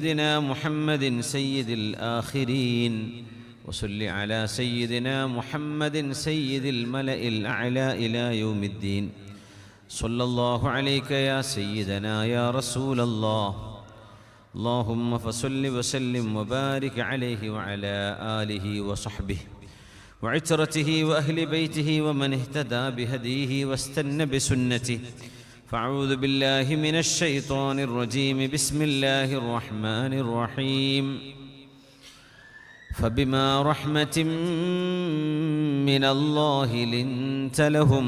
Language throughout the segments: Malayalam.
سيدنا محمد سيد الآخرين وصل على سيدنا محمد سيد الملأ الأعلى إلى يوم الدين صلى الله عليك يا سيدنا يا رسول الله اللهم فصل وسلم وبارك عليه وعلى آله وصحبه وعترته وأهل بيته ومن اهتدى بهديه واستنى بسنته فأعوذ بالله من الشيطان الرجيم بسم الله الرحمن الرحيم فبما رحمة من الله لنت لهم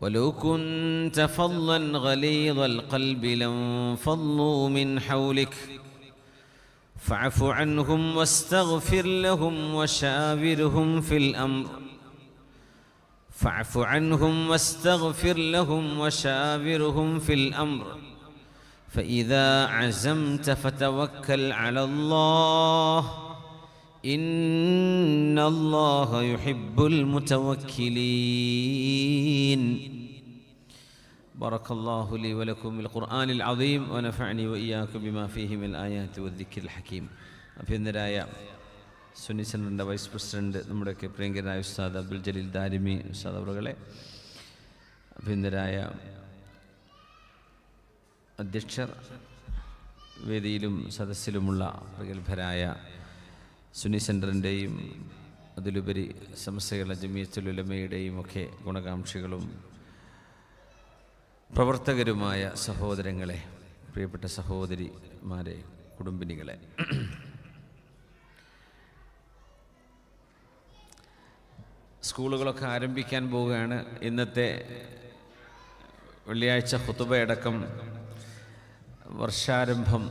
ولو كنت فظا غليظ القلب لانفضوا من حولك فاعف عنهم واستغفر لهم وشاورهم في الأمر فاعف عنهم واستغفر لهم وشاورهم في الأمر فإذا عزمت فتوكل على الله إن الله يحب المتوكلين بارك الله لي ولكم بالقرآن العظيم ونفعني وإياكم بما فيه من الآيات والذكر الحكيم അഭിനന്ദനായ സുന്നി സെൻ്ററിൻ്റെ വൈസ് പ്രസിഡന്റ് നമ്മുടെയൊക്കെ പ്രിയങ്കരായ ഉസ്താദ് അബ്ദുൽ ജലീൽ ദാരിമി ഉസ്താദ് അവറുകളെ, അഭിനന്ദനായ അധ്യക്ഷർ, വേദിയിലും സദസ്സിലുമുള്ള പ്രഗത്ഭരായ സുന്നി സെൻ്ററിൻ്റെയും അതിലുപരി സമസ്തകളുടെ ജമിയത്തുൽ ഉലമയുടെയും ഒക്കെ ഗുണകാംക്ഷികളും പ്രവർത്തകരുമായ സഹോദരങ്ങളെ, പ്രിയപ്പെട്ട സഹോദരിമാരെ, കുടുംബിനികളെ, സ്കൂളുകളൊക്കെ ആരംഭിക്കാൻ പോവുകയാണ്. ഇന്നത്തെ വെള്ളിയാഴ്ച ഖുതുബയടക്കം വർഷാരംഭം,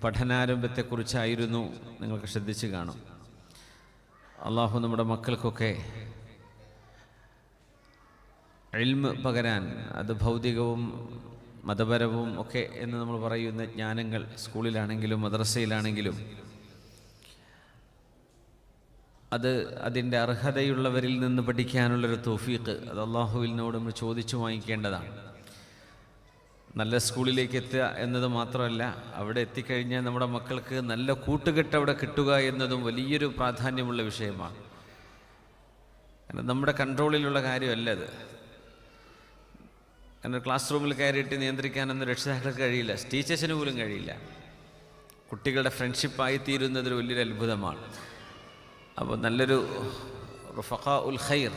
പഠനാരംഭത്തെക്കുറിച്ചായിരുന്നു. നിങ്ങൾക്ക് ശ്രദ്ധിച്ച് കാണും. അള്ളാഹു നമ്മുടെ മക്കൾക്കൊക്കെ ഇൽമ് പകരാൻ, അത് ഭൗതികവും മതപരവും ഒക്കെ എന്ന് നമ്മൾ പറയുന്ന ജ്ഞാനങ്ങൾ സ്കൂളിലാണെങ്കിലും മദ്രസയിലാണെങ്കിലും അത് അതിൻ്റെ അർഹതയുള്ളവരിൽ നിന്ന് പഠിക്കാനുള്ളൊരു തൗഫീഖ് അത് അള്ളാഹുവിനോട് നമ്മൾ ചോദിച്ചു വാങ്ങിക്കേണ്ടതാണ്. നല്ല സ്കൂളിലേക്ക് എത്തുക എന്നത് മാത്രമല്ല, അവിടെ എത്തിക്കഴിഞ്ഞാൽ നമ്മുടെ മക്കൾക്ക് നല്ല കൂട്ടുകെട്ട് അവിടെ കിട്ടുക എന്നതും വലിയൊരു പ്രാധാന്യമുള്ള വിഷയമാണ്. കാരണം നമ്മുടെ കൺട്രോളിലുള്ള കാര്യമല്ല അത്. കാരണം ക്ലാസ് റൂമിൽ കയറിയിട്ട് നിയന്ത്രിക്കാനൊന്നും രക്ഷിതാക്കൾക്ക് കഴിയില്ല, ടീച്ചേഴ്സിന് പോലും കഴിയില്ല. കുട്ടികളുടെ ഫ്രണ്ട്ഷിപ്പായി തീരുന്നതൊരു വലിയൊരു അത്ഭുതമാണ്. അപ്പോൾ നല്ലൊരു റുഫഖാ ഉൽ ഖൈർ,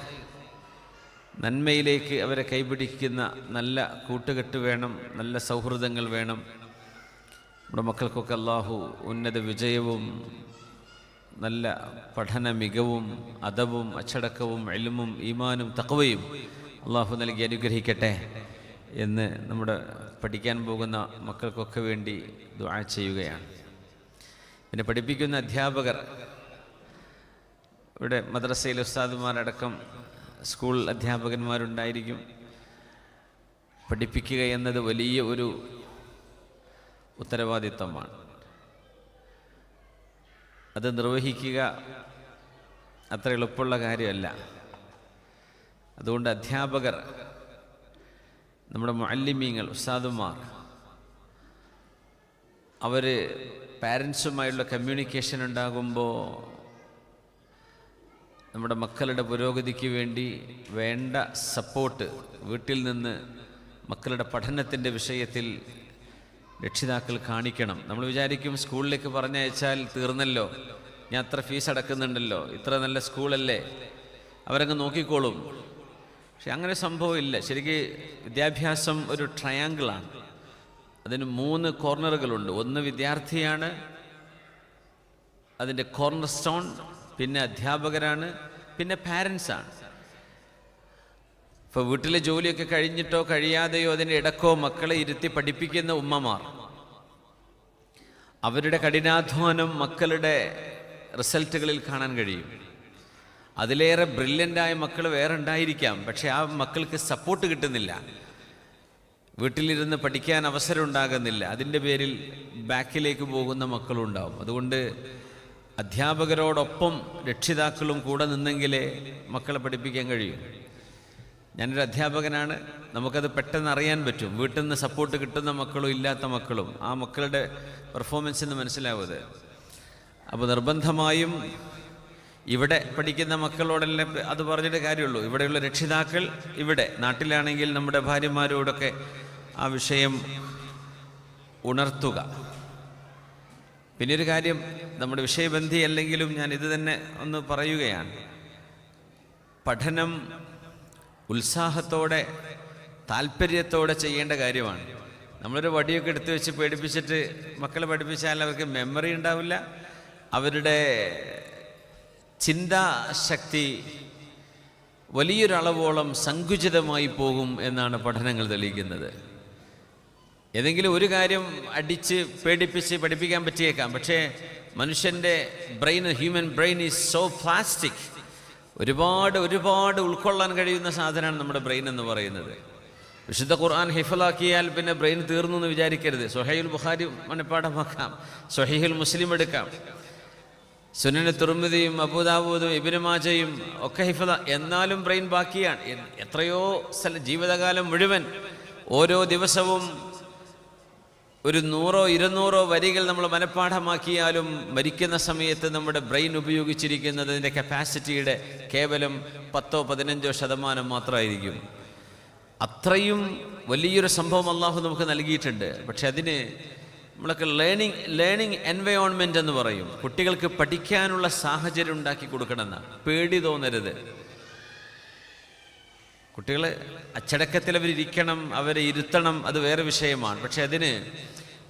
നന്മയിലേക്ക് അവരെ കൈപിടിക്കുന്ന നല്ല കൂട്ടുകെട്ട് വേണം, നല്ല സൗഹൃദങ്ങൾ വേണം. നമ്മുടെ മക്കൾക്കൊക്കെ അള്ളാഹു ഉന്നത വിജയവും നല്ല പഠന മികവും അദബും അച്ചടക്കവും ഇൽമും ഈമാനും തഖ്വയും അള്ളാഹു നൽകി അനുഗ്രഹിക്കട്ടെ എന്ന് നമ്മുടെ പഠിക്കാൻ പോകുന്ന മക്കൾക്കൊക്കെ വേണ്ടി ദുആ ചെയ്യുകയാണ്. പിന്നെ പഠിപ്പിക്കുന്ന അധ്യാപകർ, ഇവിടെ മദ്രസയിലെ ഉസ്താദുമാരടക്കം സ്കൂൾ അധ്യാപകന്മാരുണ്ടായിരിക്കും. പഠിപ്പിക്കുക എന്നത് വലിയ ഒരു ഉത്തരവാദിത്തമാണ്. അത് നിർവഹിക്കുക അത്ര എളുപ്പമുള്ള കാര്യമല്ല. അതുകൊണ്ട് അധ്യാപകർ, നമ്മുടെ മുഅല്ലിമീങ്ങൾ, ഉസ്താദുമാർ, അവർ പാരൻസുമായുള്ള കമ്മ്യൂണിക്കേഷൻ ഉണ്ടാകുമ്പോൾ നമ്മുടെ മക്കളുടെ പുരോഗതിക്ക് വേണ്ടി വേണ്ട സപ്പോർട്ട് വീട്ടിൽ നിന്ന് മക്കളുടെ പഠനത്തിൻ്റെ വിഷയത്തിൽ രക്ഷിതാക്കൾ കാണിക്കണം. നമ്മൾ വിചാരിക്കും സ്കൂളിലേക്ക് പറഞ്ഞയച്ചാൽ തീർന്നല്ലോ, ഞാൻ അത്ര ഫീസ് അടക്കുന്നുണ്ടല്ലോ, ഇത്ര നല്ല സ്കൂളല്ലേ, അവരങ്ങ് നോക്കിക്കോളും. പക്ഷെ അങ്ങനെ സംഭവമില്ല. ശരിക്കും വിദ്യാഭ്യാസം ഒരു ട്രയാങ്കിളാണ്. അതിന് 3 കോർണറുകളുണ്ട്. ഒന്ന് വിദ്യാർത്ഥിയാണ്, അതിൻ്റെ കോർണർ സ്റ്റോൺ, പിന്നെ അധ്യാപകരാണ്, പിന്നെ പാരൻസാണ്. ഇപ്പോൾ വീട്ടിലെ ജോലിയൊക്കെ കഴിഞ്ഞിട്ടോ കഴിയാതെയോ അതിൻ്റെ ഇടക്കോ മക്കളെ ഇരുത്തി പഠിപ്പിക്കുന്ന ഉമ്മമാർ, അവരുടെ കഠിനാധ്വാനം മക്കളുടെ റിസൾട്ടുകളിൽ കാണാൻ കഴിയും. അതിലേറെ ബ്രില്യൻ്റായ മക്കൾ വേറെ ഉണ്ടായിരിക്കാം, പക്ഷെ ആ മക്കൾക്ക് സപ്പോർട്ട് കിട്ടുന്നില്ല, വീട്ടിലിരുന്ന് പഠിക്കാൻ അവസരം ഉണ്ടാകുന്നില്ല. അതിൻ്റെ പേരിൽ ബാക്കിലേക്ക് പോകുന്ന മക്കളുണ്ടാവും. അതുകൊണ്ട് അധ്യാപകരോടൊപ്പം രക്ഷിതാക്കളും കൂടെ നിന്നെങ്കിലേ മക്കളെ പഠിപ്പിക്കാൻ കഴിയും. ഞാനൊരു അധ്യാപകനാണ്, നമുക്കത് പെട്ടെന്ന് അറിയാൻ പറ്റും. വീട്ടിൽ നിന്ന് സപ്പോർട്ട് കിട്ടുന്ന മക്കളും ഇല്ലാത്ത മക്കളും ആ മക്കളുടെ പെർഫോമൻസ് എന്ന് മനസ്സിലാവുന്നത്. അപ്പോൾ നിർബന്ധമായും ഇവിടെ പഠിക്കുന്ന മക്കളോടെല്ലാം അത് പറഞ്ഞിട്ട് കാര്യമുള്ളൂ. ഇവിടെയുള്ള രക്ഷിതാക്കൾ, ഇവിടെ നാട്ടിലാണെങ്കിൽ നമ്മുടെ ഭാര്യമാരോടൊക്കെ ആ വിഷയം ഉണർത്തുക. പിന്നെ ഒരു കാര്യം, നമ്മുടെ വിഷയബന്ധി അല്ലെങ്കിലും ഞാൻ ഇത് തന്നെ ഒന്ന് പറയുകയാണ്. പഠനം ഉത്സാഹത്തോടെ താല്പര്യത്തോടെ ചെയ്യേണ്ട കാര്യമാണ്. നമ്മളൊരു വടിയൊക്കെ എടുത്തു വെച്ച് പേടിപ്പിച്ചിട്ട് മക്കളെ പഠിപ്പിച്ചാൽ അവർക്ക് മെമ്മറി ഉണ്ടാവില്ല, അവരുടെ ചിന്താശക്തി വലിയൊരളവോളം സങ്കുചിതമായി പോകും എന്നാണ് പഠനങ്ങൾ തെളിയിക്കുന്നത്. ഏതെങ്കിലും ഒരു കാര്യം അടിച്ച് പേടിപ്പിച്ച് പഠിപ്പിക്കാൻ പറ്റിയേക്കാം, പക്ഷേ മനുഷ്യൻ്റെ brain, human brain is so plastic. ഒരുപാട് ഉൾക്കൊള്ളാൻ കഴിയുന്ന സാധനമാണ് നമ്മുടെ ബ്രെയിൻ എന്ന് പറയുന്നത്. വിശുദ്ധ ഖുർആൻ ഹിഫ്ളാക്കിയാൽ പിന്നെ ബ്രെയിൻ തീർന്നു എന്ന് വിചാരിക്കരുത്. സ്വഹീഹുൽ ബുഖാരി മനഃപ്പാഠമാക്കാം, സ്വഹീഹുൽ മുസ്ലിം എടുക്കാം, സുനന് തിർമിദിയും അബൂദാവൂദും ഇബ്നു മാജയും ഒക്കെ ഹിഫ്ള, എന്നാലും ബ്രെയിൻ ബാക്കിയാണ്. എത്രയോ ജീവിതകാലം മുഴുവൻ ഓരോ ദിവസവും ഒരു 100-200 വരികൾ നമ്മൾ മനഃപ്പാഠമാക്കിയാലും മരിക്കുന്ന സമയത്ത് നമ്മുടെ ബ്രെയിൻ ഉപയോഗിച്ചിരിക്കുന്നതിൻ്റെ കപ്പാസിറ്റിയുടെ കേവലം 10-15% മാത്രമായിരിക്കും. അത്രയും വലിയൊരു സംഭവം അള്ളാഹു നമുക്ക് നൽകിയിട്ടുണ്ട്. പക്ഷെ അതിന് നമ്മളൊക്കെ ലേണിംഗ് എൻവയോൺമെൻറ്റ് എന്ന് പറയും. കുട്ടികൾക്ക് പഠിക്കാനുള്ള സാഹചര്യം ഉണ്ടാക്കി കൊടുക്കണമെന്നാണ്. പേടി തോന്നരുത്. കുട്ടികൾ അച്ചടക്കത്തിൽ അവരിയ്ക്കണം, അവരെ ഇരുത്തണം, അത് വേറെ വിഷയമാണ്. പക്ഷെ അതിന്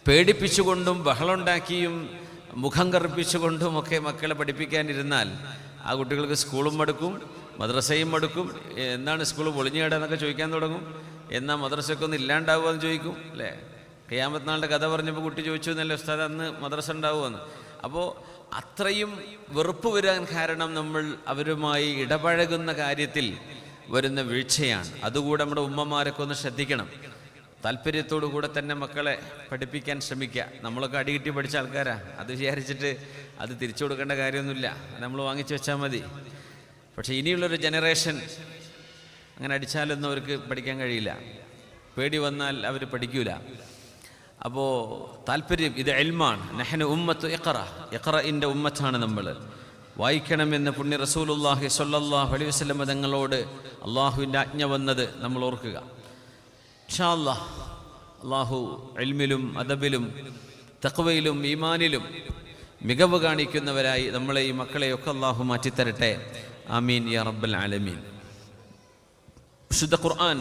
പേടിപ്പിച്ചുകൊണ്ടും ബഹളമുണ്ടാക്കിയും മുഖം കറുപ്പിച്ചുകൊണ്ടും ഒക്കെ മക്കളെ പഠിപ്പിക്കാനിരുന്നാൽ ആ കുട്ടികൾക്ക് സ്കൂളും മടുക്കും, മദ്രസയും മടുക്കും. എന്താണ് സ്കൂൾ പൊളിഞ്ഞുകിടാന്നൊക്കെ ചോദിക്കാൻ തുടങ്ങും. എന്നാൽ മദ്രസയൊക്കെ ഒന്ന് ഇല്ലാണ്ടാവുക എന്ന് ചോദിക്കും, അല്ലേ? ഖിയാമത്ത് നാളിൻ്റെ കഥ പറഞ്ഞപ്പോൾ കുട്ടി ചോദിച്ചു എന്നല്ലേ ഉസ്താദ്, അന്ന് മദ്രസ ഉണ്ടാവുമെന്ന്. അപ്പോൾ അത്രയും വെറുപ്പ് വരാൻ കാരണം നമ്മൾ അവരുമായി ഇടപഴകുന്ന കാര്യത്തിൽ വരുന്ന വീഴ്ചയാണ്. അതുകൂടെ നമ്മുടെ ഉമ്മമാരൊക്കെ ഒന്ന് ശ്രദ്ധിക്കണം. താല്പര്യത്തോടു കൂടെ തന്നെ മക്കളെ പഠിപ്പിക്കാൻ ശ്രമിക്കുക. നമ്മളൊക്കെ അടികിട്ടി പഠിച്ച ആൾക്കാരാ, അത് വിചാരിച്ചിട്ട് അത് തിരിച്ചു കൊടുക്കേണ്ട കാര്യമൊന്നുമില്ല, നമ്മൾ വാങ്ങിച്ചു വെച്ചാൽ മതി. പക്ഷേ ഇനിയുള്ളൊരു ജനറേഷൻ അങ്ങനെ അടിച്ചാലൊന്നും അവർക്ക് പഠിക്കാൻ കഴിയില്ല. പേടി വന്നാൽ അവർ പഠിക്കൂല. അപ്പോൾ താല്പര്യം, ഇത് ഇൽമാണ്. നഹ്നു ഉമ്മത്തു ഇഖ്റഇൻ്റെ ഉമ്മത്താണ് നമ്മൾ. വായിക്കണമെന്ന് പുണ്യ റസൂലുള്ളാഹി സ്വല്ലല്ലാഹു അലൈഹി വസല്ലം തങ്ങളോട് അള്ളാഹുവിൻ്റെ ആജ്ഞ വന്നത് നമ്മൾ ഓർക്കുക. ഇൻഷാ അല്ലാഹ് അള്ളാഹു ഇൽമിലും അദബിലും തഖ്വയിലും ഈമാനിലും മികവ് കാണിക്കുന്നവരായി നമ്മളെ ഈ മക്കളെയൊക്കെ അള്ളാഹു മാറ്റിത്തരട്ടെ. ആമീൻ യാ റബ്ബൽ ആലമീൻ. വിശുദ്ധ ഖുർആൻ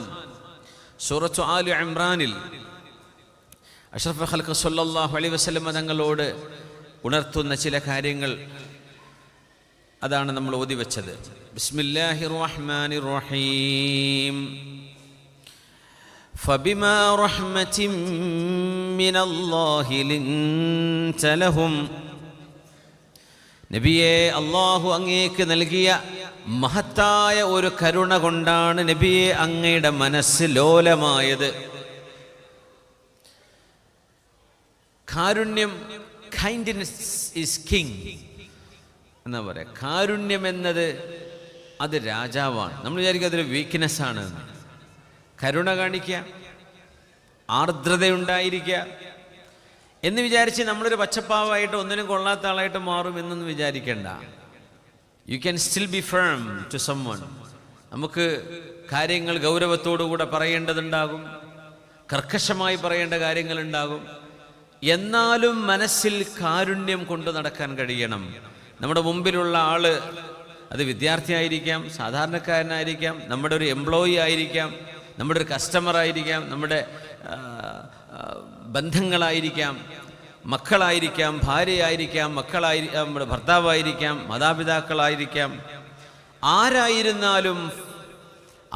സൂറത്തു ആലി ഇംറാനിൽ അഷ്റഫുൽ ഖൽഖ് സ്വല്ലല്ലാഹു അലൈഹി വസല്ലം തങ്ങളോട് ഉണർത്തുന്ന ചില കാര്യങ്ങൾ, അതാണ് നമ്മൾ ഓതി വെച്ചത്. ബിസ്മില്ലാഹിർ റഹ്മാനിർ റഹീം. ഫബിമാ റഹ്മതിൻ മിനല്ലാഹി ലിൻത ലഹും. നബിയെ, അല്ലാഹു അങ്ങേക്ക് നൽകിയ മഹത്തായ ഒരു കരുണ കൊണ്ടാണ് നബിയെ അങ്ങയുടെ മനസ്സ് ലോലമായത്. കാരുണ്യം, കൈൻഡ്നെസ് ഈസ് കിങ് എന്നാ പറയാ. കാരുണ്യം എന്നത് അത് രാജാവാണ്. നമ്മൾ വിചാരിക്കും അതൊരു വീക്ക്നെസ്സാണ്. കരുണ കാണിക്കുക, ആർദ്രതയുണ്ടായിരിക്കുക എന്ന് വിചാരിച്ച് നമ്മളൊരു പച്ചപ്പാവായിട്ട് ഒന്നിനും കൊള്ളാത്ത ആളായിട്ട് മാറും എന്നൊന്നും വിചാരിക്കേണ്ട. You can still be firm to someone. നമുക്ക് കാര്യങ്ങൾ ഗൗരവത്തോടുകൂടെ പറയേണ്ടതുണ്ടാകും, കർക്കശമായി പറയേണ്ട കാര്യങ്ങളുണ്ടാകും. എന്നാലും മനസ്സിൽ കാരുണ്യം കൊണ്ടു നടക്കാൻ കഴിയണം. നമ്മുടെ മുമ്പിലുള്ള ആള് അത് വിദ്യാർത്ഥിയായിരിക്കാം, സാധാരണക്കാരനായിരിക്കാം, നമ്മുടെ ഒരു എംപ്ലോയി ആയിരിക്കാം, നമ്മുടെ ഒരു കസ്റ്റമർ ആയിരിക്കാം, നമ്മുടെ ബന്ധങ്ങളായിരിക്കാം, മക്കളായിരിക്കാം, ഭാര്യയായിരിക്കാം, നമ്മുടെ ഭർത്താവായിരിക്കാം, മാതാപിതാക്കളായിരിക്കാം, ആരായിരുന്നാലും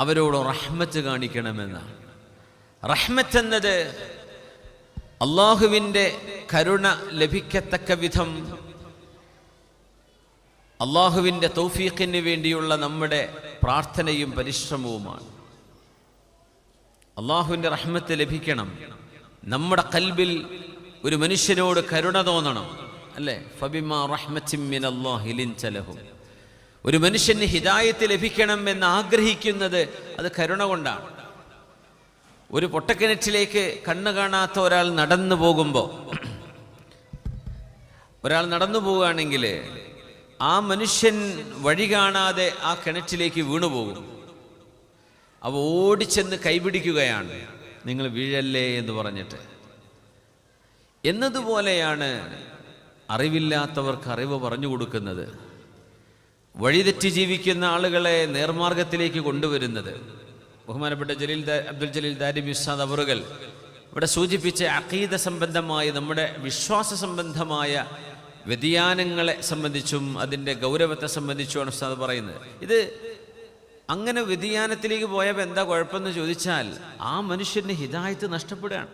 അവരോട് റഹ്മത്ത് കാണിക്കണമെന്നാണ്. റഹ്മത്ത് എന്നത് അള്ളാഹുവിൻ്റെ കരുണ ലഭിക്കത്തക്ക വിധം അള്ളാഹുവിൻ്റെ തൗഫീഖിന് വേണ്ടിയുള്ള നമ്മുടെ പ്രാർത്ഥനയും പരിശ്രമവുമാണ്. അള്ളാഹുവിൻ്റെ റഹ്മത്ത് ലഭിക്കണം. നമ്മുടെ ഖൽബിൽ ഒരു മനുഷ്യനോട് കരുണ തോന്നണം, അല്ലേ? ഫബിമാ റഹ്മത്തിൻ മിനല്ലാഹി ലിൻത ലഹും. ഒരു മനുഷ്യന് ഹിദായത്ത് ലഭിക്കണം എന്ന് ആഗ്രഹിക്കുന്നത് അത് കരുണ കൊണ്ടാണ്. ഒരു പൊട്ടക്കിണറ്റിലേക്ക് കണ്ണ് കാണാത്ത ഒരാൾ നടന്നു പോകുമ്പോൾ, ഒരാൾ നടന്നു പോവുകയാണെങ്കിൽ ആ മനുഷ്യൻ വഴി കാണാതെ ആ കിണറ്റിലേക്ക് വീണുപോകും. അവ ഓടിച്ചെന്ന് കൈപിടിക്കുകയാണ്, നിങ്ങൾ വീഴല്ലേ എന്ന് പറഞ്ഞിട്ട്. എന്നതുപോലെയാണ് അറിവില്ലാത്തവർക്ക് അറിവ് പറഞ്ഞു കൊടുക്കുന്നത്, വഴിതെറ്റി ജീവിക്കുന്ന ആളുകളെ നേർമാർഗത്തിലേക്ക് കൊണ്ടുവരുന്നത്. ബഹുമാനപ്പെട്ട അബ്ദുൽ ജലീൽ ദാരിമി ഉസ്താദ് അവറുകൾ ഇവിടെ സൂചിപ്പിച്ച അഖീദ സംബന്ധമായ, നമ്മുടെ വിശ്വാസ സംബന്ധമായ വ്യതിയാനങ്ങളെ സംബന്ധിച്ചും അതിൻ്റെ ഗൗരവത്തെ സംബന്ധിച്ചുമാണ് ഉസ്താദ് പറയുന്നത്. ഇത് അങ്ങനെ വ്യതിയാനത്തിലേക്ക് പോയപ്പോൾ എന്താ കുഴപ്പമെന്ന് ചോദിച്ചാൽ, ആ മനുഷ്യന് ഹിദായത്ത് നഷ്ടപ്പെടുകയാണ്.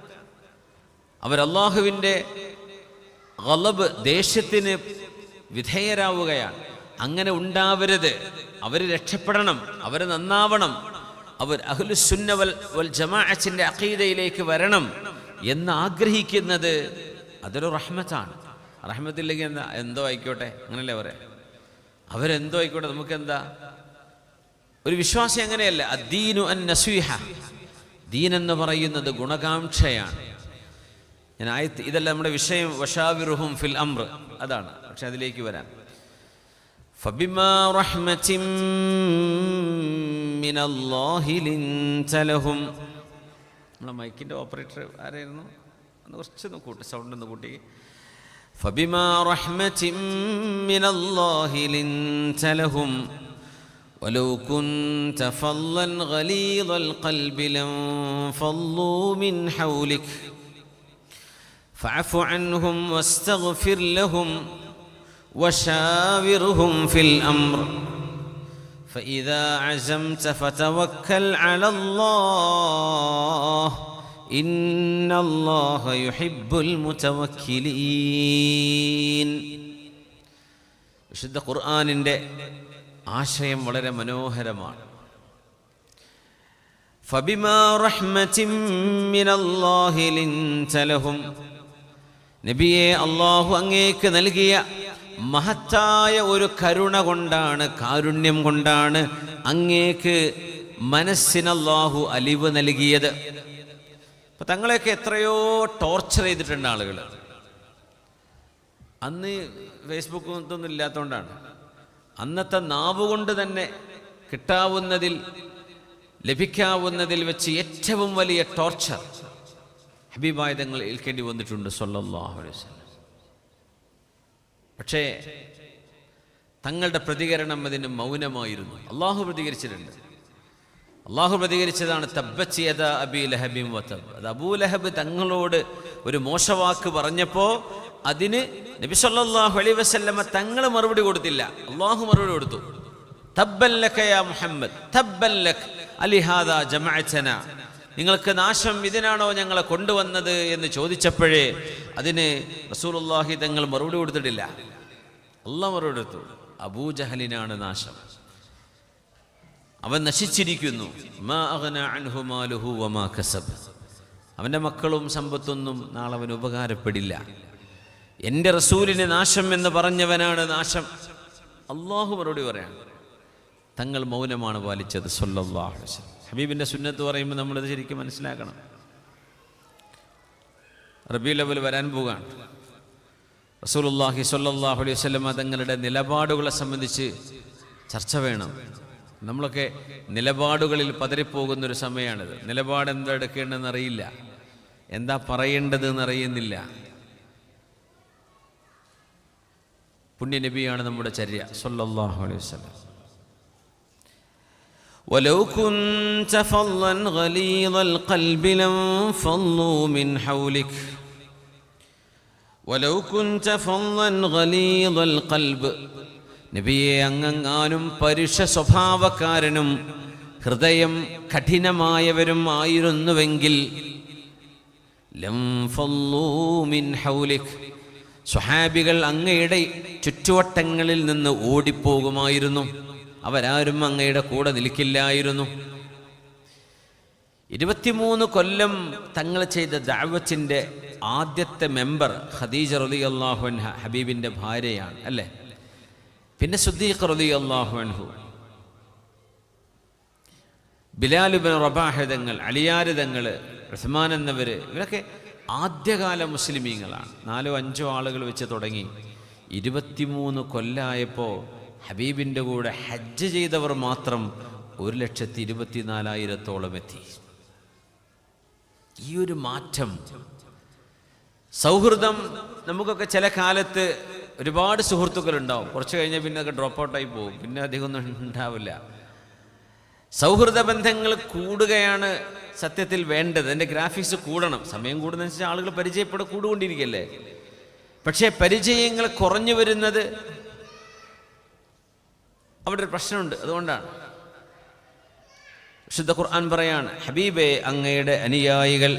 അവരല്ലാഹുവിൻ്റെ ഗളബ്, ദേഷ്യത്തിന് വിധേയരാവുകയാണ്. അങ്ങനെ ഉണ്ടാവരുത്. അവർ രക്ഷപ്പെടണം, അവർ നന്നാവണം, അവർ അഹ്ലുസുന്ന വൽ ജമാഅത്തിന്റെ അഖീദയിലേക്ക് വരണം എന്ന് ആഗ്രഹിക്കുന്നത് അതൊരു റഹ്മത്താണ്. റഹ്മത്തില്ലെങ്കിൽ എന്താ, എന്തോ ആയിക്കോട്ടെ, അങ്ങനല്ലേ പറയാം. അവരെന്തോ ആയിക്കോട്ടെ, നമുക്കെന്താ. ഒരു വിശ്വാസി അങ്ങനെയല്ല. അദ്ദീനു അൻ നസീഹ, ദീൻ എന്ന് പറയുന്നത് ഗുണകാംക്ഷയാണ്. ഇതല്ല നമ്മുടെ വിഷയം. വശാവിറുഹും ഫിൽ അംർ, അതാണ്. പക്ഷെ അതിലേക്ക് വരാം. ഫബിമാ റഹ്മത്തിൻ മിനല്ലാഹി ലിൻത ലഹും. നമ്മളെ മൈക്കിൻ്റെ ഓപ്പറേറ്റർ ആരായിരുന്നു? ഒന്ന് കുറച്ചൊന്ന് കൂട്ടി, സൗണ്ട് ഒന്ന് കൂട്ടി. ഫബിമാ റഹ്മത്തിൻ മിനല്ലാഹി ലിൻത ലഹും വലൗ കുൻത ഫളൻ ഗലീദൽ ഖൽബി ലൻഫളൂ മിൻ ഹൗലിക് ഫഅഫു അൻഹും വസ്തഗ്ഫിർ ലഹും وشاورهم في الأمر فإذا عزمت فتوكل على الله إن الله يحب المتوكلين. വിശുദ്ധ ഖുർആനിൻ്റെ ആശയം വളരെ മനോഹരമാണ്. ഫബിമാ റഹ്മത്തിൻ മിനല്ലാഹി ലിൻത ലഹും, നബിയെ അല്ലാഹു അങ്ങേക്ക് നൽകിയ മഹത്തായ ഒരു കരുണ കൊണ്ടാണ്, കാരുണ്യം കൊണ്ടാണ് അങ്ങേക്ക് മനസ്സിന് അല്ലാഹു അലിവ് നൽകിയത്. അപ്പം തങ്ങളെയൊക്കെ എത്രയോ ടോർച്ചർ ചെയ്തിട്ടുണ്ട് ആളുകൾ. അന്ന് ഫേസ്ബുക്കും ഇതൊന്നും ഇല്ലാത്തതുകൊണ്ടാണ്. അന്നത്തെ നാവ് കൊണ്ട് തന്നെ കിട്ടാവുന്നതിൽ, ലഭിക്കാവുന്നതിൽ വെച്ച് ഏറ്റവും വലിയ ടോർച്ചർ ഹബീബായ തങ്ങൾ ഏൽക്കേണ്ടി വന്നിട്ടുണ്ട് സല്ലല്ലാഹു അലൈഹി വസല്ലം. പക്ഷേ തങ്ങളുടെ പ്രതികരണം അതിന് മൗനമായിരുന്നു. അള്ളാഹു പ്രതികരിച്ചിട്ടുണ്ട്. അള്ളാഹു പ്രതികരിച്ചതാണ് തബ്ബത് യദാ അബീ ലഹബിൻ വതബ്. അത് അബൂലഹബ് തങ്ങളോട് ഒരു മോശവാക്ക് പറഞ്ഞപ്പോൾ അതിന് നബി സല്ലല്ലാഹു അലൈഹി വസല്ലമ തങ്ങൾ മറുപടി കൊടുത്തില്ല, അള്ളാഹു മറുപടി കൊടുത്തു. തബ്ബൻ ലക യാ മുഹമ്മദ്, തബ്ബൻ ലക അലിഹാദാ ജമഅതനാ, നിങ്ങൾക്ക് നാശം, ഇതിനാണോ ഞങ്ങളെ കൊണ്ടുവന്നത് എന്ന് ചോദിച്ചപ്പോഴേ അതിന് റസൂലുള്ളാഹി തങ്ങൾ മറുപടി കൊടുത്തിട്ടില്ല. അള്ളാഹ് മറുപടി കൊടുത്തു, അബൂജഹലിനാണ് നാശം, അവൻ നശിച്ചിരിക്കുന്നു. മാ അഗ്നാ അൻഹു മാലുഹു വമാ കസബ്, അവൻ്റെ മക്കളും സമ്പത്തൊന്നും നാളെ അവന് ഉപകാരപ്പെടില്ല. എൻ്റെ റസൂലിന് നാശം എന്ന് പറഞ്ഞവനാണ് നാശം. അള്ളാഹു മറുപടി പറയാണ്. തങ്ങൾ മൗനമാണ് പാലിച്ചത് സല്ലല്ലാഹു അലൈഹി വസല്ലം. ഹബീബിൻ്റെ സുന്നത്ത് പറയുമ്പോൾ നമ്മളത് ശരിക്കും മനസ്സിലാക്കണം. റബീഉൽ അവ്വൽ വരാൻ പോവുകയാണ്. റസൂലുള്ളാഹി സ്വല്ലല്ലാഹു അലൈഹി വസല്ലം തങ്ങളുടെ നിലപാടുകളെ സംബന്ധിച്ച് ചർച്ച വേണം. നമ്മളൊക്കെ നിലപാടുകളിൽ പതറിപ്പോകുന്നൊരു സമയമാണിത്. നിലപാട് എന്താ എടുക്കേണ്ടതെന്ന് അറിയില്ല, എന്താ പറയേണ്ടതെന്ന് അറിയുന്നില്ല. പുണ്യനബിയാണ് നമ്മുടെ ചര്യ സ്വല്ലല്ലാഹു അലൈഹി വസല്ലം. ولو كنت فظا غليظ القلب لانفضوا من حولك ولو كنت فظا غليظ القلب, നബിയെ അങ്ങങ്ങാനും പരുഷ സ്വഭാവക്കാരനും ഹൃദയം കഠിനമായവരും ആയിരുന്നുവെങ്കിൽ ലംഫളൂ മിൻ ഹൗലിക്, സ്വഹാബികൾ അങ്ങയുടെ ചുറ്റുവട്ടങ്ങളിൽ നിന്ന് ഓടിപ്പോകുമായിരുന്നു. അവരാരും അങ്ങയുടെ കൂടെ നിൽക്കില്ലായിരുന്നു. 23 കൊല്ലം തങ്ങൾ ചെയ്ത ദഅവത്തിൻ്റെ ആദ്യത്തെ മെമ്പർ ഖദീജ റളിയല്ലാഹു അൻഹ, ഹബീബിൻ്റെ ഭാര്യയാണ് അല്ലേ. പിന്നെ സിദ്ദീഖ് റളിയല്ലാഹു അൻഹു, ബിലാൽ ഇബ്നു റബാഹ് തങ്ങൾ, അലിയാർ തങ്ങൾ, ഉസ്മാൻ എന്നവർ, ഇവരൊക്കെ ആദ്യകാല മുസ്ലിമീങ്ങളാണ്. 4-5 ആളുകൾ വെച്ച് തുടങ്ങി 23 കൊല്ലായപ്പോൾ ഹബീബിൻ്റെ കൂടെ ഹജ്ജ് ചെയ്തവർ മാത്രം 1,24,000-ഓളം എത്തി. ഈ ഒരു മാറ്റം, സൗഹൃദം. നമുക്കൊക്കെ ചില കാലത്ത് ഒരുപാട് സുഹൃത്തുക്കളുണ്ടാവും, കുറച്ച് കഴിഞ്ഞാൽ പിന്നെ ഒക്കെ ഡ്രോപ്പ് ഔട്ടായി പോകും, പിന്നെ അധികം ഒന്നും ഉണ്ടാവില്ല. സൗഹൃദ ബന്ധങ്ങൾ കൂടുകയാണ് സത്യത്തിൽ വേണ്ടത്. അതിൻ്റെ ഗ്രാഫിക്സ് കൂടണം. സമയം കൂടുന്നതനുസരിച്ച് ആളുകൾ കൂടിക്കൊണ്ടിരിക്കുകയല്ലേ. പക്ഷേ പരിചയങ്ങൾ കുറഞ്ഞു വരുന്നത് അവിടെ ഒരു പ്രശ്നമുണ്ട്. അതുകൊണ്ടാണ് വിശുദ്ധ ഖുർആൻ പറയാണ്, ഹബീബേ, അങ്ങയുടെ അനുയായികൾ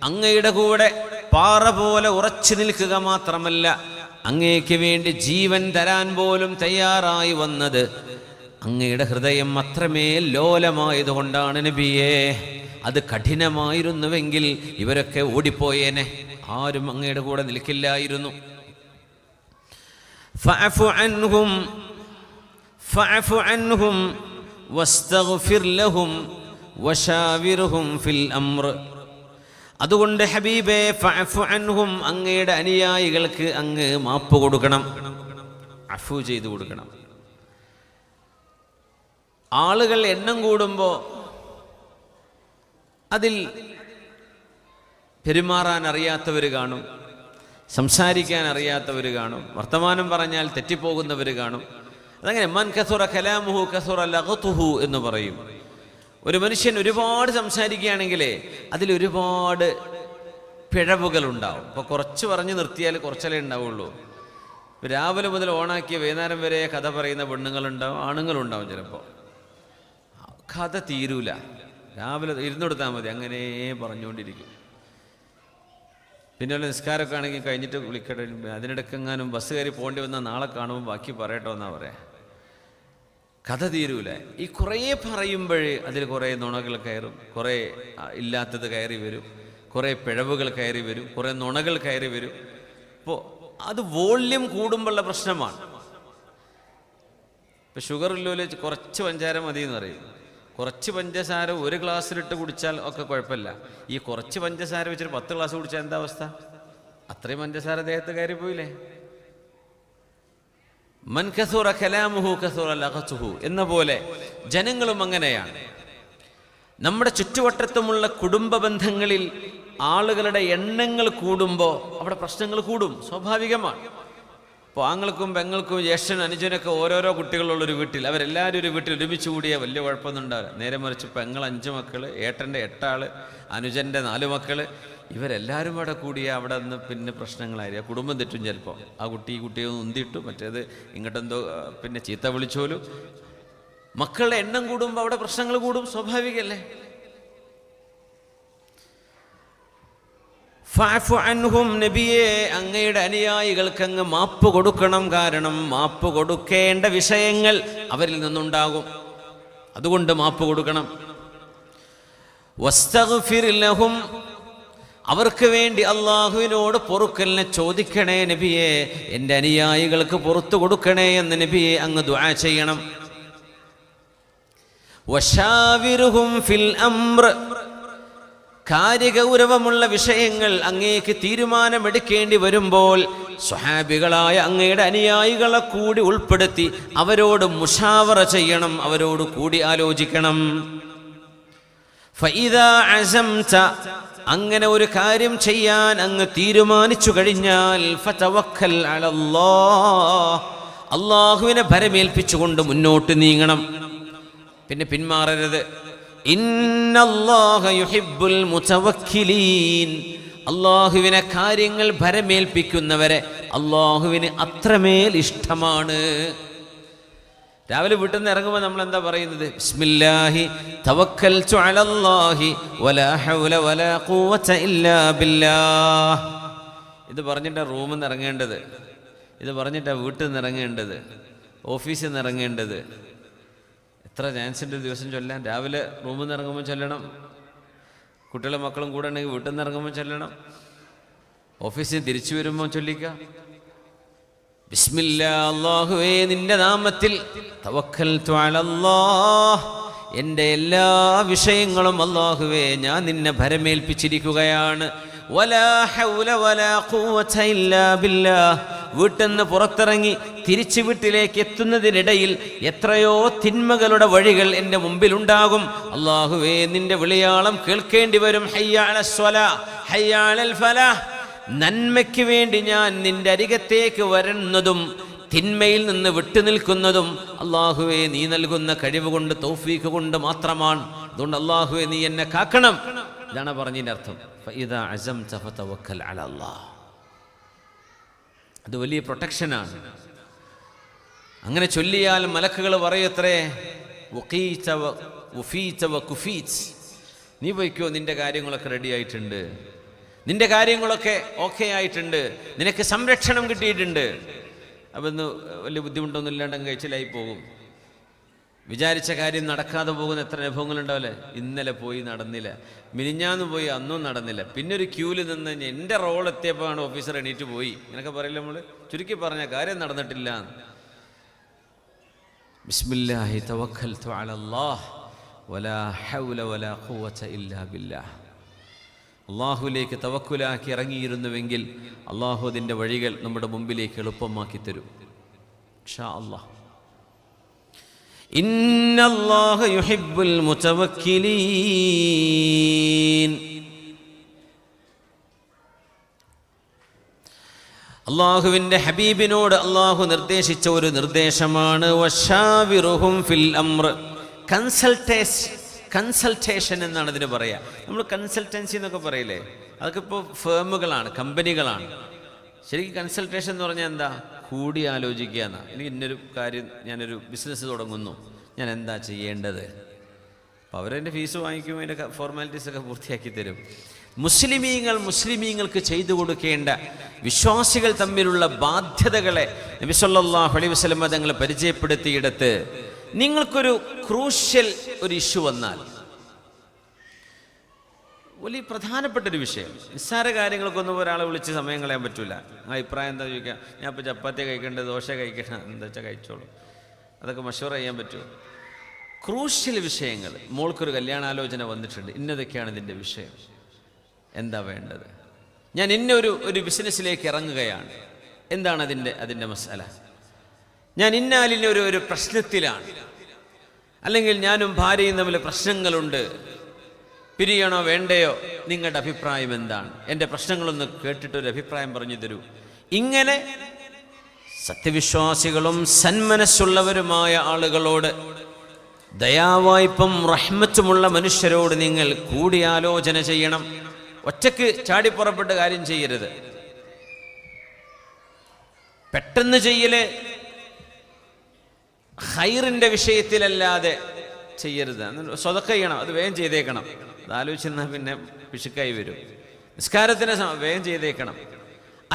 അങ്ങയുടെ കൂടെ പാറ പോലെ ഉറച്ചു നിൽക്കുക മാത്രമല്ല, അങ്ങേക്ക് വേണ്ടി ജീവൻ തരാൻ പോലും തയ്യാറായി വന്നത് അങ്ങയുടെ ഹൃദയം അത്രമേൽ ലോലമായതുകൊണ്ടാണ് നബിയേ. അത് കഠിനമായിരുന്നുവെങ്കിൽ ഇവരൊക്കെ ഓടിപ്പോയേനെ, ആരും അങ്ങയുടെ കൂടെ നിൽക്കില്ലായിരുന്നു. ഫഅഫു അൻഹും വസ്തഗ്ഫിർ ലഹും വശാവിർഹും ഫിൽ അംർ. അതുകൊണ്ട് ഹബീബേ, ഫഅഫു അൻഹും, അങ്ങയുടെ അനുയായികൾക്ക് അങ്ങ് മാപ്പ് കൊടുക്കണം, അഫു ചെയ്തു കൊടുക്കണം. ആളുകൾ എണ്ണം കൂടുമ്പോൾ അതിൽ പെരുമാറാൻ അറിയാത്തവർ കാണും, സംസാരിക്കാൻ അറിയാത്തവർ കാണും, വർത്തമാനം പറഞ്ഞാൽ തെറ്റിപ്പോകുന്നവർ കാണും. അതങ്ങനെ മൻ കസുറ കലാമുഹു കസുറ ലഗതുഹു എന്ന് പറയും. ഒരു മനുഷ്യൻ ഒരുപാട് സംസാരിക്കുകയാണെങ്കിലേ അതിലൊരുപാട് പിഴവുകളുണ്ടാവും. ഇപ്പോൾ കുറച്ച് പറഞ്ഞ് നിർത്തിയാൽ കുറച്ചല്ലേ ഉണ്ടാവുള്ളൂ. രാവിലെ മുതൽ ഓണാക്കിയ വൈകുന്നേരം വരെ കഥ പറയുന്ന പെണ്ണുങ്ങളുണ്ടാവും, ആണുങ്ങളുണ്ടാവും. ചിലപ്പോൾ കഥ തീരൂല. രാവിലെ ഇരുന്നെടുത്താൽ മതി, അങ്ങനെ പറഞ്ഞുകൊണ്ടിരിക്കും. പിന്നെ വല്ല നിസ്കാരമൊക്കെ ആണെങ്കിൽ കഴിഞ്ഞിട്ട് വിളിക്കട്ടെ, അതിനിടയ്ക്കെങ്ങാനും ബസ് കയറി പോകേണ്ടി വന്നാൽ നാളെ കാണുമ്പോൾ ബാക്കി പറയട്ടോ എന്നാ പറയാം. കഥ തീരൂല. ഈ കുറേ പറയുമ്പോഴേ അതിൽ കുറേ നുണകൾ കയറും, കുറേ ഇല്ലാത്തത് കയറി വരും, കുറേ പിഴവുകൾ കയറി വരും, കുറേ നുണകൾ കയറി വരും. അപ്പോൾ അത് വോള്യം കൂടുമ്പോഴുള്ള പ്രശ്നമാണ്. ഇപ്പം ഷുഗറില്ലോല് കുറച്ച് പഞ്ചാര മതി എന്ന് പറയും. കുറച്ച് പഞ്ചസാര ഒരു ഗ്ലാസ്സിലിട്ട് കുടിച്ചാൽ ഒക്കെ കുഴപ്പമില്ല. ഈ കുറച്ച് പഞ്ചസാര വെച്ചിട്ട് 10 ഗ്ലാസ് കുടിച്ചാൽ എന്താ അവസ്ഥ? അത്രയും പഞ്ചസാര ദേഹത്ത് കയറി പോയില്ലേ. മൻ കസുറ കലാമുഹു കസുറ ലഗതുഹു എന്ന പോലെ ജനങ്ങളും അങ്ങനെയാണ്. നമ്മുടെ ചുറ്റുവട്ടത്തുമുള്ള കുടുംബ ബന്ധങ്ങളിൽ ആളുകളുടെ എണ്ണങ്ങൾ കൂടുമ്പോൾ അവിടെ പ്രശ്നങ്ങൾ കൂടും, സ്വാഭാവികമാണ്. അപ്പോൾ ആങ്ങൾക്കും പെങ്ങൾക്കും ജ്യേഷ്ഠൻ അനുജനൊക്കെ ഓരോരോ കുട്ടികളുള്ളൊരു വീട്ടിൽ അവരെല്ലാവരും ഒരു വീട്ടിൽ ഒരുമിച്ച് കൂടിയാൽ വലിയ കുഴപ്പമൊന്നും ഉണ്ടാവില്ല. നേരെ മറിച്ച് പെങ്ങൾ 5 മക്കൾ, ഏട്ടൻ്റെ 8 ആള്, അനുജൻ്റെ 4 മക്കൾ, ഇവരെല്ലാവരും അവിടെ കൂടിയാൽ അവിടെ നിന്ന് പിന്നെ പ്രശ്നങ്ങളായിരിക്കും. കുടുംബം തെറ്റും. ചിലപ്പോൾ ആ കുട്ടിയെ ഒന്ന് ഉന്തിയിട്ടു, മറ്റേത് ഇങ്ങോട്ടെന്തോ പിന്നെ ചീത്ത വിളിച്ചോലും. മക്കളുടെ എണ്ണം കൂടുമ്പോൾ അവിടെ പ്രശ്നങ്ങൾ കൂടും, സ്വാഭാവികമല്ലേ. ഫഅഫു അൻഹും, നബിയെ, അങ്ങയുടെ അനുയായികൾക്ക് അങ്ങ് മാപ്പ് കൊടുക്കണം. കാരണം മാപ്പ് കൊടുക്കേണ്ട വിഷയങ്ങൾ അവരിൽ നിന്നുണ്ടാകും, അതുകൊണ്ട് മാപ്പ് കൊടുക്കണം. വസ്തഗ്ഫിർ ലഹും, അവർക്ക് വേണ്ടി അള്ളാഹുവിനോട് പൊറുക്കലിനെ ചോദിക്കണേ നബിയെ, എൻ്റെ അനുയായികൾക്ക് പുറത്തു കൊടുക്കണേ എന്ന് നബിയെ അങ്ങ് ദുആ ചെയ്യണം. വശാവിർഹും ഫിൽ അംർ, കാര്യഗൗരവമുള്ള വിഷയങ്ങൾ അങ്ങേക്ക് തീരുമാനമെടുക്കേണ്ടി വരുമ്പോൾ സ്വഹാബികളായ അങ്ങയുടെ അനുയായികളെ കൂടി ഉൾപ്പെടുത്തി അവരോട് മുഷാവറ ചെയ്യണം, അവരോട് കൂടി ആലോചിക്കണം. ഫഇദാ അസംത, അങ്ങനെ ഒരു കാര്യം ചെയ്യാൻ അങ്ങ് തീരുമാനിച്ചു കഴിഞ്ഞാൽ ഫതവക്കൽ അലല്ലാഹ്, അല്ലാഹുവിനെ ഭരമേൽപ്പിച്ചുകൊണ്ട് മുന്നോട്ട് നീങ്ങണം, പിന്നെ പിന്മാറരുത്. ഇന്നല്ലാഹ യുഹിബ്ബുൽ മുതവക്കിലീൻ, അല്ലാഹുവിനെ കാര്യങ്ങൾ ഭരമേൽപ്പിക്കുന്നവരെ അല്ലാഹുവിന് അത്രമേൽ ഇഷ്ടമാണ്. രാവിലെ വീട്ടിൽ നിന്ന് ഇറങ്ങുമ്പോൾ നമ്മൾ എന്താ പറയുന്നത്? ബിസ്മില്ലാഹി തവക്കൽതു അലല്ലാഹി വലാ ഹൗല വലാ ഖുവത ഇല്ലാ ബില്ലാഹ്. ഇത് പറഞ്ഞിട്ടാണ് റൂമിൽ നിന്ന് ഇറങ്ങേണ്ടത്, ഇത് പറഞ്ഞിട്ടാണ് വീട്ടിൽ നിന്ന് ഇറങ്ങേണ്ടത്, ഓഫീസിൽ നിന്ന് ഇറങ്ങേണ്ടത്. എത്ര ചാൻസ് ഉണ്ട് ദിവസം ചൊല്ലാൻ? രാവിലെ റൂമിൽ നിന്ന് ഇറങ്ങുമ്പോൾ ചൊല്ലണം, കുട്ടികളും മക്കളും കൂടെ ഉണ്ടെങ്കിൽ വീട്ടിൽ നിന്ന് ഇറങ്ങുമ്പോൾ ചൊല്ലണം, ഓഫീസിൽ തിരിച്ചു വരുമ്പോൾ ചൊല്ലിക്കുക ബിസ്മില്ലാ, അല്ലാഹുവേ നിന്റെ നാമത്തിൽ, തവക്കൽതു അലല്ലാഹ്, എൻ്റെ എല്ലാ വിഷയങ്ങളും അല്ലാഹുവേ ഞാൻ നിന്നെ ഭരമേൽപ്പിച്ചിരിക്കുകയാണ്. വലാ ഹൗല വലാ ഖുവത ഇല്ലാ ബില്ലാഹ്. വീട്ടിന്ന് പുറത്തിറങ്ങി തിരിച്ചു വീട്ടിലേക്ക് എത്തുന്നതിനിടയിൽ എത്രയോ തിന്മകളുടെ വഴികൾ എൻ്റെ മുമ്പിലുണ്ടാകും. അല്ലാഹുവേ നിന്റെ വിളിയാളം കേൾക്കേണ്ടി വരും. ഹയ്യ അലസ് സ്വലാഹ് ഹയ്യ അലൽ ഫലാഹ്. നന്മയ്ക്ക് വേണ്ടി ഞാൻ നിന്റെ അരികത്തേക്ക് വരുന്നതും തിന്മയിൽ നിന്ന് വിട്ടുനിൽക്കുന്നതും അല്ലാഹുവേ നീ നൽകുന്ന കഴിവ് കൊണ്ട്, തൗഫീഖ് കൊണ്ട് മാത്രമാണ്. അതുകൊണ്ട് അല്ലാഹുവേ നീ എന്നെ കാക്കണം. ഇതാണ് പറഞ്ഞതിൻ്റെ അർത്ഥം. ഫഇദാ അസംത ഫതവക്കൽ അലല്ലാഹ്. അത് വലിയ പ്രൊട്ടക്ഷനാണ്. അങ്ങനെ ചൊല്ലിയാൽ മലക്കുകൾ പറയത്രേ, നീ പോയിക്കോ, നിന്റെ കാര്യങ്ങളൊക്കെ റെഡി ആയിട്ടുണ്ട്, നിന്റെ കാര്യങ്ങളൊക്കെ ഓക്കെ ആയിട്ടുണ്ട്, നിനക്ക് സംരക്ഷണം കിട്ടിയിട്ടുണ്ട്. അപ്പം ഇന്ന് വലിയ ബുദ്ധിമുട്ടൊന്നും ഇല്ലാണ്ട് കഴിച്ചിലായി പോകും. വിചാരിച്ച കാര്യം നടക്കാതെ പോകുന്ന എത്ര അനുഭവങ്ങളുണ്ടാവില്ലേ? ഇന്നലെ പോയി നടന്നില്ല, മിനിഞ്ഞാന്ന് പോയി അന്നും നടന്നില്ല, പിന്നെ ഒരു ക്യൂവിൽ നിന്ന് എൻ്റെ റോൾ എത്തിയപ്പോഴാണ് ഓഫീസർ എണീറ്റ് പോയി. ഇങ്ങനെയൊക്കെ പറയില്ല നമ്മൾ. ചുരുക്കി പറഞ്ഞ കാര്യം നടന്നിട്ടില്ല. ബിസ്മില്ലാഹി തവക്കൽതു അലല്ലാഹ് വലാ ഹൗല വലാ ഖുവത ഇല്ലാ ബില്ലാഹ്. അള്ളാഹുവിലേക്ക് തവക്കുലാക്കി ഇറങ്ങിയിരുന്നുവെങ്കിൽ അള്ളാഹു അതിൻ്റെ വഴികൾ നമ്മുടെ മുമ്പിലേക്ക് എളുപ്പമാക്കി തരും ഇൻഷാ അല്ലാഹ്. ഇന്നല്ലാഹ യുഹിബ്ബുൽ മുതവക്കിലീൻ. അള്ളാഹുവിൻ്റെ ഹബീബിനോട് അള്ളാഹു നിർദ്ദേശിച്ച ഒരു നിർദ്ദേശമാണ് വശാവിറുഹും ഫിൽ അംർ. കൺസൾട്ടേഷൻ എന്നാണ് ഇതിന് പറയുക. നമ്മൾ കൺസൾട്ടൻസി എന്നൊക്കെ പറയില്ലേ, അതൊക്കെ ഇപ്പോൾ ഫേമുകളാണ്, കമ്പനികളാണ്. ശരിക്കും കൺസൾട്ടേഷൻ എന്ന് പറഞ്ഞാൽ എന്താ? കൂടി ആലോചിക്കുക എന്നാണ്. എനിക്ക് ഇന്നൊരു കാര്യം, ഞാനൊരു ബിസിനസ് തുടങ്ങുന്നു, ഞാൻ എന്താ ചെയ്യേണ്ടത്? അപ്പോൾ അവരെൻ്റെ ഫീസ് വാങ്ങിക്കും, അതിൻ്റെ ഫോർമാലിറ്റീസൊക്കെ പൂർത്തിയാക്കി തരും. മുസ്ലിമീങ്ങൾക്ക് ചെയ്തു കൊടുക്കേണ്ട, വിശ്വാസികൾ തമ്മിലുള്ള ബാധ്യതകളെ നബി സല്ലല്ലാഹു അലൈഹി വസല്ലം തങ്ങൾ പരിചയപ്പെടുത്തിയിടത്ത് നിങ്ങൾക്കൊരു ക്രൂഷ്യൽ ഒരു ഇഷ്യൂ വന്നാൽ, വലിയ പ്രധാനപ്പെട്ടൊരു വിഷയം, നിസ്സാര കാര്യങ്ങൾക്കൊന്നും ഒരാളെ വിളിച്ച് സമയം കളയാൻ പറ്റില്ല. അഭിപ്രായം എന്താ ചോദിക്കാം? ഞാൻ ഇപ്പോൾ ചപ്പാത്തി കഴിക്കേണ്ടത്, ദോശ കഴിക്കണം, എന്താ വെച്ചാൽ കഴിച്ചോളൂ, അതൊക്കെ മഷൂറ ചെയ്യാൻ പറ്റുമോ? ക്രൂഷ്യൽ വിഷയങ്ങൾ, മോൾക്കൊരു കല്യാണാലോചന വന്നിട്ടുണ്ട്, ഇന്നതൊക്കെയാണ് ഇതിൻ്റെ വിഷയം, എന്താ വേണ്ടത്? ഞാൻ ഒരു ബിസിനസ്സിലേക്ക് ഇറങ്ങുകയാണ്, എന്താണ് അതിൻ്റെ മസാല? ഞാൻ ഒരു പ്രശ്നത്തിലാണ്, അല്ലെങ്കിൽ ഞാനും ഭാര്യയും തമ്മിൽ പ്രശ്നങ്ങളുണ്ട്, പിരിയണോ വേണ്ടയോ, നിങ്ങളുടെ അഭിപ്രായം എന്താണ്? എൻ്റെ പ്രശ്നങ്ങളൊന്ന് കേട്ടിട്ടൊരു അഭിപ്രായം പറഞ്ഞു തരൂ. ഇങ്ങനെ സത്യവിശ്വാസികളും സന്മനസ്സുള്ളവരുമായ ആളുകളോട്, ദയാവായ്പും റഹ്മത്തുമുള്ള മനുഷ്യരോട് നിങ്ങൾ കൂടിയാലോചന ചെയ്യണം. ഒറ്റക്ക് ചാടിപ്പുറപ്പെട്ട് കാര്യം ചെയ്യരുത്. പെട്ടെന്ന് ചെയ്യല് ഖൈറിൻ്റെ വിഷയത്തിലല്ലാതെ ചെയ്യരുത്. സ്വതക്ക ചെയ്യണം, അത് വേഗം ചെയ്തേക്കണം. അത് ആലോചിച്ചെന്നാൽ പിന്നെ പിശുക്കായി വരും. നിസ്കാരത്തിന് വേഗം ചെയ്തേക്കണം.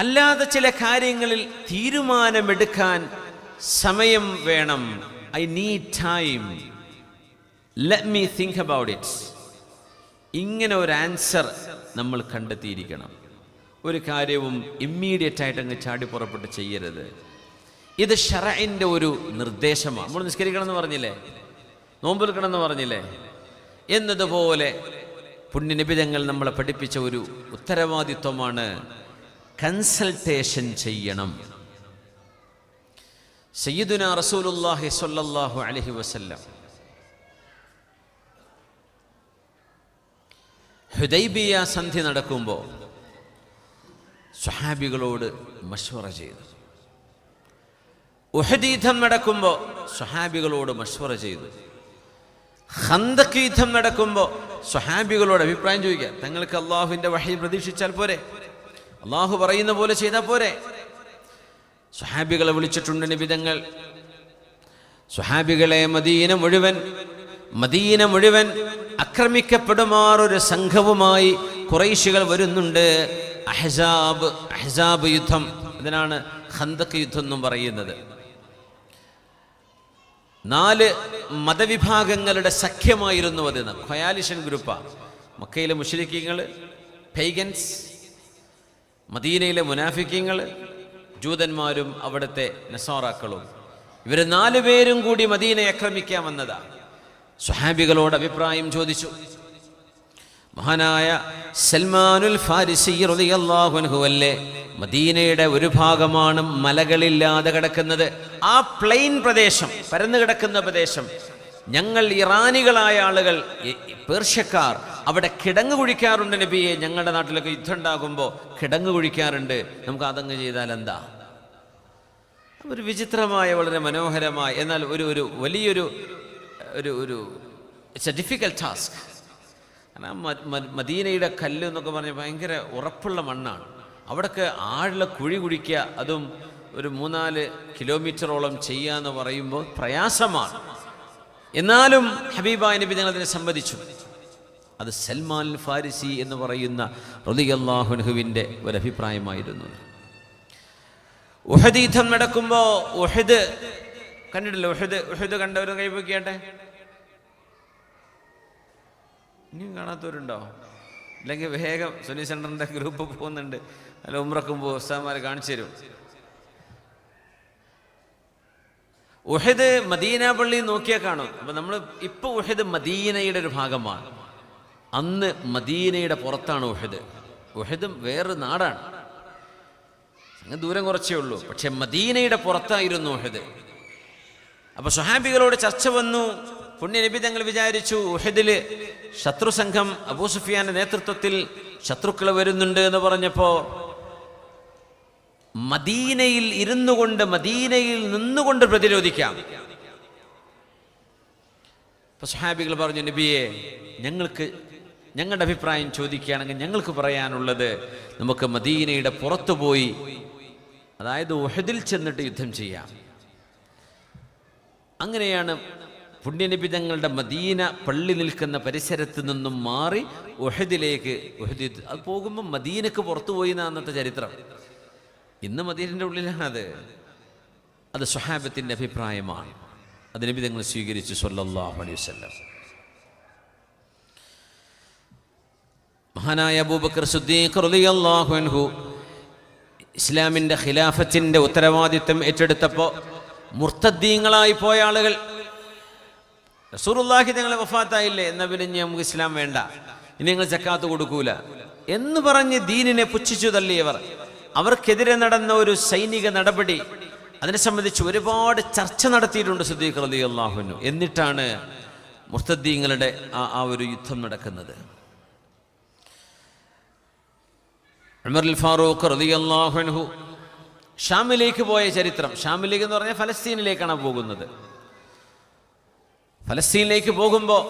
അല്ലാതെ ചില കാര്യങ്ങളിൽ തീരുമാനമെടുക്കാൻ സമയം വേണം. I need time, let me think about it. ഇങ്ങനെ ഒരു ആൻസർ നമ്മൾ കണ്ടെത്തിയിരിക്കണം. ഒരു കാര്യവും ഇമ്മീഡിയറ്റ് ആയിട്ട് അങ്ങ് ചാടി പുറപ്പെട്ട് ചെയ്യരുത്. ഇത് ശറഇന്റെ ഒരു നിർദ്ദേശമാണ്. നമ്മൾ നിസ്കരിക്കണമെന്ന് പറഞ്ഞില്ലേ, നോമ്പെടുക്കണമെന്ന് പറഞ്ഞില്ലേ, എന്നതുപോലെ പുണ്യനിബിതങ്ങൾ നമ്മളെ പഠിപ്പിച്ച ഒരു ഉത്തരവാദിത്വമാണ് കൺസൾട്ടേഷൻ ചെയ്യണം. സയ്യിദുനാ റസൂലുള്ളാഹി സ്വല്ലല്ലാഹു അലൈഹി വസല്ലം ഹുദൈബിയ സന്ധി നടക്കുമ്പോൾ സ്വഹാബികളോട് മശ്വറ ചെയ്തു. ഉഹദ് യുദ്ധം നടക്കുമ്പോൾ സ്വഹാബികളോട് മശ്വറ ചെയ്തു. ഖന്തഖ് യുദ്ധം നടക്കുമ്പോൾ സ്വഹാബികളോട് അഭിപ്രായം ചോദിക്കുക. തങ്ങൾക്ക് അള്ളാഹുവിൻ്റെ വഹി പ്രതീക്ഷിച്ചാൽ പോരെ, അള്ളാഹു പറയുന്ന പോലെ ചെയ്താൽ പോരെ. സ്വഹാബികളെ വിളിച്ചിട്ടുണ്ട് നബിതങ്ങൾ. സ്വഹാബികളെ മദീന മുഴുവൻ ആക്രമിക്കപ്പെടുമാറൊരു സംഘവുമായി ഖുറൈശികൾ വരുന്നുണ്ട്. അഹ്സാബ് യുദ്ധം, ഇതിനാണ് ഖന്തഖ് യുദ്ധം എന്നും പറയുന്നത്. 4 മതവിഭാഗങ്ങളുടെ സഖ്യമായിരുന്നു അത്. ഖയാലിഷൻ ഗ്രൂപ്പാണ്. മക്കയിലെ മുശ്രിക്കീങ്ങൾ, പൈഗൻസ്, മദീനയിലെ മുനാഫിക്കീങ്ങൾ, ജൂതന്മാരും അവിടുത്തെ നസാറാക്കളും. ഇവർ 4 പേരും കൂടി മദീനയെ ആക്രമിക്കാൻ വന്നതാണ്. സ്വഹാബികളോട് അഭിപ്രായം ചോദിച്ചു. മഹാനായ സൽമാനുൽ ഫാരിസി റളിയല്ലാഹു അൻഹു അല്ലേ, മദീനയുടെ ഒരു ഭാഗമാണ് മലകളില്ലാതെ കിടക്കുന്നത്, ആ പ്ലെയിൻ പ്രദേശം, പരന്നു കിടക്കുന്ന പ്രദേശം, ഞങ്ങൾ ഇറാനികളായ ആളുകൾ, പേർഷ്യക്കാർ അവിടെ കിടങ്ങ് കുഴിക്കാറുണ്ട് നബിയെ. ഞങ്ങളുടെ നാട്ടിലൊക്കെ യുദ്ധം ഉണ്ടാകുമ്പോൾ കിടങ്ങ് കുഴിക്കാറുണ്ട്, നമുക്ക് അതങ്ങ് ചെയ്താൽ എന്താ? ഒരു വിചിത്രമായ, വളരെ മനോഹരമായ, എന്നാൽ ഒരു വലിയൊരു ഇറ്റ്സ് എ ഡിഫിക്കൽട്ട് ടാസ്ക്. കാരണം മദീനയുടെ കല്ല് എന്നൊക്കെ പറഞ്ഞാൽ ഭയങ്കര ഉറപ്പുള്ള മണ്ണാണ്. അവിടെയൊക്കെ ആഴ കുഴി കുഴിക്കുക, അതും ഒരു 3-4 കിലോമീറ്ററോളം ചെയ്യുക എന്ന് പറയുമ്പോൾ പ്രയാസമാണ്. എന്നാലും ഹബീബായ നബി തങ്ങൾ അതിനെ സമ്മതിച്ചു. അത് സൽമാൻ ഫാരിസി എന്ന് പറയുന്ന റളിയല്ലാഹു അൻഹുവിൻ്റെ ഒരഭിപ്രായമായിരുന്നു. ഉഹദ് യുദ്ധം നടക്കുമ്പോൾ, ഉഹദ് കണ്ടിട്ടില്ല? ഉഹദ് കണ്ടവരും കൈവയ്ക്കട്ടെ. ഇനിയും കാണാത്തവരുണ്ടോ? അല്ലെങ്കിൽ വേഗം സുനി സെൻ്ററിൻ്റെ ഗ്രൂപ്പ് പോകുന്നുണ്ട്, അല്ല ഉംറക്കുമ്പോൾ ഉസ്താദ്മാർ കാണിച്ചു തരും. ഉഹദ് മദീന പള്ളി നോക്കിയാൽ കാണും. അപ്പം നമ്മൾ ഇപ്പോൾ ഉഹദ് മദീനയുടെ ഒരു ഭാഗമാണ്. അന്ന് മദീനയുടെ പുറത്താണ് ഉഹദ്. ഉഹദ് വേറൊരു നാടാണ്, അങ്ങ് ദൂരം കുറച്ചേ ഉള്ളൂ. പക്ഷെ മദീനയുടെ പുറത്തായിരുന്നു ഉഹദ്. അപ്പോൾ സ്വഹാബികളോട് ചർച്ച വന്നു. പുണ്യ നബി തങ്ങൾ വിചാരിച്ചു ഉഹദില് ശത്രു സംഘം അബൂ സുഫിയാന്റെ നേതൃത്വത്തിൽ ശത്രുക്കൾ വരുന്നുണ്ട് എന്ന് പറഞ്ഞപ്പോൾ മദീനയിൽ ഇരുന്നു കൊണ്ട്, മദീനയിൽ നിന്നുകൊണ്ട് പ്രതിരോധിക്കാം. അപ്പൊ സ്വഹാബികൾ പറഞ്ഞു, നബിയെ, ഞങ്ങളുടെ അഭിപ്രായം ചോദിക്കുകയാണെങ്കിൽ ഞങ്ങൾക്ക് പറയാനുള്ളത്, നമുക്ക് മദീനയുടെ പുറത്തു പോയി, അതായത് ഉഹദിൽ ചെന്നിട്ട് യുദ്ധം ചെയ്യാം. അങ്ങനെയാണ് പുണ്യനബി തങ്ങളുടെ മദീന പള്ളി നിൽക്കുന്ന പരിസരത്ത് നിന്നും മാറി ഉഹദിലേക്ക്, ഉഹദ് അത് പോകുമ്പോൾ മദീനക്ക് പുറത്തു പോയി എന്നാണ് അന്നത്തെ ചരിത്രം. ഇന്ന് മദീനയുടെ ഉള്ളിലാണത്. അത് സ്വഹാബത്തിന്റെ അഭിപ്രായമാണ്. അത് നബി തങ്ങൾ സ്വീകരിച്ചു സ്വല്ലല്ലാഹു അലൈഹി വസല്ലം. മഹാനായ അബൂബക്കർ സിദ്ദീഖ് റളിയല്ലാഹു അൻഹു ഇസ്ലാമിൻ്റെ ഖിലാഫത്തിൻ്റെ ഉത്തരവാദിത്വം ഏറ്റെടുത്തപ്പോൾ മുർത്തദ്ദീങ്ങളായി പോയ ആളുകൾ, റസൂലുള്ളാഹി തങ്ങളെ വഫാത്തായില്ലേ, എന്നാൽ പിന്നെ നമുക്ക് ഇസ്ലാം വേണ്ട, ഇനി നിങ്ങൾ സക്കാത്ത് കൊടുക്കൂല എന്ന് പറഞ്ഞ് ദീനിനെ പുച്ഛിച്ചു തള്ളിയവർ, അവർക്കെതിരെ നടന്ന ഒരു സൈനിക നടപടി, അതിനെ സംബന്ധിച്ച് ഒരുപാട് ചർച്ച നടത്തിയിട്ടുണ്ട് സിദ്ദീഖ് റളിയല്ലാഹു അൻഹു. എന്നിട്ടാണ് മുർത്തദ്ദീങ്ങളുടെ ആ ഒരു യുദ്ധം നടക്കുന്നത്. ഉമർ അൽ ഫാറൂഖ് റളിയല്ലാഹു അൻഹു ഷാമിലേക്ക് പോയ ചരിത്രം. ഷാമിലേക്ക് എന്ന് പറഞ്ഞാൽ ഫലസ്തീനിലേക്കാണ് പോകുന്നത്. ഫലസ്തീനിലേക്ക് പോകുമ്പോൾ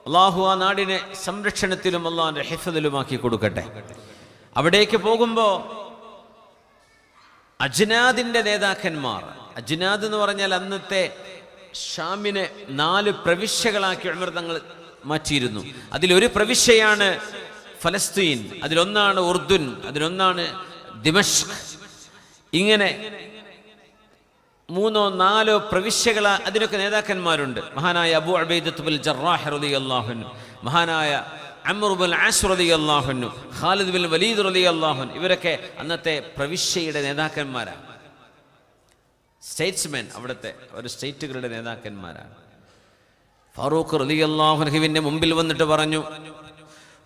അള്ളാഹു ആ നാടിനെ സംരക്ഷണത്തിലും അള്ളാഹിന്റെ ഹിഫ്ദിലുമാക്കി കൊടുക്കട്ടെ. അവിടേക്ക് പോകുമ്പോൾ അജ്നാദിന്റെ നേതാക്കന്മാർ, അജ്നാദ് എന്ന് പറഞ്ഞാൽ അന്നത്തെ ഷാമിനെ 4 പ്രവിശ്യകളാക്കി ഉമർ തങ്ങൾ മാറ്റിയിരുന്നു. അതിലൊരു പ്രവിശ്യയാണ് ഫലസ്തീൻ, അതിലൊന്നാണ് ഉർദുൻ, അതിലൊന്നാണ് ദിമഷ്ക്. ഇങ്ങനെ 3-4 പ്രവിശ്യകൾ, അതിനൊക്കെ നേതാക്കന്മാരുണ്ട്. മഹാനായ അബൂ ഉബൈദത്ത് ബിൻ ജറാഹ് റളിയല്ലാഹു അൻഹു, മഹാനായ അംർ ബിൻ ആസ് റളിയല്ലാഹു അൻഹു, ഖാലിദ് ബിൻ വലീദ് റളിയല്ലാഹു അൻഹു, ഇവരൊക്കെ അന്നത്തെ പ്രവിശ്യയുടെ നേതാക്കന്മാരാണ്, സ്റ്റേറ്റ്സ്മെൻ, അവിടുത്തെ ഒരു സ്റ്റേറ്റുകളുടെ നേതാക്കന്മാരാണ്. ഫാറൂഖ് റളിയല്ലാഹു അൻഹുവിന്റെ മുമ്പിൽ വന്നിട്ട് പറഞ്ഞു,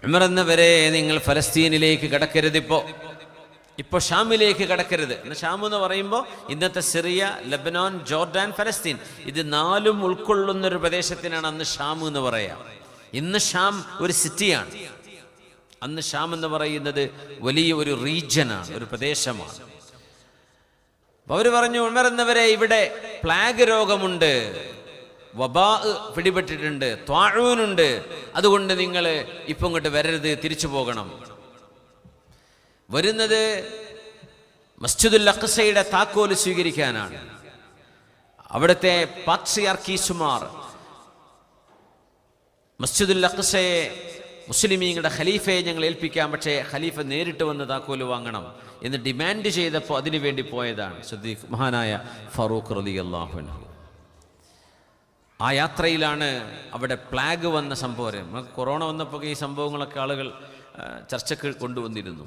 ഉമർ എന്നവരെ, നിങ്ങൾ ഫലസ്തീനിലേക്ക് കടക്കരുത്, ഇപ്പോൾ ഷാമിലേക്ക് കടക്കരുത്. ഷാം എന്ന് പറയുമ്പോൾ ഇന്നത്തെ സിറിയ, ലബനാൻ, ജോർഡാൻ, ഫലസ്തീൻ, ഇത് 4ഉം ഉൾക്കൊള്ളുന്നൊരു പ്രദേശത്തിനാണ് അന്ന് ഷാം എന്ന് പറയാം. ഇന്ന് ഷാം ഒരു സിറ്റിയാണ്. അന്ന് ഷാം എന്ന് പറയുന്നത് വലിയ ഒരു റീജിയനാണ്, ഒരു പ്രദേശമാണ്. അപ്പോൾ അവർ പറഞ്ഞു, ഉമർ എന്നവരെ, ഇവിടെ പ്ലാഗ് രോഗമുണ്ട്, വബാ പിടിപെട്ടിട്ടുണ്ട്, ത്വാഊനുണ്ട്, അതുകൊണ്ട് നിങ്ങൾ ഇപ്പം ഇങ്ങോട്ട് വരരുത്, തിരിച്ചു പോകണം. വരുന്നത് മസ്ജിദുൽ അഖ്സയുടെ താക്കോല് സ്വീകരിക്കാനാണ്. അവിടുത്തെ പാത്രിയാർക്കീസുമാർ മസ്ജിദുൽ അഖ്സയെ മുസ്ലിമീങ്ങളുടെ ഖലീഫയെ ഞങ്ങൾ ഏൽപ്പിക്കാം, പക്ഷേ ഖലീഫ നേരിട്ട് വന്ന് താക്കോല് വാങ്ങണം എന്ന് ഡിമാൻഡ് ചെയ്തപ്പോൾ അതിനു വേണ്ടി പോയതാണ് സിദ്ദീഖ് മഹാനായ ഫാറൂഖ് റളിയല്ലാഹു അൻഹു. ആ യാത്രയിലാണ് അവിടെ പ്ലാഗ് വന്ന സംഭവം. നമുക്ക് കൊറോണ വന്നപ്പോൾ ഈ സംഭവങ്ങളൊക്കെ ആളുകൾ ചർച്ചയ്ക്ക് കൊണ്ടുവന്നിരുന്നു.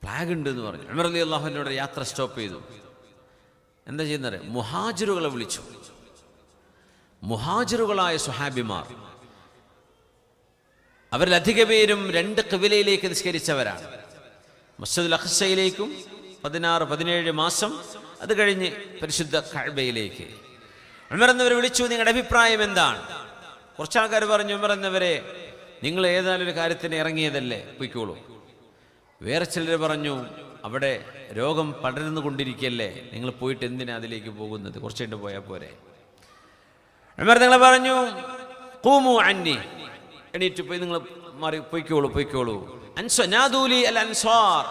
പ്ലാഗ് ഉണ്ട് എന്ന് പറഞ്ഞു. ഉമർ റളിയല്ലാഹു അൻഹുവിന്റെ യാത്ര സ്റ്റോപ്പ് ചെയ്തു. എന്താ ചെയ്യുന്നത്? മുഹാജിറുകളെ വിളിച്ചു. മുഹാജിറുകളായ സ്വഹാബിമാർ, അവരിലധിക പേരും 2 ഖിബലയിലേക്ക് നിസ്കരിച്ചവരാണ്. മസ്ജിദുൽ അഖ്സയിലേക്കും 16-17 മാസം, അത് കഴിഞ്ഞ് പരിശുദ്ധ കഅബയിലേക്ക്. ഉമർ എന്നവരെ വിളിച്ചു, നിങ്ങളുടെ അഭിപ്രായം എന്താണ്? കുറച്ചാൾക്കാർ പറഞ്ഞു, ഉമർ എന്നവരെ, നിങ്ങൾ ഏതായാലും ഒരു കാര്യത്തിന് ഇറങ്ങിയതല്ലേ, പൊയ്ക്കോളൂ. വേറെ ചിലർ പറഞ്ഞു, അവിടെ രോഗം പടർന്നു കൊണ്ടിരിക്കുകയല്ലേ, നിങ്ങൾ പോയിട്ട് എന്തിനാ അതിലേക്ക് പോകുന്നത്, കുറച്ചുകൊണ്ട് പോയാൽ പോരെ. ഉമർ നിങ്ങൾ പറഞ്ഞു, ഖൂമു അന്നി, എണീറ്റ് പോയി നിങ്ങൾ മാറി പൊയ്ക്കോളൂ. നാദൂലി അൽ അൻസാർ,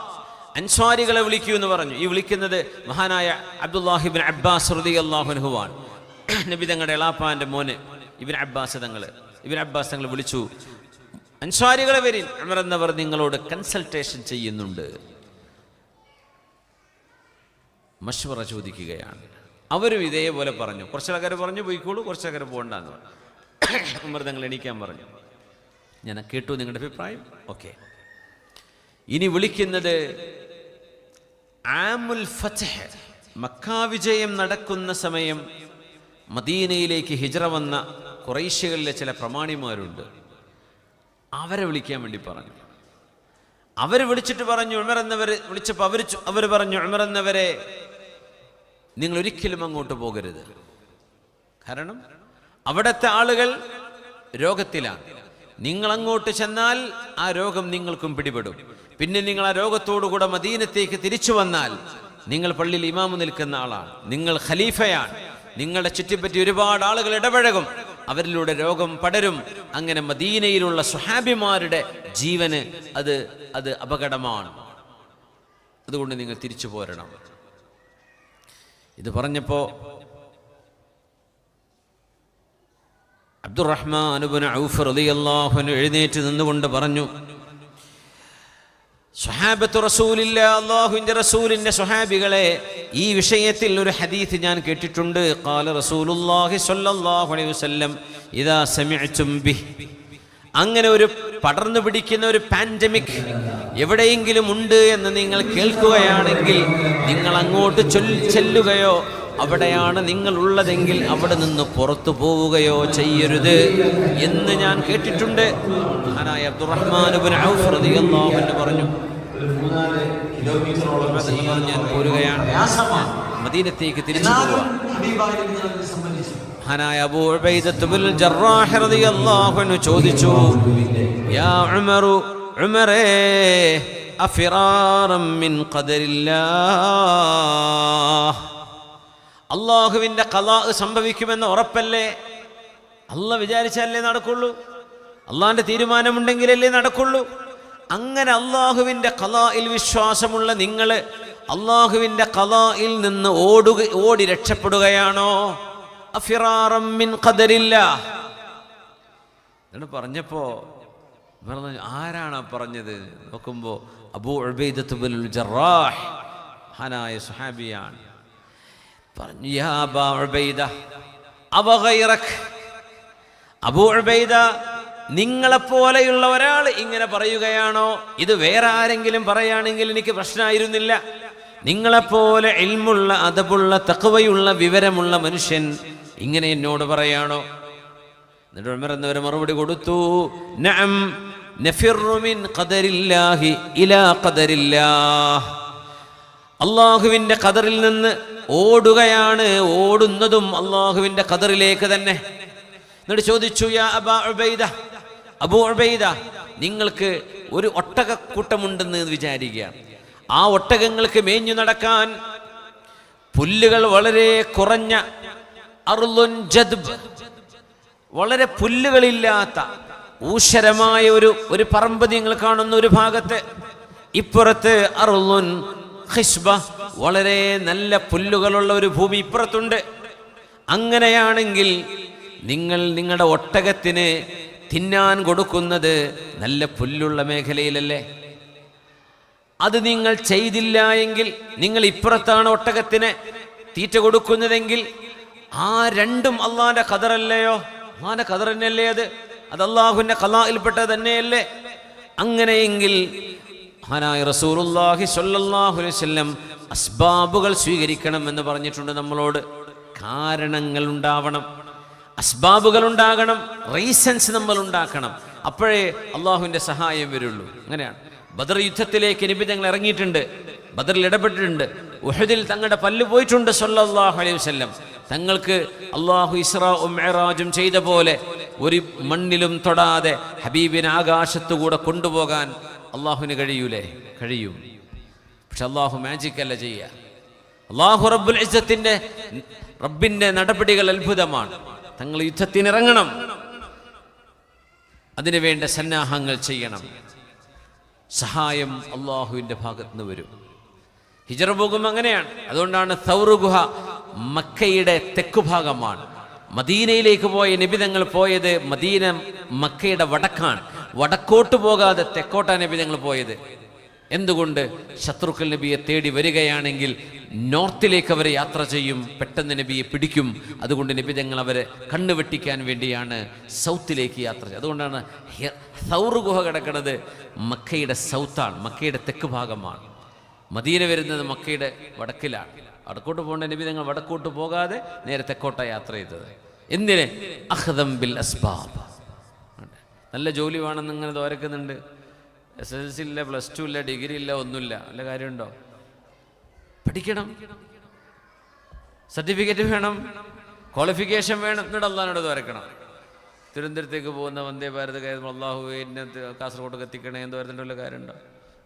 അൻസാരികളെ വിളിക്കൂ എന്ന് പറഞ്ഞു. ഈ വിളിക്കുന്നത് മഹാനായ അബ്ദുല്ലാഹി ഇബ്നു അബ്ബാസ് റളിയല്ലാഹു അൻഹു ആണ്. നബി തങ്ങളുടെ എളാപ്പാന്റെ മോന് ഇബ്നു അബ്ബാസ് തങ്ങൾ വിളിച്ചു, അൻസാരികളെ വരിൻ, ഉമർ എന്നവർ നിങ്ങളോട് കൺസൾട്ടേഷൻ ചെയ്യുന്നുണ്ട്, മശ്വറ ചോദിക്കുകയാണ്. അവരും ഇതേപോലെ പറഞ്ഞു. കുറച്ചാൾക്കാർ പറഞ്ഞു പോയിക്കോളൂ, കുറച്ചാൾക്കാർ പോകണ്ടെന്ന് പറഞ്ഞു. ഉമർ തങ്ങൾ എണീക്കാൻ പറഞ്ഞു. ഞാൻ കേട്ടു നിങ്ങളുടെ അഭിപ്രായം, ഓക്കെ. ഇനി വിളിക്കുന്നത് ആമുൽ ഫത്ഹ്, മക്കാ വിജയം നടക്കുന്ന സമയം മദീനയിലേക്ക് ഹിജ്റ വന്ന ഖുറൈശികളിലെ ചില പ്രമാണിമാരുണ്ട്, അവരെ വിളിക്കാൻ വേണ്ടി പറഞ്ഞു. അവർ വിളിച്ചിട്ട് പറഞ്ഞു, ഉമർ എന്നവർ വിളിച്ചപ്പോൾ അവർ പറഞ്ഞു, ഉമർ എന്നവരെ, നിങ്ങൾ ഒരിക്കലും അങ്ങോട്ട് പോകരുത്, കാരണം അവിടുത്തെ ആളുകൾ രോഗത്തിലാണ്. നിങ്ങൾ അങ്ങോട്ട് ചെന്നാൽ ആ രോഗം നിങ്ങൾക്കും പിടിപെടും. പിന്നെ നിങ്ങൾ ആ രോഗത്തോടുകൂടെ മദീനത്തേക്ക് തിരിച്ചു വന്നാൽ നിങ്ങൾ പള്ളിയിൽ ഇമാമ് നിൽക്കുന്ന ആളാണ്, നിങ്ങൾ ഖലീഫയാണ്, നിങ്ങളുടെ ചുറ്റിപ്പറ്റി ഒരുപാട് ആളുകൾ ഇടപഴകും, അവരിലൂടെ രോഗം പടരും. അങ്ങനെ മദീനയിലുള്ള സ്വഹാബിമാരുടെ ജീവന് അത് അപകടമാണ്, അതുകൊണ്ട് നിങ്ങൾ തിരിച്ചു പോരണം. ഇത് പറഞ്ഞപ്പോൾ അബ്ദുറഹ്മാൻ ഇബ്നു ഔഫ് റളിയല്ലാഹു അൻഹു എഴുന്നേറ്റ് നിന്നുകൊണ്ട് പറഞ്ഞു, സ്വഹാബത്തു റസൂലില്ലാഹ്, അല്ലാഹുവിൻ്റെ റസൂലിൻ്റെ സ്വഹാബികളെ, ഈ വിഷയത്തിൽ ഒരു ഹദീസ് ഞാൻ കേട്ടിട്ടുണ്ട്. ഖാല റസൂലുള്ളാഹി സ്വല്ലല്ലാഹു അലൈഹി വസല്ലം ഇദാ സമിഅ്തും ബിഹി, അങ്ങനെ ഒരു പടർന്നു പിടിക്കുന്ന ഒരു പാൻഡമിക് എവിടെയെങ്കിലും ഉണ്ട് എന്ന് നിങ്ങൾ കേൾക്കുകയാണെങ്കിൽ നിങ്ങൾ അങ്ങോട്ട് ചെല്ലുകയോ അവിടെയാണ് നിങ്ങൾ ഉള്ളതെങ്കിൽ അവിടെ നിന്ന് പുറത്തു പോവുകയോ ചെയ്യരുത് എന്ന് ഞാൻ കേട്ടിട്ടുണ്ട്. മഹാനായ അബ്ദുറഹ്മാൻ ഇബ്നു ഔഫ് റളിയല്ലാഹു അൻഹു പറഞ്ഞു, ഞാൻ പോരുകയാണ്, മദീനത്തേക്ക് തിരിച്ചു പോവുക. മഹാനായ അബൂ ഉബൈദത്ത് ഇബ്നുൽ ജറാഹ് റളിയല്ലാഹു അൻഹു ചോദിച്ചു, യാ ഉമറു, ഉമറേ, അഫിറാറൻ മിൻ ഖദരില്ലാഹ്, അള്ളാഹുവിൻ്റെ ഖളാ സംഭവിക്കുമെന്ന് ഉറപ്പല്ലേ? അള്ളാഹ് വിചാരിച്ചാലേ നടക്കുള്ളൂ, അള്ളാഹിൻ്റെ തീരുമാനമുണ്ടെങ്കിലല്ലേ നടക്കുള്ളൂ. അങ്ങനെ അള്ളാഹുവിൻ്റെ ഖളായിൽ വിശ്വാസമുള്ള നിങ്ങൾ അള്ളാഹുവിൻ്റെ ഖളായിൽ നിന്ന് ഓടി രക്ഷപ്പെടുകയാണോ? അഫിറാറൻ മിൻ ഖദരില്ലാഹ് എന്ന് പറഞ്ഞപ്പോൾ ആരാണ് പറഞ്ഞത്? നോക്കുമ്പോൾ അബൂ ഉബൈദത്ത് ഇബ്നുൽ ജറാഹ്, മഹാനായ സ്വഹാബിയാണ്. പറഞ്ഞു, യാ അബാ ഉബൈദ അവഗൈറക്, അബൂ ഉബൈദ, നിങ്ങളെപ്പോലെയുള്ള ഒരാൾ ഇങ്ങനെ പറയുകയാണോ? ഇത് വേറെ ആരെങ്കിലും പറയുകയാണെങ്കിൽ എനിക്ക് പ്രശ്നമായിരുന്നില്ല. നിങ്ങളെപ്പോലെ ഇൽമുള്ള, അദബുള്ള, തഖ്വയുള്ള, വിവരമുള്ള മനുഷ്യൻ ഇങ്ങനെ എന്നോട് പറയാണോ? എന്നിട്ട് ഉമർ എന്നവർ മറുപടി കൊടുത്തു, നഅം നഫിറു മിൻ ഖദരില്ലാഹി ഇലാ ഖദരില്ലാഹ്, അള്ളാഹുവിൻ്റെ ഖദറിൽ നിന്ന് ഓടുകയാണ്, ഓടുന്നതും അള്ളാഹുവിൻ്റെ ഖദറിലേക്ക് തന്നെ. എന്നിട്ട് ചോദിച്ചു, യാ അബാ ഉബൈദ, അബൂ ഉബൈദ, നിങ്ങൾക്ക് ഒരു ഒട്ടകക്കൂട്ടമുണ്ടെന്ന് വിചാരിക്കുക. ആ ഒട്ടകങ്ങൾക്ക് മേഞ്ഞു നടക്കാൻ പുല്ലുകൾ വളരെ കുറഞ്ഞ, അർളുൻ ജദ്ബ്, വളരെ പുല്ലുകളില്ലാത്ത ഊഷരമായ ഒരു പറമ്പ് നിങ്ങൾ കാണുന്ന ഒരു ഭാഗത്ത്, ഇപ്പുറത്ത് അർളുൻ ഖിസ്ബ, വളരെ നല്ല പുല്ലുകളുള്ള ഒരു ഭൂമി ഇപ്പുറത്തുണ്ട്. അങ്ങനെയാണെങ്കിൽ നിങ്ങൾ നിങ്ങളുടെ ഒട്ടകത്തിന് തിന്നാൻ കൊടുക്കുന്നത് നല്ല പുല്ലുള്ള മേഖലയിലല്ലേ? അത് നിങ്ങൾ ചെയ്തില്ല എങ്കിൽ, നിങ്ങൾ ഇപ്പുറത്താണ് ഒട്ടകത്തിന് തീറ്റ കൊടുക്കുന്നതെങ്കിൽ, ആ രണ്ടും അള്ളാഹിന്റെ ഖദറല്ലയോ? അള്ളാഹിന്റെ ഖദർ തന്നെയല്ലേ അത് അള്ളാഹുവിന്റെ ഖളായിൽപ്പെട്ടത് തന്നെയല്ലേ? അങ്ങനെയെങ്കിൽ മഹാനായ റസൂലുള്ളാഹി സ്വല്ലല്ലാഹു അലൈഹി വസല്ലം അസ്ബാബുകൾ സ്വീകരിക്കണം എന്ന് പറഞ്ഞിട്ടുണ്ട് നമ്മളോട്. കാരണങ്ങൾ ഉണ്ടാവണം. അസ്ബാബുകൾ ഉണ്ടാകണം, റീസൺസ് നമ്മൾ ഉണ്ടാക്കണം. അപ്പോഴേ അള്ളാഹുവിൻ്റെ സഹായം വരുള്ളൂ. അങ്ങനെയാണ്. ബദർ യുദ്ധത്തിലേക്ക് നബി തങ്ങൾ ഇറങ്ങിയിട്ടുണ്ട്, ബദറിൽ ഇടപെട്ടിട്ടുണ്ട്, ഉഹദിൽ തങ്ങളുടെ പല്ല് പോയിട്ടുണ്ട് സല്ലല്ലാഹു അലൈഹി വസല്ലം. തങ്ങൾക്ക് അള്ളാഹു ഇസ്രാഉം മിഅ്റാജും ചെയ്ത പോലെ ഒരു മണ്ണിലും തൊടാതെ ഹബീബിനെ ആകാശത്തുകൂടെ കൊണ്ടുപോകാൻ അള്ളാഹുവിന് കഴിയൂലേ? കഴിയും. പക്ഷെ അള്ളാഹു മാജിക് അല്ല ചെയ്യുക. അള്ളാഹു റബ്ബുൽ ഇസ്സത്തിന്റെ റബ്ബിന്റെ നടപടികൾ അത്ഭുതമാണ്. തങ്ങൾ യുദ്ധത്തിനിറങ്ങണം, അതിനു വേണ്ട സന്നാഹങ്ങൾ ചെയ്യണം. സഹായം അള്ളാഹുവിൻ്റെ ഭാഗത്ത് നിന്ന് വരും. ഹിജറ പോകും അങ്ങനെയാണ്. അതുകൊണ്ടാണ് സൗർ ഗുഹ മക്കയുടെ തെക്കുഭാഗമാണ്. മദീനയിലേക്ക് പോയ നബി തങ്ങൾ പോയത് മദീന മക്കയുടെ വടക്കാണ്. വടക്കോട്ട് പോകാതെ തെക്കോട്ടാണ് നബി തങ്ങൾ പോയത്. എന്തുകൊണ്ട്? ശത്രുക്കൾ നബിയെ തേടി വരികയാണെങ്കിൽ നോർത്തിലേക്ക് അവരെ യാത്ര ചെയ്യും, പെട്ടെന്ന് നബിയെ പിടിക്കും. അതുകൊണ്ട് നബി തങ്ങൾ അവരെ കണ്ണുവെട്ടിക്കാൻ വേണ്ടിയാണ് സൗത്തിലേക്ക് യാത്ര ചെയ്തത്. അതുകൊണ്ടാണ് സൗർ ഗുഹ കിടക്കുന്നത് മക്കയുടെ സൗത്താണ്, മക്കയുടെ തെക്ക് ഭാഗമാണ്. മദീന വരുന്നത് മക്കയുടെ വടക്കിലാണ്. വടക്കോട്ട് പോകേണ്ട നബി തങ്ങൾ വടക്കോട്ട് പോകാതെ നേരെ തെക്കോട്ട യാത്ര ചെയ്തത്. എന്തിന്? അഖ്ദം ബിൽ അസ്ബാബ്. നല്ല ജോലി വേണമെന്ന് ഇങ്ങനെ തോരക്കുന്നുണ്ട്. SSLC ഇല്ല, +2 ഇല്ല, ഡിഗ്രി ഇല്ല, ഒന്നുമില്ല. വല്ല കാര്യമുണ്ടോ? പഠിക്കണം, സർട്ടിഫിക്കറ്റ് വേണം, ക്വാളിഫിക്കേഷൻ വേണം. എന്നിട്ട് അള്ളാഹിനോട് തോരക്കണം. തിരുവനന്തപുരത്തേക്ക് പോകുന്ന വന്ദേ ഭാരത് കാര്യം അള്ളാഹു എന്നെ കാസർഗോഡ് എത്തിക്കണേ എന്ന് പറയുന്നുണ്ട്. വല്ല കാര്യമുണ്ടോ?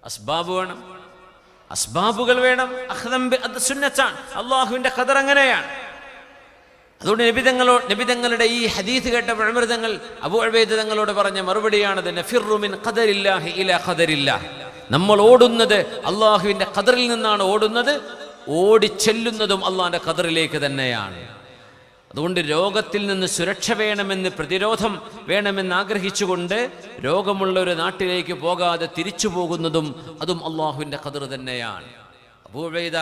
അസ്ബാബ് വേണം, അസ്ബാബുകൾ വേണം. അത് സുന്നത്താണ്. അള്ളാഹുവിൻ്റെ ഖദർ അങ്ങനെയാണ്. അതുകൊണ്ട് നബിതങ്ങളുടെ ഈ ഹദീസ് കേട്ട ഉമർ തങ്ങൾ അബൂ ഉബൈദ തങ്ങളോട് പറഞ്ഞ മറുപടിയാണത്. നഫിറു മിൻ ഖദരില്ലാഹി ഇലാ ഖദരില്ലാഹ്. നമ്മൾ ഓടുന്നത് അള്ളാഹുവിൻ്റെ ഖദറിൽ നിന്നാണ് ഓടുന്നത്, ഓടിച്ചെല്ലുന്നതും അള്ളാഹിൻ്റെ ഖദറിലേക്ക് തന്നെയാണ്. അതുകൊണ്ട് രോഗത്തിൽ നിന്ന് സുരക്ഷ വേണമെന്ന്, പ്രതിരോധം വേണമെന്ന് ആഗ്രഹിച്ചുകൊണ്ട് രോഗമുള്ള ഒരു നാട്ടിലേക്ക് പോകാതെ തിരിച്ചു പോകുന്നതും അതും അള്ളാഹുവിൻ്റെ ഖദർ തന്നെയാണ്. അബൂ ഉബൈദ,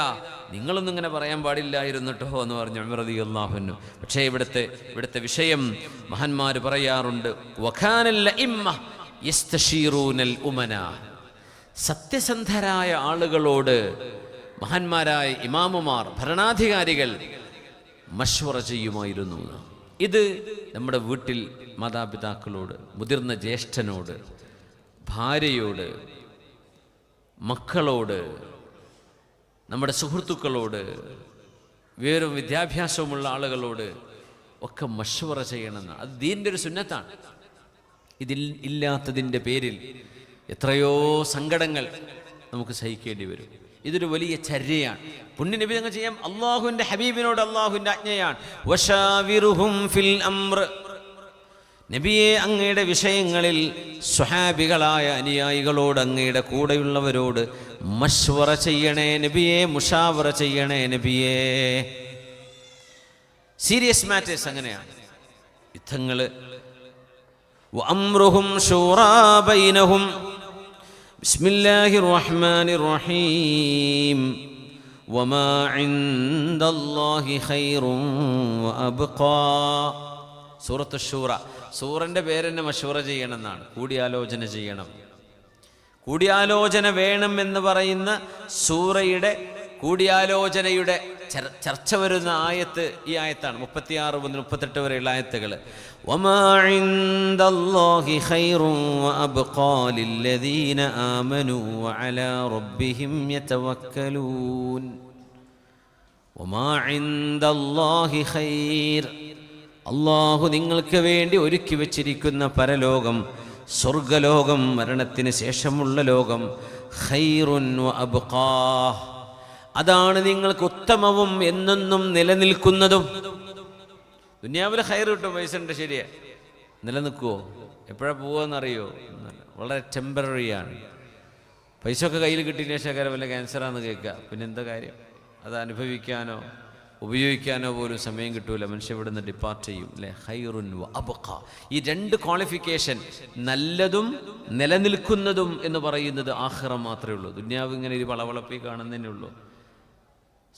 നിങ്ങളൊന്നും ഇങ്ങനെ പറയാൻ പാടില്ലായിരുന്നു കേട്ടോ എന്ന് പറഞ്ഞു ഉമർ റളിയല്ലാഹു അൻഹു. പക്ഷേ ഇവിടുത്തെ വിഷയം മഹാന്മാർ പറയാറുണ്ട്, വഖാനൽ അഇമ്മ യസ്തശീറൂനൽ ഉമനാ. സത്യസന്ധരായ ആളുകളോട് മഹാന്മാരായ ഇമാമുമാർ, ഭരണാധികാരികൾ മശ്വറ ചെയ്യുമായിരുന്നു. ഇത് നമ്മുടെ വീട്ടിൽ മാതാപിതാക്കളോട്, മുതിർന്ന ജ്യേഷ്ഠനോട്, ഭാര്യയോട്, മക്കളോട്, നമ്മുടെ സുഹൃത്തുക്കളോട്, വിവരവും വിദ്യാഭ്യാസവുമുള്ള ആളുകളോട് ഒക്കെ മശ്വറ ചെയ്യണമെന്നാണ്. അത് ദീനിൻ്റെ ഒരു സുന്നത്താണ്. ഇതിൽ ഇല്ലാത്തതിൻ്റെ പേരിൽ എത്രയോ സങ്കടങ്ങൾ നമുക്ക് സഹിക്കേണ്ടി വരും. ഇതൊരു വലിയ ചര്യയാണ്. പുണ്യനബി തങ്ങൾ ചെയ്യാം. അള്ളാഹുവിൻ്റെ ഹബീബിനോട് അള്ളാഹുവിൻ്റെ ആജ്ഞയാണ്, വശാവിറുഹും ഫിൽ അംർ. നബിയെ, അങ്ങയുടെ വിഷയങ്ങളിൽ സ്വഹാബികളായ അനുയായികളോട്, അങ്ങയുടെ കൂടെയുള്ളവരോട് മശ്വറ ചെയ്യണേ നബിയെ, മുഷാവറ ചെയ്യണേ നബിയെ. സീരിയസ് മാറ്റേഴ്സ് അങ്ങനെയാണ്. യുദ്ധങ്ങൾ വഅംറുഹും ശൂറാ ബൈനഹും. ബിസ്മില്ലാഹിർ റഹ്മാനിർ റഹീം. വമാ ഇൻദല്ലാഹി ഖൈറുൻ വഅബ്ഖാ. സൂറത്ത് ശൂറ. സൂറൻ്റെ പേര് തന്നെ മശ്വറ ചെയ്യണം എന്നാണ്, കൂടിയാലോചന ചെയ്യണം. കൂടിയാലോചന വേണം എന്ന് പറയുന്ന സൂറയുടെ കൂടിയാലോചനയുടെ ചർച്ച വരുന്ന ആയത്ത് ഈ ആയത്താണ്. 36 മുതൽ 38 വരെയുള്ള ആയത്തുകൾ. വമാ ഇൻദല്ലാഹി ഖൈറുൻ വഅബ്ഖാ ലില്ലദീന ആമനൂ വഅലാ റബ്ബിഹിം യതവക്കലൂൻ. വമാ ഇൻദല്ലാഹി ഖൈർ. അള്ളാഹു നിങ്ങൾക്ക് വേണ്ടി ഒരുക്കി വച്ചിരിക്കുന്ന പരലോകം, സ്വർഗലോകം, മരണത്തിന് ശേഷമുള്ള ലോകം, ഖൈറുൻ വഅബ്ഖാ, അതാണ് നിങ്ങൾക്ക് ഉത്തമവും എന്നെന്നും നിലനിൽക്കുന്നതും. ദുനിയാവിൽ ഖൈർ കിട്ടും, പൈസ ഉണ്ട്, ശരിയാ. നിലനിൽക്കുമോ? എപ്പോഴാണ് പോവുകയെന്നറിയോ? വളരെ ടെമ്പററിയാണ്. പൈസ ഒക്കെ കയ്യിൽ കിട്ടിയതിന് ശേഷം വല്ല ക്യാൻസറാന്ന് കേൾക്കുക, പിന്നെ എന്താ കാര്യം? അത് അനുഭവിക്കാനോ ഉപയോഗിക്കാനോ പോലും സമയം കിട്ടൂല. മനുഷ്യ ഇവിടെ നിന്ന് ഡിപ്പാർട്ട് ചെയ്യും അല്ലേ. ഖൈറുൻ വഅബ്ഖാ, ഈ രണ്ട് ക്വാളിഫിക്കേഷൻ, നല്ലതും നിലനിൽക്കുന്നതും എന്ന് പറയുന്നത് ആഖിറ മാത്രമേ ഉള്ളൂ. ദുനിയാവ് ഇങ്ങനെ ഒരു വളവളപ്പി കാണുന്നതന്നെ ഉള്ളൂ.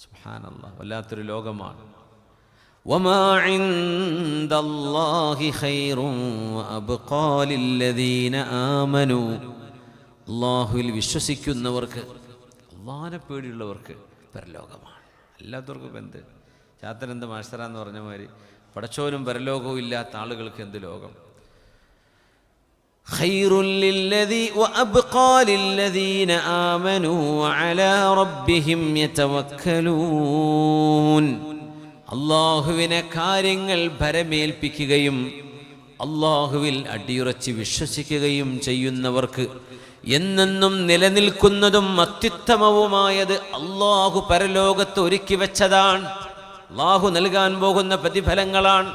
സുബ്ഹാനല്ലാഹ്, വല്ലാത്തൊരു ലോകമാണ്. വമാ ഇൻദല്ലാഹി ഖൈറുൻ വഅബ്ഖാ ലില്ലദീന ആമനൂ. അല്ലാഹുവിൽ വിശ്വസിക്കുന്നവർക്ക്, അല്ലാഹുവിനെ പേടിയുള്ളവർക്ക് പരലോകമാണ്. അല്ലാത്തവർക്കും എന്ത് ചാത്തനെന്ത് മാസ്റ്ററാന്ന് പറഞ്ഞ മാതിരി പടച്ചോനും പരലോകവും ഇല്ലാത്ത ആളുകൾക്ക് എന്ത് ലോകം? ഖൈറുൽ ലില്ലദീ വഅബ്ഖാ ലില്ലദീന ആമനൂ വഅലാ റബ്ബിഹിം യതവക്കലൂൻ. അല്ലാഹുവിനെ കാര്യങ്ങൾ ഭരമേൽപ്പിക്കുകയും അല്ലാഹുവിൽ അടിയുറച്ച് വിശ്വസിക്കുകയും ചെയ്യുന്നവർക്ക് എന്നെന്നും നിലനിൽക്കുന്നതും അത്യുത്തമവുമായത് അല്ലാഹു പരലോകത്ത് ഒരുക്കി വെച്ചതാണ്. അല്ലാഹു നൽകാൻ പോകുന്ന പ്രതിഫലങ്ങളാണ്.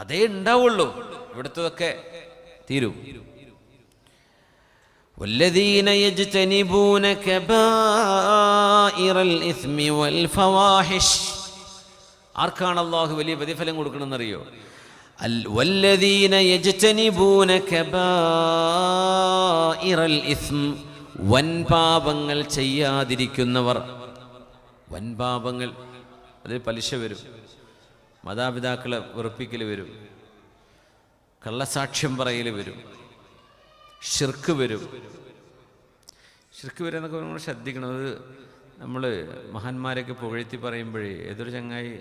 അതേ ഉണ്ടാവുള്ളൂ. ഇവിടുത്തതൊക്കെ തീരും. വല്ലദീന യജ്തനിബൂന കബായിറൽ ഇസ്മി വൽ ഫവാഹിഷ്. ആർക്കാണ് അല്ലാഹു വലിയ പ്രതിഫലം കൊടുക്കണമെന്നറിയോ? വല്ലദീന യജ്തനിബൂന കബായിറൽ ഇസ്ം. വൻപാപങ്ങൾ ചെയ്യാതിരിക്കുന്നവർ. വൻപാപങ്ങൾ, അത് പലിശ വരും, മാതാപിതാക്കളെ വെറുപ്പിക്കൽ വരും, കള്ളസാക്ഷ്യം പറയൽ വരും, ഷിർക്ക് വരും. ഷിർക്ക് വരും എന്നൊക്കെ നമ്മൾ ശ്രദ്ധിക്കണം. അത് നമ്മൾ മഹാന്മാരെയൊക്കെ പുകഴ്ത്തി പറയുമ്പോഴേ ഏതൊരു ചങ്ങായി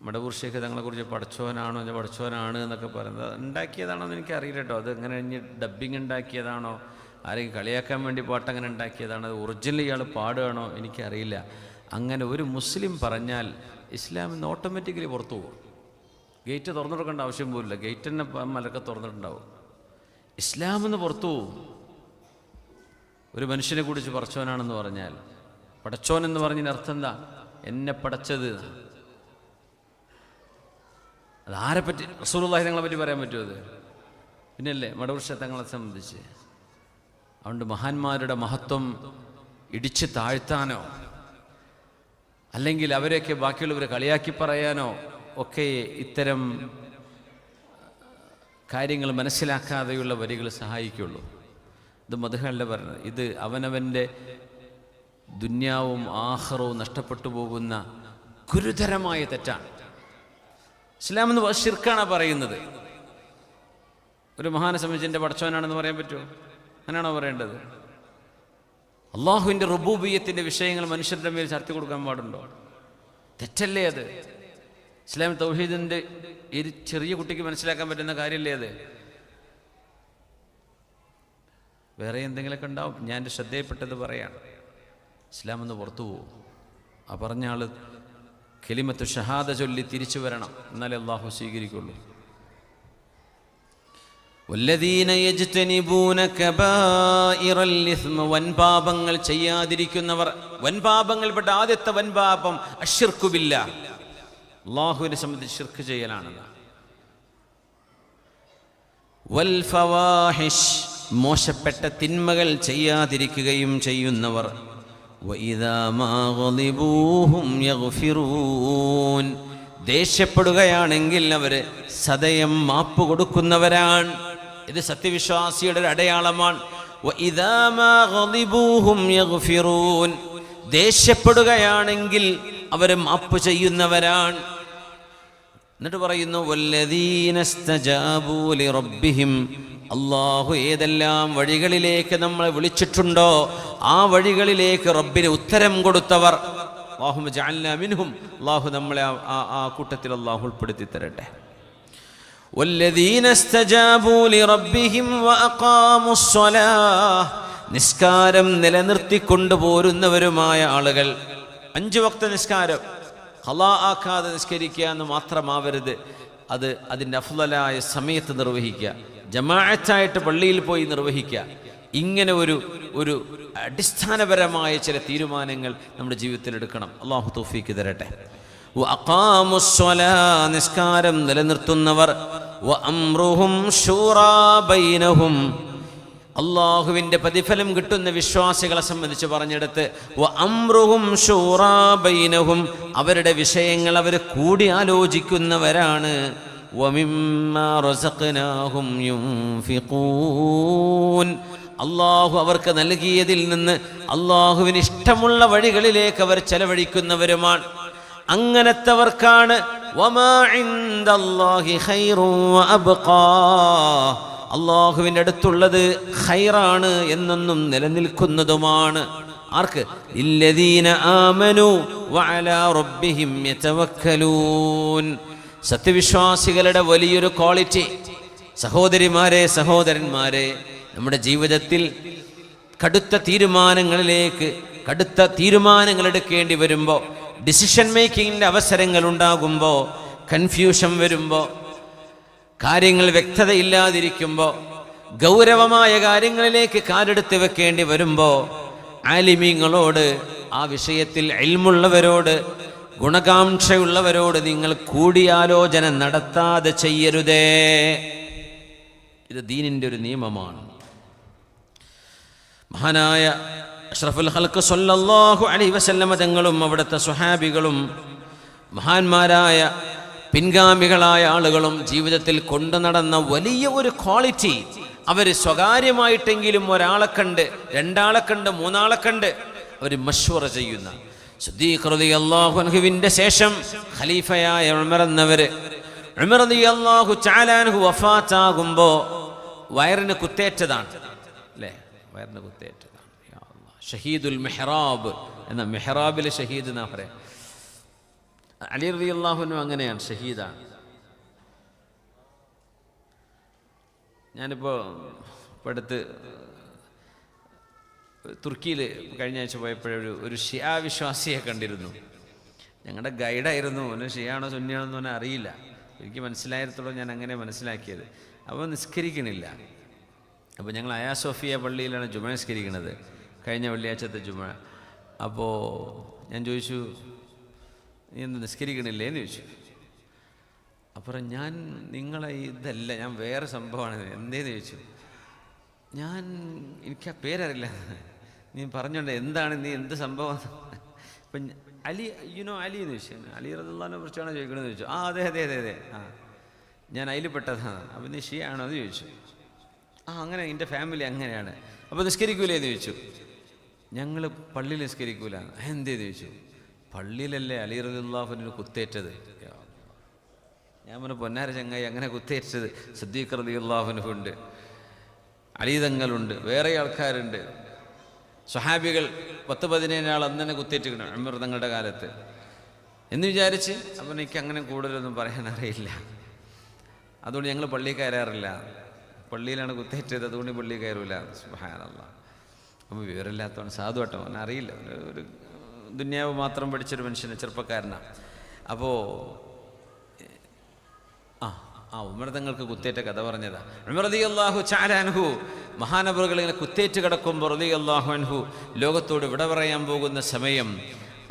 മടവൂർ ഷേഖ് തങ്ങളെക്കുറിച്ച് പഠിച്ചവനാണോ ഞാൻ പഠിച്ചവനാണ് എന്നൊക്കെ പറയുന്നത് ഉണ്ടാക്കിയതാണോ എന്ന് എനിക്കറിയില്ല കേട്ടോ. അത് എങ്ങനെ ഇനി ഡബ്ബിങ് ഉണ്ടാക്കിയതാണോ, ആരെങ്കിലും കളിയാക്കാൻ വേണ്ടി പാട്ടങ്ങനെ ഉണ്ടാക്കിയതാണോ, അത് ഒറിജിനൽ ഇയാൾ പാടുകയാണോ എനിക്കറിയില്ല. അങ്ങനെ ഒരു മുസ്ലിം പറഞ്ഞാൽ ഇസ്ലാമിൽ നിന്ന് ഓട്ടോമാറ്റിക്കലി പുറത്തു പോകും. ഗേറ്റ് തുറന്നു കൊടുക്കേണ്ട ആവശ്യം പോലില്ല. ഗേറ്റ് തന്നെ മലക്കെ തുറന്നിട്ടുണ്ടാവും. ഇസ്ലാമെന്ന് പുറത്തു പോകും. ഒരു മനുഷ്യനെ കുറിച്ച് പടച്ചോനാണെന്ന് പറഞ്ഞാൽ, പടച്ചോൻ എന്ന് പറഞ്ഞതിന് അർത്ഥം എന്താ? എന്നെ പടച്ചത്. അതാരെ പറ്റി? റസൂലുള്ളാഹി തങ്ങളെ പറ്റി പറയാൻ പറ്റുമോ? അത് പിന്നല്ലേ മടവൂർ ഷേഖ് തങ്ങളെ സംബന്ധിച്ച്. അതുകൊണ്ട് മഹാന്മാരുടെ മഹത്വം ഇടിച്ച് താഴ്ത്താനോ അല്ലെങ്കിൽ അവരെയൊക്കെ ബാക്കിയുള്ളവരെ കളിയാക്കി പറയാനോ ഒക്കെ ഇത്തരം കാര്യങ്ങൾ മനസ്സിലാക്കാതെയുള്ള വരികൾ സഹായിക്കുള്ളൂ. ഇത് മദ്ഹല്ല പറഞ്ഞത്. ഇത് അവനവൻ്റെ ദുന്യാവും ആഖിറവും നഷ്ടപ്പെട്ടു പോകുന്ന ഗുരുതരമായ തെറ്റാണ്. ഇസ്ലാം എന്ന് ശിർക്കാണ് പറയുന്നത്. ഒരു മഹാനെ സംബന്ധിച്ച് എൻ്റെ പടച്ചവനാണെന്ന് പറയാൻ പറ്റുമോ? അങ്ങനെയാണോ പറയേണ്ടത്? അള്ളാഹുവിൻ്റെ റുബൂബിയ്യത്തിൻ്റെ വിഷയങ്ങൾ മനുഷ്യരുടെ മേൽ ചർച്ച കൊടുക്കാൻ പാടുണ്ടോ? തെറ്റല്ലേ അത്? ഇസ്ലാം തൗഹീദിൻ്റെ ഒരു ചെറിയ കുട്ടിക്ക് മനസ്സിലാക്കാൻ പറ്റുന്ന കാര്യമല്ലേ അത്? വേറെ എന്തെങ്കിലുമൊക്കെ ഉണ്ടാവും. ഞാൻ എൻ്റെ ശ്രദ്ധയിൽപ്പെട്ടത് പറയാണ്. ഇസ്ലാം എന്ന് പുറത്തു പോകും. ആ പറഞ്ഞ ആൾ കലിമത്ത് ഷഹാദ ചൊല്ലി തിരിച്ചു വരണം, എന്നാലേ അള്ളാഹു സ്വീകരിക്കുള്ളൂ. വല്ലദീന യജ്തനിബൂന കബായിറൽ ഇസ്മ. വൻപാപങ്ങൾ ചെയ്യാതിരിക്കുന്നവർ. വൻപാപങ്ങൾപ്പെട്ട ആദ്യത്തെ വൻപാപം അശ്ശിർക്കു ബില്ലാഹ്, അല്ലാഹുവിനെ സംബന്ധിച്ച് ശിർക്ക് ചെയ്യലാണെന്ന്. വൽ ഫവാഹിഷ്. മോശപ്പെട്ട തിന്മകൾ ചെയ്യാതിരിക്കുകയും ചെയ്യുന്നവർ. വഇദാ മാ ഗളിബൂഹും യഗ്ഫിറൂൻ. ദേഷ്യപ്പെടുകയാണെങ്കിൽ അവർ സദയം മാപ്പ് കൊടുക്കുന്നവരാണ്. ഇത് സത്യവിശ്വാസിയുടെ ഒരു അടയാളമാണ്. വഇദാ മാ ഗളിബൂഹും യഗ്ഫിറൂൻ. ദേഷ്യപ്പെടുകയാണെങ്കിൽ അവർ മാപ്പ് ചെയ്യുന്നവരാണ്. എന്നിട്ട് പറയുന്നു വല്ലദീന ഇസ്തജാബൂ ലിറബ്ബിഹിം. അല്ലാഹു ഏതെല്ലാം വഴികളിലേക്ക് നമ്മളെ വിളിച്ചിട്ടുണ്ടോ ആ വഴികളിലേക്ക് റബ്ബിന് ഉത്തരം കൊടുത്തവർ. അല്ലാഹുമ്മ ജഅൽനാ മിൻഹും. അല്ലാഹു നമ്മളെ ആ കൂട്ടത്തിൽ അല്ലാഹു ഉൾപ്പെടുത്തി തരട്ടെ. വല്ലദീന ഇസ്തജാബൂ ലിറബ്ബിഹിം വഅഖാമുസ് സ്വലാഹ്. നിസ്കാരം നിലനിർത്തിക്കൊണ്ടു പോരുന്നവരുമായ ആളുകൾ. 5 വക്ത നിസ്കാരം ഖളാ ആക്കാതെ നിസ്കരിക്കുക എന്ന് മാത്രമാവരുത്. അത് അതിൻ്റെ അഫ്ളലായ സമയത്ത് നിർവഹിക്കുക, ജമാഅത്തായിട്ട് പള്ളിയിൽ പോയി നിർവഹിക്കുക. ഇങ്ങനെ ഒരു അടിസ്ഥാനപരമായ ചില തീരുമാനങ്ങൾ നമ്മുടെ ജീവിതത്തിൽ എടുക്കണം. അല്ലാഹു തൗഫീഖ് തരട്ടെ. വഅഖാമുസ് സ്വലാഹ്. നിസ്കാരം നിലനിർത്തുന്നവർ. വഅംറുഹും ശൂറാ ബൈനഹും. അള്ളാഹുവിൻ്റെ പ്രതിഫലം കിട്ടുന്ന വിശ്വാസികളെ സംബന്ധിച്ച് പറഞ്ഞെടുത്ത് വഅംറുഹും ശൂറാ ബൈനഹും. അവരുടെ വിഷയങ്ങൾ അവർ കൂടി ആലോചിക്കുന്നവരാണ്. വമിമ്മാ റസഖ്നാഹും യുൻഫിഖൂൻ. അള്ളാഹു അവർക്ക് നൽകിയതിൽ നിന്ന് അള്ളാഹുവിന് ഇഷ്ടമുള്ള വഴികളിലേക്ക് അവർ ചെലവഴിക്കുന്നവരുമാണ്. അങ്ങനത്തെവർക്കാണ് വമാ ഇൻദല്ലാഹി ഖൈറുൻ വഅബ്ഖാ. അള്ളാഹുവിൻ്റെ അടുത്തുള്ളത് ഖൈറാണ്, എന്നെന്നും നിലനിൽക്കുന്നതുമാണ്. ആർക്ക്? ഇല്ലദീന ആമനു വഅലാ റബ്ബിഹിം യതവക്കലൂൻ. സത്യവിശ്വാസികളുടെ വലിയൊരു ക്വാളിറ്റി. സഹോദരിമാരെ, സഹോദരന്മാരെ, നമ്മുടെ ജീവിതത്തിൽ കടുത്ത തീരുമാനങ്ങൾ എടുക്കേണ്ടി വരുമ്പോൾ, ഡിസിഷൻ മേക്കിങ്ങിൻ്റെ അവസരങ്ങൾ ഉണ്ടാകുമ്പോൾ, കൺഫ്യൂഷൻ വരുമ്പോൾ, കാര്യങ്ങൾ വ്യക്തതയില്ലാതിരിക്കുമ്പോൾ, ഗൗരവമായ കാര്യങ്ങളിലേക്ക് കാലെടുത്ത് വെക്കേണ്ടി വരുമ്പോൾ, ആലിമീങ്ങളോട്, ആ വിഷയത്തിൽ ഇൽമുള്ളവരോട്, ഗുണകാംക്ഷയുള്ളവരോട് നിങ്ങൾ കൂടിയാലോചന നടത്താതെ ചെയ്യരുതേ. ഇത് ദീനിൻ്റെ ഒരു നിയമമാണ്. മഹാനായ അഷ്റഫുൽ ഖൽഖ് സ്വല്ലല്ലാഹു അലൈഹി വസല്ലമ തങ്ങളും അവിടുത്തെ സ്വഹാബികളും മഹാന്മാരായ പിൻഗാമികളായ ആളുകളും ജീവിതത്തിൽ കൊണ്ടു നടന്ന വലിയ ഒരു ക്വാളിറ്റി, അവർ സ്വകാര്യമായിട്ടെങ്കിലും ഒരാളെ കണ്ട്, രണ്ടാളെ കണ്ട്, മൂന്നാളെ കണ്ട് അവർ മശ്വറ ചെയ്യുന്ന. സിദ്ദീഖ് റളിയല്ലാഹു അൻഹുവിൻ്റെ ശേഷം ഖലീഫയായ ഉമർ എന്നവർ, ഉമർ റളിയല്ലാഹു തആല അൻഹു വഫാത്താകുമ്പോൾ വയറിന് കുത്തേറ്റതാണ്, അല്ലേ? വയറിന് കുത്തേറ്റതാണ്. ഷഹീദുൽ മെഹ്റാബ് എന്ന, മെഹ്റാബിൽ ഷഹീദ് എന്നാ പറയാം. അലി റളിയല്ലാഹു അൻഹു അങ്ങനെയാണ്, ഷഹീദാണ്. ഞാനിപ്പോൾ അടുത്ത് തുർക്കിയിൽ കഴിഞ്ഞ ആഴ്ച പോയപ്പോഴൊരു ഷിയാ വിശ്വാസിയെ കണ്ടിരുന്നു. ഞങ്ങളുടെ ഗൈഡായിരുന്നു. അവന് ഷിയാണോ സുന്നിയാണോ എന്ന് പറഞ്ഞാൽ അറിയില്ല. എനിക്ക് മനസ്സിലായിരത്തോളം ഞാൻ അങ്ങനെ മനസ്സിലാക്കിയത്. അപ്പോൾ നിസ്കരിക്കണില്ല. അപ്പോൾ ഞങ്ങൾ അയാ സോഫിയ പള്ളിയിലാണ് ജുമ നിസ്കരിക്കുന്നത്, കഴിഞ്ഞ വെള്ളിയാഴ്ചത്തെ ജുമ. അപ്പോൾ ഞാൻ ചോദിച്ചു, നീ എന്ത് നിസ്കരിക്കണില്ലേ എന്ന് ചോദിച്ചു. അപ്പുറം ഞാൻ നിങ്ങളെ ഇതല്ല, ഞാൻ വേറെ സംഭവമാണ്. എന്തേന്ന് ചോദിച്ചു. എനിക്ക് ആ പേരറിയില്ല. നീ പറഞ്ഞോണ്ട് എന്താണ്, നീ എന്ത് സംഭവം? അപ്പം അലി, അലി എന്ന് ചോദിച്ചു. അലി റളിയല്ലാഹുവിനെ കുറിച്ചാണോ ചോദിക്കണമെന്ന് ചോദിച്ചു. അതെ അതെ അതെ അതെ, ഞാൻ അതിൽ പെട്ടതാണ്. അപ്പം നീ ഷിയ ആണോ എന്ന് ചോദിച്ചു. അങ്ങനെ എൻ്റെ ഫാമിലി അങ്ങനെയാണ്. അപ്പോൾ നിസ്കരിക്കൂലേ എന്ന് ചോദിച്ചു. ഞങ്ങൾ പള്ളിയിൽ നിസ്കരിക്കൂല. എന്തേന്ന് ചോദിച്ചു. പള്ളിയിലല്ലേ അലി റളിയല്ലാഹുവിന് കുത്തേറ്റത്. ഞാൻ പറഞ്ഞു, പൊന്നാര ചങ്ങായി, അങ്ങനെ കുത്തേറ്റത് സിദ്ദീഖ് റളിയല്ലാഹു അൻഹു ഉണ്ട്, അലി തങ്ങളുണ്ട്, വേറെ ആൾക്കാരുണ്ട്, സ്വഹാബികൾ 10-15 ആൾ അന്ന് തന്നെ കുത്തേറ്റിക്കണം ഉമർ തങ്ങളുടെ കാലത്ത് എന്ന് വിചാരിച്ച്. അപ്പം എനിക്ക് അങ്ങനെ കൂടുതലൊന്നും പറയാൻ അറിയില്ല. അതുകൊണ്ട് ഞങ്ങൾ പള്ളിയിൽ കയറാറില്ല. പള്ളിയിലാണ് കുത്തേറ്റത്, അതുകൊണ്ട് പള്ളിയിൽ കയറില്ല. സുബ്ഹാനല്ലാഹ്. അപ്പോൾ വിവരമില്ലാത്തവണ്, സാധുവാട്ടോ, അവൻ അറിയില്ല. ഒരു ദുന്യാവ് മാത്രം പഠിച്ചൊരു മനുഷ്യന്, ചെറുപ്പക്കാരനാണ്. അപ്പോൾ ഉമർ തങ്ങൾക്ക് കുത്തേറ്റ കഥ പറഞ്ഞതാ. ഉമർ റളിയല്ലാഹു തആല അൻഹു മഹാനവറുകൾ ഇങ്ങനെ കുത്തേറ്റ് കിടക്കുമ്പോൾ റളിയല്ലാഹു അൻഹു ലോകത്തോട് വിട പറയാൻ പോകുന്ന സമയം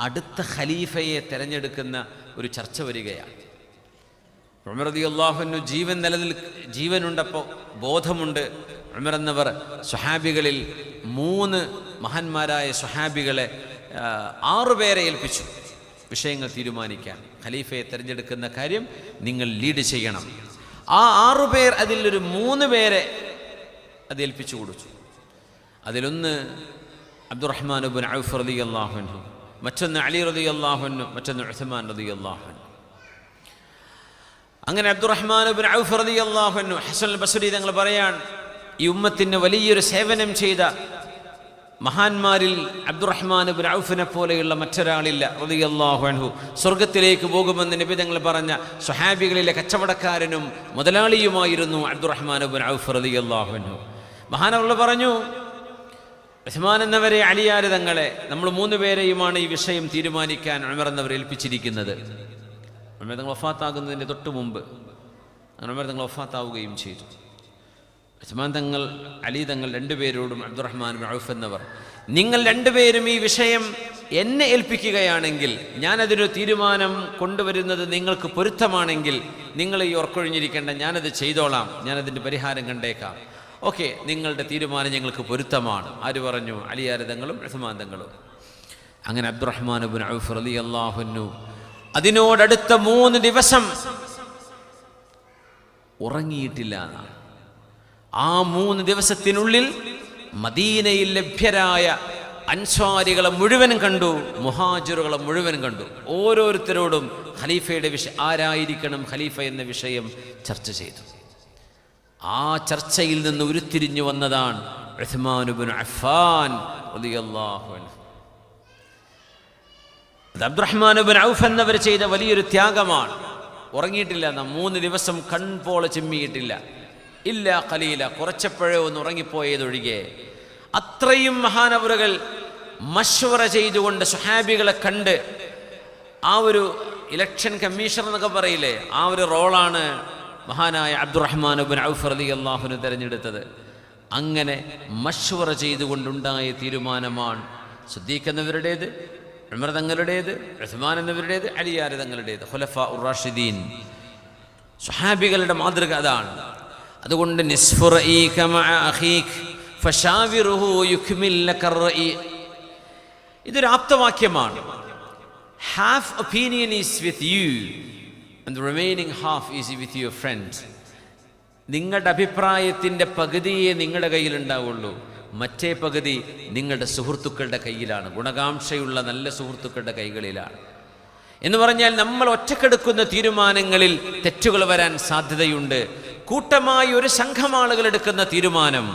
അടുത്ത ഖലീഫയെ തിരഞ്ഞെടുക്കുന്ന ഒരു ചർച്ച വരികയാണ്. ഉമർ റളിയല്ലാഹു അൻഹു ജീവനുണ്ടപ്പോൾ, ബോധമുണ്ട്. ഉമർ എന്നവർ സ്വഹാബികളിൽ 3 മഹാന്മാരായ സ്വഹാബികളെ 6 പേരെ ഏൽപ്പിച്ചു വിഷയങ്ങൾ തീരുമാനിക്കാൻ. ഖലീഫയെ തിരഞ്ഞെടുക്കുന്ന കാര്യം നിങ്ങൾ ലീഡ് ചെയ്യണം. ആ 6 പേർ, അതിലൊരു 3 പേരെ അത് ഏൽപ്പിച്ചു കൊടുത്തു. അതിലൊന്ന് അബ്ദുറഹ്മാൻ ഇബ്നു ഔഫ് റളിയല്ലാഹു അൻഹു, മറ്റൊന്ന് അലി റളിയല്ലാഹു അൻഹു, മറ്റൊന്ന് ഉസ്മാൻ റളിയല്ലാഹു അൻഹു. അങ്ങനെ അബ്ദുറഹ്മാൻ ഇബ്നു ഔഫ് റളിയല്ലാഹു അൻഹു, ഹസൻ അൽ ബസ്രി തങ്ങൾ പറയാൻ, ഈ ഉമ്മത്തിന് വലിയൊരു സേവനം ചെയ്ത മഹാന്മാരിൽ അബ്ദുറഹ്മാൻ ഇബ്നു ഔഫിനെ പോലെയുള്ള മറ്റൊരാളില്ല റളിയല്ലാഹു അൻഹു. സ്വർഗത്തിലേക്ക് പോകുമെന്ന് നബി തങ്ങൾ പറഞ്ഞ സ്വഹാബികളിലെ കച്ചവടക്കാരനും മുതലാളിയുമായിരുന്നു അബ്ദുറഹ്മാൻ ഇബ്നു ഔഫ് റളിയല്ലാഹു അൻഹു. മഹാനവറുകൾ പറഞ്ഞു, ഉസ്മാൻ എന്നവരെ, അലിയാർ തങ്ങളെ, നമ്മൾ 3 പേരെയുമാണ് ഈ വിഷയം തീരുമാനിക്കാൻ ഉമർ എന്നവർ ഏൽപ്പിച്ചിരിക്കുന്നത്. ഉമർ തങ്ങൾ വഫാത്താകുന്നതിൻ്റെ തൊട്ട് മുമ്പ് ഉമർ തങ്ങൾ വഫാത്താവുകയും ചെയ്തു. ഉസ്മാൻ തങ്ങൾ, അലി തങ്ങൾ 2 പേരോടും അബ്ദുറഹ്മാൻ ഇബ്നു ഔഫ് എന്നവർ, നിങ്ങൾ 2 പേരും ഈ വിഷയം എന്നെ ഏൽപ്പിക്കുകയാണെങ്കിൽ, ഞാനതിനൊരു തീരുമാനം കൊണ്ടുവരുന്നത് നിങ്ങൾക്ക് പൊരുത്തമാണെങ്കിൽ നിങ്ങൾ ഈ ഉറക്കൊഴിഞ്ഞിരിക്കേണ്ട, ഞാനത് ചെയ്തോളാം, ഞാനതിൻ്റെ പരിഹാരം കണ്ടേക്കാം. ഓക്കെ, നിങ്ങളുടെ തീരുമാനം ഞങ്ങൾക്ക് പൊരുത്തമാണ്. ആര് പറഞ്ഞു? അലിയാർ തങ്ങളും ഉസ്മാൻ തങ്ങളും. അങ്ങനെ അബ്ദുറഹ്മാൻ ഇബ്നു ഔഫ് റളിയല്ലാഹു അൻഹു അതിനോടടുത്ത 3 ദിവസം ഉറങ്ങിയിട്ടില്ല എന്നാണ്. ആ 3 ദിവസത്തിനുള്ളിൽ മദീനയിൽ ലഭ്യരായ അൻസ്വാരികളെ മുഴുവൻ കണ്ടു, മുഹാജിറുകളെ മുഴുവൻ കണ്ടു. ഓരോരുത്തരോടും ഖലീഫയുടെ ആരായിരിക്കണം ഖലീഫ എന്ന വിഷയം ചർച്ച ചെയ്തു. ആ ചർച്ചയിൽ നിന്ന് ഉരുത്തിരിഞ്ഞു വന്നതാണ് ഉസ്മാൻ ഇബ്നു അഫ്ഫാൻ റളിയല്ലാഹു അൻഹു. അബ്ദുറഹ്മാൻ ഇബ്നു ഔഫ് എന്നവർ ചെയ്ത വലിയൊരു ത്യാഗമാണ്. ഉറങ്ങിയിട്ടില്ല എന്നാ, 3 ദിവസം കൺപോള ചിമ്മിയിട്ടില്ല. ഇല്ല ഖലീല, കുറച്ചപ്പോഴേ ഒന്ന് ഉറങ്ങിപ്പോയതൊഴികെ. അത്രയും മഹാനവറുകൾ മശ്വറ ചെയ്തുകൊണ്ട് സ്വഹാബികളെ കണ്ട് ആ ഒരു ഇലക്ഷൻ കമ്മീഷണർ എന്നൊക്കെ പറയില്ലേ, ആ ഒരു റോളാണ് മഹാനായ അബ്ദുറഹ്മാൻ ഇബ്നു ഔഫ് റളിയല്ലാഹു അൻഹു തിരഞ്ഞെടുത്തത്. അങ്ങനെ മശ്വറ ചെയ്തുകൊണ്ടുണ്ടായ തീരുമാനമാണ് സിദ്ദീഖ് എന്നവരുടേത്, ഉമർ തങ്ങളുടേത്, ഉസ്മാൻ എന്നവരുടേത്, അലിയാർ തങ്ങളുടേത്, ഖുലഫാ ഉർ റാഷിദീൻ. സ്വഹാബികളുടെ മാതൃക അതാണ്. അതുകൊണ്ട് നിസ്ഫു റഈക മഅ അഖീക് ഫശാവിറുഹു യുക്മിൽ ലക റഈ, ഇതൊരു ആപ്തവാക്യമാണ്. Half opinion is with you and the remaining half is with your friend. നിങ്ങളുടെ അഭിപ്രായത്തിൻ്റെ പകുതിയെ നിങ്ങളുടെ കയ്യിലുണ്ടാവുള്ളൂ, മറ്റേ പകുതി നിങ്ങളുടെ സുഹൃത്തുക്കളുടെ കയ്യിലാണ്, ഗുണകാംക്ഷയുള്ള നല്ല സുഹൃത്തുക്കളുടെ കൈകളിലാണ്. എന്ന് പറഞ്ഞാൽ നമ്മൾ ഒറ്റക്കെടുക്കുന്ന തീരുമാനങ്ങളിൽ തെറ്റുകൾ വരാൻ സാധ്യതയുണ്ട്. കൂട്ടമായി ഒരു സംഘം ആളുകൾ എടുക്കുന്ന തീരുമാനം,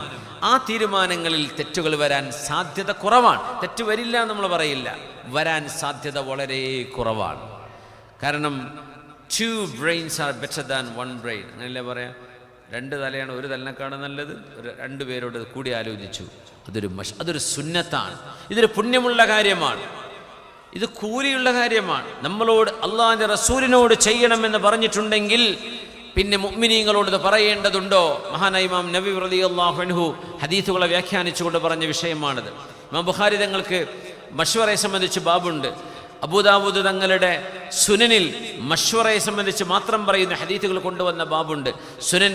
ആ തീരുമാനങ്ങളിൽ തെറ്റുകൾ വരാൻ സാധ്യത കുറവാണ്. തെറ്റ് വരില്ല നമ്മൾ പറയില്ല, വരാൻ സാധ്യത വളരെ കുറവാണ്. കാരണം 2 brains are better than 1 brain, അങ്ങനെയല്ലേ പറയാം. 2 തലയാണ് ഒരു തലനെക്കാണ് നല്ലത്. 2 പേരോട് കൂടി ആലോചിച്ചു. അതൊരു സുന്നത്താണ്, ഇതൊരു പുണ്യമുള്ള കാര്യമാണ്, ഇത് കൂലിയുള്ള കാര്യമാണ്. നമ്മളോട് അള്ളാഹുവിൻ്റെ റസൂലിനോട് ചെയ്യണമെന്ന് പറഞ്ഞിട്ടുണ്ടെങ്കിൽ പിന്നെ മുഅ്മിനീങ്ങളോട് ഇത് പറയേണ്ടതുണ്ടോ? മഹാനായ ഇമാം നബവി റളിയല്ലാഹു അൻഹു ഹദീസുകളെ വ്യാഖ്യാനിച്ചുകൊണ്ട് പറഞ്ഞ വിഷയമാണിത്. ഇമാം ബുഖാരി തങ്ങൾക്ക് മശ്വറയെ സംബന്ധിച്ച് ബാബുണ്ട്. അബൂദാവൂദ് തങ്ങളുടെ സുനനിൽ മശ്വറയെ സംബന്ധിച്ച് മാത്രം പറയുന്ന ഹദീസുകൾ കൊണ്ടുവന്ന ബാബുണ്ട്. സുനൻ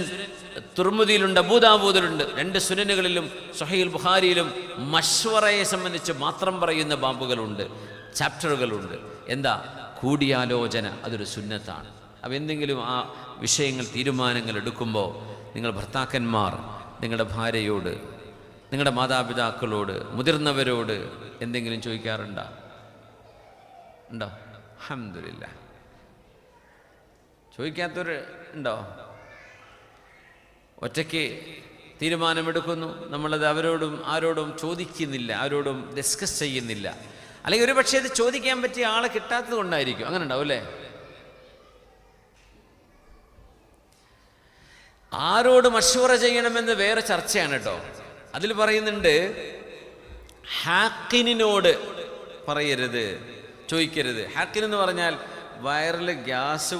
തുർമുദിയിലുണ്ട്, അബൂദാവൂദിലുണ്ട്. 2 സുനനുകളിലും സ്വഹീഹുൽ ബുഖാരിയിലും മശ്വറയെ സംബന്ധിച്ച് മാത്രം പറയുന്ന ബാബുകളുണ്ട്, ചാപ്റ്ററുകളുണ്ട്. എന്താ? കൂടിയാലോചന അതൊരു സുന്നത്താണ്. അപ്പോൾ എന്തെങ്കിലും ആ വിഷയങ്ങൾ, തീരുമാനങ്ങൾ എടുക്കുമ്പോൾ നിങ്ങൾ ഭർത്താക്കന്മാർ നിങ്ങളുടെ ഭാര്യയോട്, നിങ്ങളുടെ മാതാപിതാക്കളോട്, മുതിർന്നവരോട് എന്തെങ്കിലും ചോദിക്കാറുണ്ടോ? ഉണ്ടോ? അൽഹംദുലില്ലാഹ്. ചോദിക്കാത്തവർ ഉണ്ടോ? ഒറ്റയ്ക്ക് തീരുമാനമെടുക്കുന്നു, നമ്മളത് അവരോടും ആരോടും ചോദിക്കുന്നില്ല, ആരോടും ഡിസ്കസ് ചെയ്യുന്നില്ല. അല്ലെങ്കിൽ ഒരു പക്ഷേ ഇത് ചോദിക്കാൻ പറ്റിയ ആളെ കിട്ടാത്തത് കൊണ്ടായിരിക്കും. അങ്ങനെ ഉണ്ടാവും അല്ലേ? ആരോട് മശ്വറ ചെയ്യണമെന്ന് വേറെ ചർച്ചയാണ് കേട്ടോ. അതിൽ പറയുന്നുണ്ട്, ഹാക്കിനോട് പറയരുത്, ചോദിക്കരുത്. ഹാക്കിൻ എന്ന് പറഞ്ഞാൽ വയറിൽ ഗ്യാസ്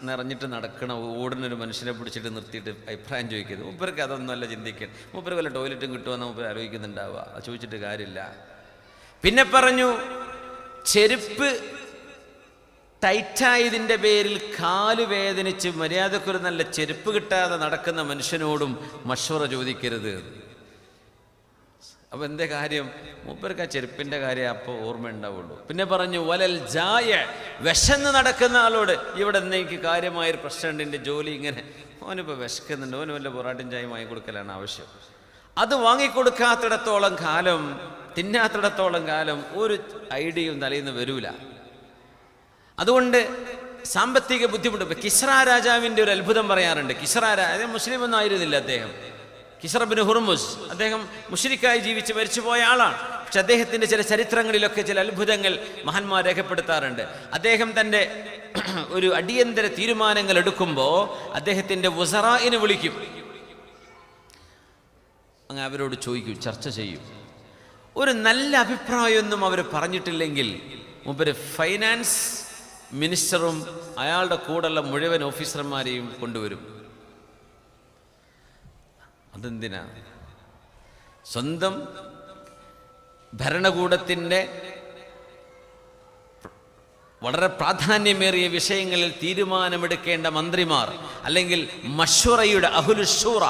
നിറഞ്ഞിട്ട് നടക്കണ ഓടുന്നൊരു മനുഷ്യനെ പിടിച്ചിട്ട് നിർത്തിയിട്ട് അഭിപ്രായം ചോദിക്കരുത്. മൂപ്പർക്ക് അതൊന്നുമല്ല ചിന്തിക്കാൻ. മൂപ്പർക്ക് വല്ല ടോയ്ലറ്റും കിട്ടുമെന്ന് മൂപ്പർ ആലോചിക്കുന്നുണ്ടാവുക, അത് ചോദിച്ചിട്ട് കാര്യമില്ല. പിന്നെ പറഞ്ഞു, ചെരുപ്പ് ടൈറ്റായതിൻ്റെ പേരിൽ കാല് വേദനിച്ച് മര്യാദക്കൊരു നല്ല ചെരുപ്പ് കിട്ടാതെ നടക്കുന്ന മനുഷ്യനോടും മശ്വറ ചോദിക്കരുത്. അപ്പോൾ എന്തേ കാര്യം? മൂപ്പർക്ക് ആ ചെരുപ്പിൻ്റെ കാര്യം അപ്പോൾ ഓർമ്മ ഉണ്ടാവുള്ളൂ. പിന്നെ പറഞ്ഞു, വലൽ ജായ, വിശന്ന് നടക്കുന്ന ആളോട്, ഇവിടെ എനിക്ക് കാര്യമായൊരു പ്രശ്നമുണ്ട്, എൻ്റെ ജോലി ഇങ്ങനെ, ഓനിപ്പോൾ വിശക്കുന്നുണ്ട്, ഓന് വല്ല പൊറാട്ടും ചായയും വാങ്ങിക്കൊടുക്കലാണ് ആവശ്യം. അത് വാങ്ങിക്കൊടുക്കാത്തിടത്തോളം കാലം, തിന്നാത്തിടത്തോളം കാലം ഒരു ഐഡിയയും തലയിൽ നിന്ന് വരൂല. അതുകൊണ്ട് സാമ്പത്തിക ബുദ്ധിമുട്ട്. ഇപ്പം കിസ്ര രാജാവിൻ്റെ ഒരു അത്ഭുതം പറയാറുണ്ട്. കിസ്ര രാജാവ് മുസ്ലിം ഒന്നും ആയിരുന്നില്ല. അദ്ദേഹം കിസ്ര ബിൻ ഹുർമുസ്, അദ്ദേഹം മുശ്രിക്കായി ജീവിച്ച് മരിച്ചുപോയ ആളാണ്. പക്ഷെ അദ്ദേഹത്തിൻ്റെ ചില ചരിത്രങ്ങളിലൊക്കെ ചില അത്ഭുതങ്ങൾ മഹാന്മാർ രേഖപ്പെടുത്താറുണ്ട്. അദ്ദേഹം തൻ്റെ ഒരു അടിയന്തര തീരുമാനങ്ങൾ എടുക്കുമ്പോൾ അദ്ദേഹത്തിൻ്റെ വുസറായിനെ വിളിക്കും, അങ്ങനെ അവരോട് ചോദിക്കും, ചർച്ച ചെയ്യും. ഒരു നല്ല അഭിപ്രായമൊന്നും അവർ പറഞ്ഞിട്ടില്ലെങ്കിൽ മൂപ്പര് ഫൈനാൻസ് മിനിസ്റ്ററും അയാളുടെ കൂടെയുള്ള മുഴുവൻ ഓഫീസർമാരെയും കൊണ്ടുവരും. അതെന്തിനാ? സ്വന്തം ഭരണകൂടത്തിൻ്റെ വളരെ പ്രാധാന്യമേറിയ വിഷയങ്ങളിൽ തീരുമാനമെടുക്കേണ്ട മന്ത്രിമാർ, അല്ലെങ്കിൽ മശ്വറയുടെ അഹ്ലുശൂറ,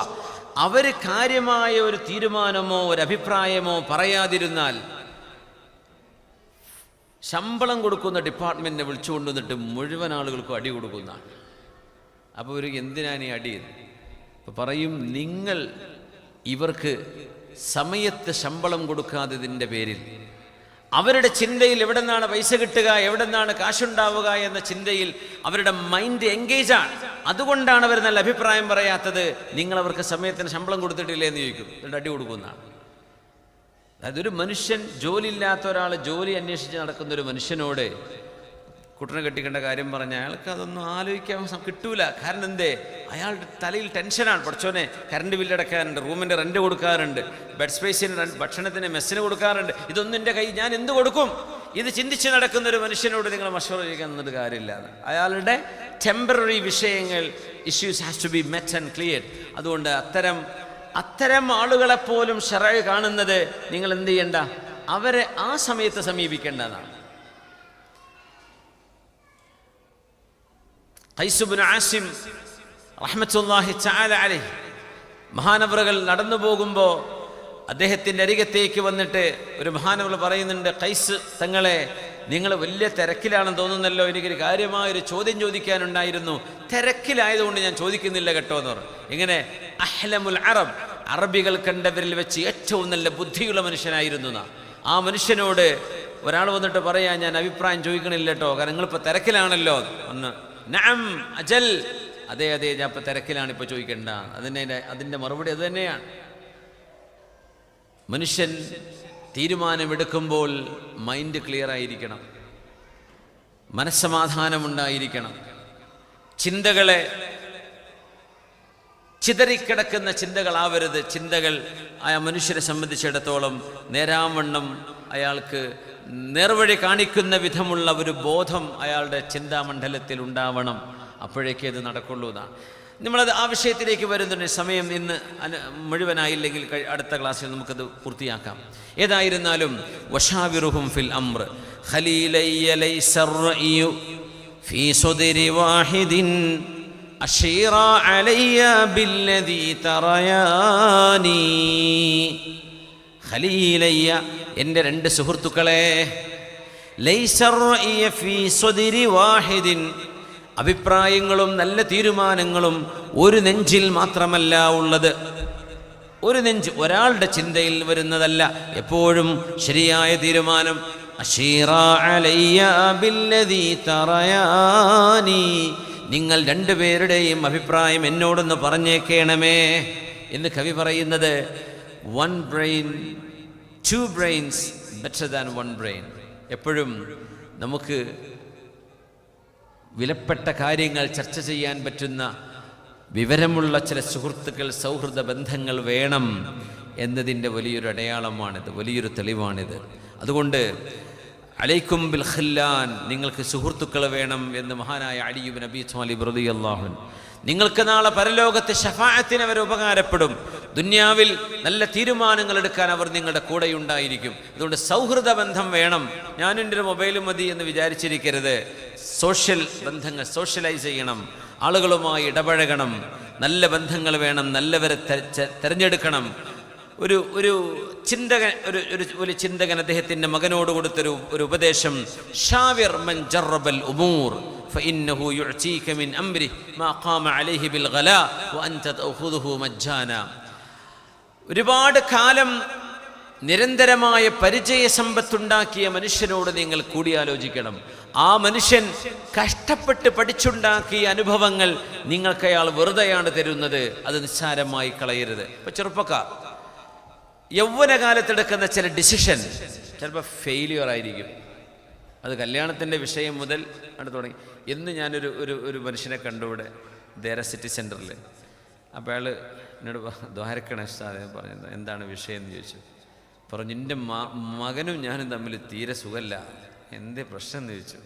അവർ കാര്യമായ ഒരു തീരുമാനമോ ഒരു അഭിപ്രായമോ പറയാതിരുന്നാൽ ശമ്പളം കൊടുക്കുന്ന ഡിപ്പാർട്ട്മെൻറ്റിനെ വിളിച്ചു കൊണ്ടുവന്നിട്ട് മുഴുവൻ ആളുകൾക്കും അടി കൊടുക്കുന്നതാണ്. അപ്പോൾ ഒരു എന്തിനാണ് ഈ അടി? അപ്പോൾ പറയും, നിങ്ങൾ ഇവർക്ക് സമയത്ത് ശമ്പളം കൊടുക്കാത്തതിൻ്റെ പേരിൽ അവരുടെ ചിന്തയിൽ എവിടെ നിന്നാണ് പൈസ കിട്ടുക, എവിടെ നിന്നാണ് കാശുണ്ടാവുക എന്ന ചിന്തയിൽ അവരുടെ മൈൻഡ് എൻഗേജാണ്. അതുകൊണ്ടാണ് അവർ നല്ല അഭിപ്രായം പറയാത്തത്. നിങ്ങൾ അവർക്ക് സമയത്തിന് ശമ്പളം കൊടുത്തിട്ടില്ലേ എന്ന് ചോദിക്കും, എന്നിട്ട് അടി കൊടുക്കുന്നതാണ്. അതായത് ഒരു മനുഷ്യൻ, ജോലി ഇല്ലാത്ത ഒരാൾ ജോലി അന്വേഷിച്ച് നടക്കുന്ന ഒരു മനുഷ്യനോട് കുട്ടനെ കെട്ടിക്കേണ്ട കാര്യം പറഞ്ഞാൽ അയാൾക്ക് അതൊന്നും ആലോചിക്കാൻ കിട്ടൂല. കാരണം എന്തേ, അയാളുടെ തലയിൽ ടെൻഷനാണ്. പഠിച്ചോനെ കറണ്ട് ബില്ലടക്കാറുണ്ട്, റൂമിൻ്റെ റെൻറ്റ് കൊടുക്കാറുണ്ട്, ബെഡ് സ്പേസിന്, ഭക്ഷണത്തിന്, മെസ്സിന് കൊടുക്കാറുണ്ട്. ഇതൊന്നും എൻ്റെ കൈ ഞാൻ എന്ത് കൊടുക്കും? ഇത് ചിന്തിച്ച് നടക്കുന്ന ഒരു മനുഷ്യനോട് നിങ്ങൾ മഷൂറ ചോദിക്കാൻ നിന്നിട്ട് കാര്യമില്ല. അയാളുടെ ടെമ്പററി വിഷയങ്ങൾ, issues has to be met and clear. അതുകൊണ്ട് അത്തരം ആളുകളെപ്പോലും ശറഅ് കാണുന്നത് നിങ്ങൾ എന്ത് ചെയ്യണ്ട, അവരെ ആ സമയത്ത് സമീപിക്കേണ്ടതാണ്. ഖൈസ് ഇബ്നു ആസിം റഹ്മത്തുള്ളാഹി തആല അലൈഹി മഹാനവറുകൾ നടന്നു പോകുമ്പോൾ അദ്ദേഹത്തിൻ്റെ അരികത്തേക്ക് വന്നിട്ട് ഒരു മഹാനവർ പറയുന്നുണ്ട്, ഖൈസ് തങ്ങളെ, നിങ്ങൾ വലിയ തിരക്കിലാണെന്ന് തോന്നുന്നല്ലോ, എനിക്കൊരു കാര്യമായൊരു ചോദ്യം ചോദിക്കാനുണ്ടായിരുന്നു. തിരക്കിലായതുകൊണ്ട് ഞാൻ ചോദിക്കുന്നില്ല കേട്ടോ എന്ന് പറഞ്ഞു. ഇങ്ങനെ അഹ്ലമുൽ അറബ്, അറബികൾ കണ്ടവരിൽ വെച്ച് ഏറ്റവും നല്ല ബുദ്ധിയുള്ള മനുഷ്യനായിരുന്നു എന്നാ. ആ മനുഷ്യനോട് ഒരാൾ വന്നിട്ട് പറയാ, ഞാൻ അഭിപ്രായം ചോദിക്കണില്ല കേട്ടോ, കാരണം നിങ്ങളിപ്പോൾ തിരക്കിലാണല്ലോ ഒന്ന്. നഅം അജൽ, അതെ അതെ, ഞാൻ ഇപ്പോൾ തിരക്കിലാണ്, ഇപ്പോൾ ചോദിക്കണ്ട. അതിൻ്റെ മറുപടി അത് തന്നെയാണ്. മനുഷ്യൻ തീരുമാനമെടുക്കുമ്പോൾ മൈൻഡ് ക്ലിയർ ആയിരിക്കണം, മനസ്സമാധാനമുണ്ടായിരിക്കണം. ചിന്തകളെ ചിതറിക്കിടക്കുന്ന ചിന്തകളാവരുത്. ചിന്തകൾ ആ മനുഷ്യരെ സംബന്ധിച്ചിടത്തോളം നേരാവണ്ണം അയാൾക്ക് നേർവഴി കാണിക്കുന്ന വിധമുള്ള ഒരു ബോധം അയാളുടെ ചിന്താമണ്ഡലത്തിൽ ഉണ്ടാവണം. അപ്പോഴേക്കേ അത് നടക്കുള്ളൂ എന്നാണ്. നമ്മളത് ആ വിഷയത്തിലേക്ക് വരുന്നുണ്ട്. സമയം ഇന്ന് മുഴുവനായില്ലെങ്കിൽ അടുത്ത ക്ലാസ്സിൽ നമുക്കത് പൂർത്തിയാക്കാം. ഏതായിരുന്നാലും വശാവിറുഹും ഫിൽ അംർ ഖലീലയ്യ ലൈസ റഅയു ഫീ സുദ്രി വാഹിദിൻ അശീറ അലയ്യ ബില്ലദീ തറയാനി. ഖലീലയ്യ, എൻ്റെ രണ്ട് സുഹൃത്തുക്കളെ, ലൈസ റഅയ ഫീ സുദ്രി വാഹിദിൻ, അഭിപ്രായങ്ങളും നല്ല തീരുമാനങ്ങളും ഒരു നെഞ്ചിൽ മാത്രമല്ല ഉള്ളത്. ഒരു നെഞ്ച്, ഒരാളുടെ ചിന്തയിൽ വരുന്നതല്ല എപ്പോഴും ശരിയായ തീരുമാനം. അശീറ അലയ്യ ബില്ലദീ തറയാനി, നിങ്ങൾ രണ്ടുപേരുടെയും അഭിപ്രായം എന്നോടൊന്ന് പറഞ്ഞേക്കണമേ എന്ന് കവി പറയുന്നത്. 1 brain 2 brains better than 1 brain. എപ്പോഴും നമുക്ക് വിലപ്പെട്ട കാര്യങ്ങൾ ചർച്ച ചെയ്യാൻ പറ്റുന്ന വിവരമുള്ള ചില സുഹൃത്തുക്കൾ, സൗഹൃദ ബന്ധങ്ങൾ വേണം എന്നതിൻ്റെ വലിയൊരു അടയാളമാണിത്, വലിയൊരു തെളിവാണിത്. അതുകൊണ്ട് അലൈക്കും ബിൽ ഖില്ലാൻ, നിങ്ങൾക്ക് സുഹൃത്തുക്കൾ വേണം എന്ന് മഹാനായ അലി ഇബ്നു അബീ ത്വാലിബ് റളിയല്ലാഹു അൻഹു. നിങ്ങൾക്ക് നാളെ പരലോകത്തെ ശഫാഅത്തിന് അവർ ഉപകാരപ്പെടും. ദുനിയാവിൽ നല്ല തീരുമാനങ്ങൾ എടുക്കാൻ അവർ നിങ്ങളുടെ കൂടെയുണ്ടായിരിക്കും. അതുകൊണ്ട് സൗഹൃദ ബന്ധം വേണം. ഞാൻ എൻ്റെ ഒരു മൊബൈൽ മതി എന്ന് വിചാരിച്ചിരിക്കരുത്. സോഷ്യൽ ബന്ധങ്ങൾ, സോഷ്യലൈസ് ചെയ്യണം, ആളുകളുമായി ഇടപഴകണം, നല്ല ബന്ധങ്ങൾ വേണം, നല്ലവരെ തിരഞ്ഞെടുക്കണം. ഒരു ചിന്തകൻ ഒരു ചിന്തകൻ അദ്ദേഹത്തിൻ്റെ മകനോട് കൊടുത്തൊരു ഉപദേശം, ഷാവിർ മൻ ജറബൽ ഉമൂർ ഫഇന്നഹു യുഅതീക മിൻ അംരി മാ ഖാമ അലൈഹി ബിൽ ഗലാ വഅൻത തഅഖുദുഹു മജ്ജാന. ഒരുപാട് കാലം നിരന്തരമായ പരിചയസമ്പത്തുണ്ടാക്കിയ മനുഷ്യനോട് നിങ്ങൾ കൂടിയാലോചിക്കണം. ആ മനുഷ്യൻ കഷ്ടപ്പെട്ട് പഠിച്ചുണ്ടാക്കിയ അനുഭവങ്ങൾ നിങ്ങൾക്ക് അയാൾ വെറുതെയാണ് തരുന്നത്. അത് നിസ്സാരമായി കളയരുത്. ഇപ്പൊ ചെറുപ്പക്കാർ യൗവനകാലത്തെടുക്കുന്ന ചില ഡിസിഷൻ ചിലപ്പോൾ ഫെയിലിയർ ആയിരിക്കും. അത് കല്യാണത്തിൻ്റെ വിഷയം മുതൽ ആണ് തുടങ്ങി. എന്ന് ഞാനൊരു ഒരു മനുഷ്യനെ കണ്ടു ഇവിടെ ദേര സിറ്റി സെൻറ്ററിൽ. അപ്പോൾ അയാൾ എന്നോട് ദ്വാരക്കണ സാധനം പറഞ്ഞത്, എന്താണ് വിഷയം എന്ന് ചോദിച്ചു. പറഞ്ഞു, എൻ്റെ മകനും ഞാനും തമ്മിൽ തീരെ സുഖമല്ല. എന്തേ പ്രശ്നം എന്ന് ചോദിച്ചു.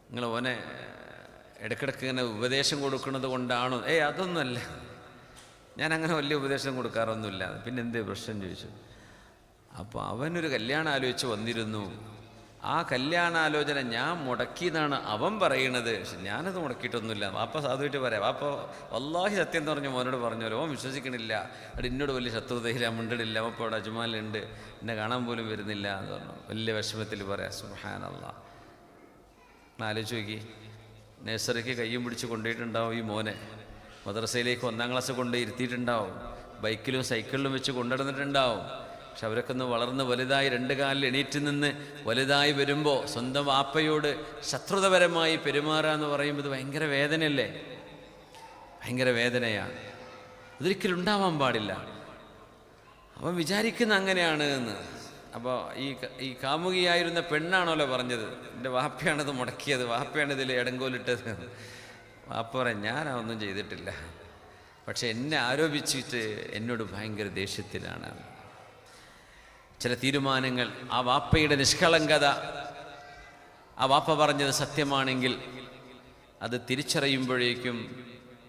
നിങ്ങൾ ഓനെ ഇടയ്ക്കിടയ്ക്ക് ഇങ്ങനെ ഉപദേശം കൊടുക്കുന്നത് കൊണ്ടാണോ? അതൊന്നുമല്ല, ഞാൻ അങ്ങനെ വലിയ ഉപദേശം കൊടുക്കാറൊന്നുമില്ല. പിന്നെ എന്തേ പ്രശ്നം ചോദിച്ചു. അപ്പോൾ അവനൊരു കല്യാണം ആലോചിച്ച് വന്നിരുന്നു. ആ കല്യാണാലോചന ഞാൻ മുടക്കിയെന്നാണ് അവൻ പറയണത്. പക്ഷെ ഞാനത് മുടക്കിയിട്ടൊന്നുമില്ല. വാപ്പ സാധുവായിട്ട് പറയാം. വാപ്പ വല്ലാഹി സത്യം എന്ന് പറഞ്ഞ് മോനോട് പറഞ്ഞല്ലോ, ഓൻ വിശ്വസിക്കണില്ല. അവിടെ എന്നോട് വലിയ ശത്രുതയില്ല, മിണ്ടടില്ല. അവൻ ഇപ്പോൾ അവിടെ അജ്മാലുണ്ട്, എന്നെ കാണാൻ പോലും വരുന്നില്ല എന്ന് പറഞ്ഞു. വലിയ വിഷമത്തിൽ പറയാം. സുബ്ഹാനല്ലാഹ്. ആലോചിച്ച് നോക്കി, നഴ്സറിക്ക് കയ്യും പിടിച്ച് കൊണ്ടുപോയിട്ടുണ്ടാവും ഈ മോനെ. മദ്രസയിലേക്ക് 1ാം ക്ലാസ് കൊണ്ട് ഇരുത്തിയിട്ടുണ്ടാവും. ബൈക്കിലും സൈക്കിളിലും വെച്ച് കൊണ്ടുവന്നിട്ടുണ്ടാവും. പക്ഷെ അവരൊക്കെ ഒന്ന് വളർന്ന് വലുതായി 2 കാലിൽ എണീറ്റ് നിന്ന് വലുതായി വരുമ്പോൾ സ്വന്തം വാപ്പയോട് ശത്രുതപരമായി പെരുമാറാന്ന് പറയുമ്പോൾ ഇത് ഭയങ്കര വേദനയല്ലേ? ഭയങ്കര വേദനയാണ്. അതൊരിക്കലും ഉണ്ടാവാൻ പാടില്ല. അവൻ വിചാരിക്കുന്ന അങ്ങനെയാണ് എന്ന്. അപ്പോൾ ഈ കാമുകിയായിരുന്ന പെണ്ണാണല്ലോ പറഞ്ഞത്, എൻ്റെ വാപ്പയാണത് മുടക്കിയത്, വാപ്പയാണിതിൽ ഇടങ്കോലിട്ടത്. വാപ്പ പറയാം ഞാനതൊന്നും ചെയ്തിട്ടില്ല, പക്ഷെ എന്നെ ആരോപിച്ചിട്ട് എന്നോട് ഭയങ്കര ദേഷ്യത്തിലാണ്. ചില തീരുമാനങ്ങൾ, ആ വാപ്പയുടെ നിഷ്കളങ്കത, ആ വാപ്പ പറഞ്ഞത് സത്യമാണെങ്കിൽ അത് തിരിച്ചറിയുമ്പോഴേക്കും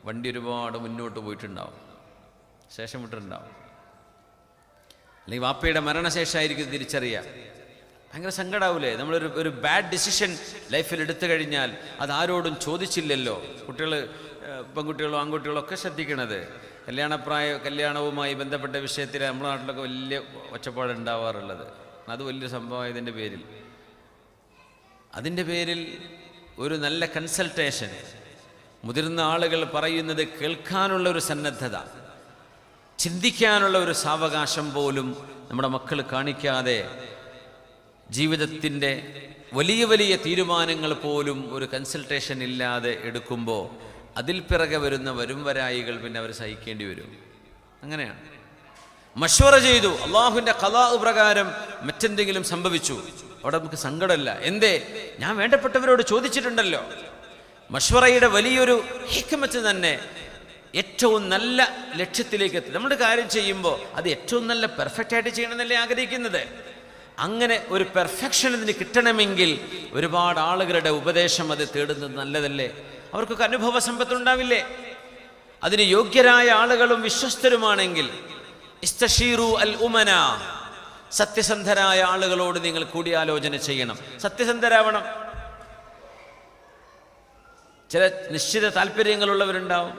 വണ്ടി ഒരുപാട് മുന്നോട്ട് പോയിട്ടുണ്ടാവും, ശേഷം വിട്ടിട്ടുണ്ടാവും. അല്ലെങ്കിൽ വാപ്പയുടെ മരണശേഷമായിരിക്കും തിരിച്ചറിയുക. ഭയങ്കര സങ്കടാവൂലേ? നമ്മളൊരു ബാഡ് ഡിസിഷൻ ലൈഫിൽ എടുത്തു കഴിഞ്ഞാൽ അത് ആരോടും ചോദിച്ചില്ലല്ലോ. പെൺകുട്ടികളോ ആൺകുട്ടികളോ ഒക്കെ ശ്രദ്ധിക്കണത് കല്യാണവുമായി ബന്ധപ്പെട്ട വിഷയത്തിൽ നമ്മുടെ നാട്ടിലൊക്കെ വലിയ ഒച്ചപ്പാട് ഉണ്ടാവാറുള്ളത്. അത് വലിയ സംഭവമായതിൻ്റെ പേരിൽ ഒരു നല്ല കൺസൾട്ടേഷൻ, മുതിർന്ന ആളുകൾ പറയുന്നത് കേൾക്കാനുള്ള ഒരു സന്നദ്ധത, ചിന്തിക്കാനുള്ള ഒരു സാവകാശം പോലും നമ്മുടെ മക്കൾ കാണിക്കാതെ ജീവിതത്തിൻ്റെ വലിയ വലിയ തീരുമാനങ്ങൾ പോലും ഒരു കൺസൾട്ടേഷൻ ഇല്ലാതെ എടുക്കുമ്പോൾ അതിൽ പിറകെ വരുന്ന വരായികൾ പിന്നെ അവർ സഹിക്കേണ്ടി വരും. അങ്ങനെയാണ്. മശ്വറ ചെയ്തു, അള്ളാഹുവിൻ്റെ ഖളാ പ്രകാരം മറ്റെന്തെങ്കിലും സംഭവിച്ചു, അവിടെ നമുക്ക് സങ്കടമല്ല. എന്തേ? ഞാൻ വേണ്ടപ്പെട്ടവരോട് ചോദിച്ചിട്ടുണ്ടല്ലോ. മശ്വറയുടെ വലിയൊരു ഹിക്മത്ത് തന്നെ ഏറ്റവും നല്ല ലക്ഷ്യത്തിലേക്ക് എത്തി. നമ്മൾ കാര്യം ചെയ്യുമ്പോൾ അത് ഏറ്റവും നല്ല പെർഫെക്റ്റ് ആയിട്ട് ചെയ്യണമെന്നല്ലേ ആഗ്രഹിക്കുന്നത്. അങ്ങനെ ഒരു പെർഫെക്ഷൻ ഇതിന് കിട്ടണമെങ്കിൽ ഒരുപാട് ആളുകളുടെ ഉപദേശം അത് തേടുന്നത് നല്ലതല്ലേ? അവർക്കൊക്കെ അനുഭവ സമ്പത്തുണ്ടാവില്ലേ? അതിന് യോഗ്യരായ ആളുകളും വിശ്വസ്തരുമാണെങ്കിൽ ഇസ്തശീറു അൽ ഉമന, സത്യസന്ധരായ ആളുകളോട് നിങ്ങൾ കൂടിയാലോചന ചെയ്യണം, സത്യസന്ധരാവണം. ചില നിശ്ചിത താല്പര്യങ്ങളുള്ളവരുണ്ടാവും.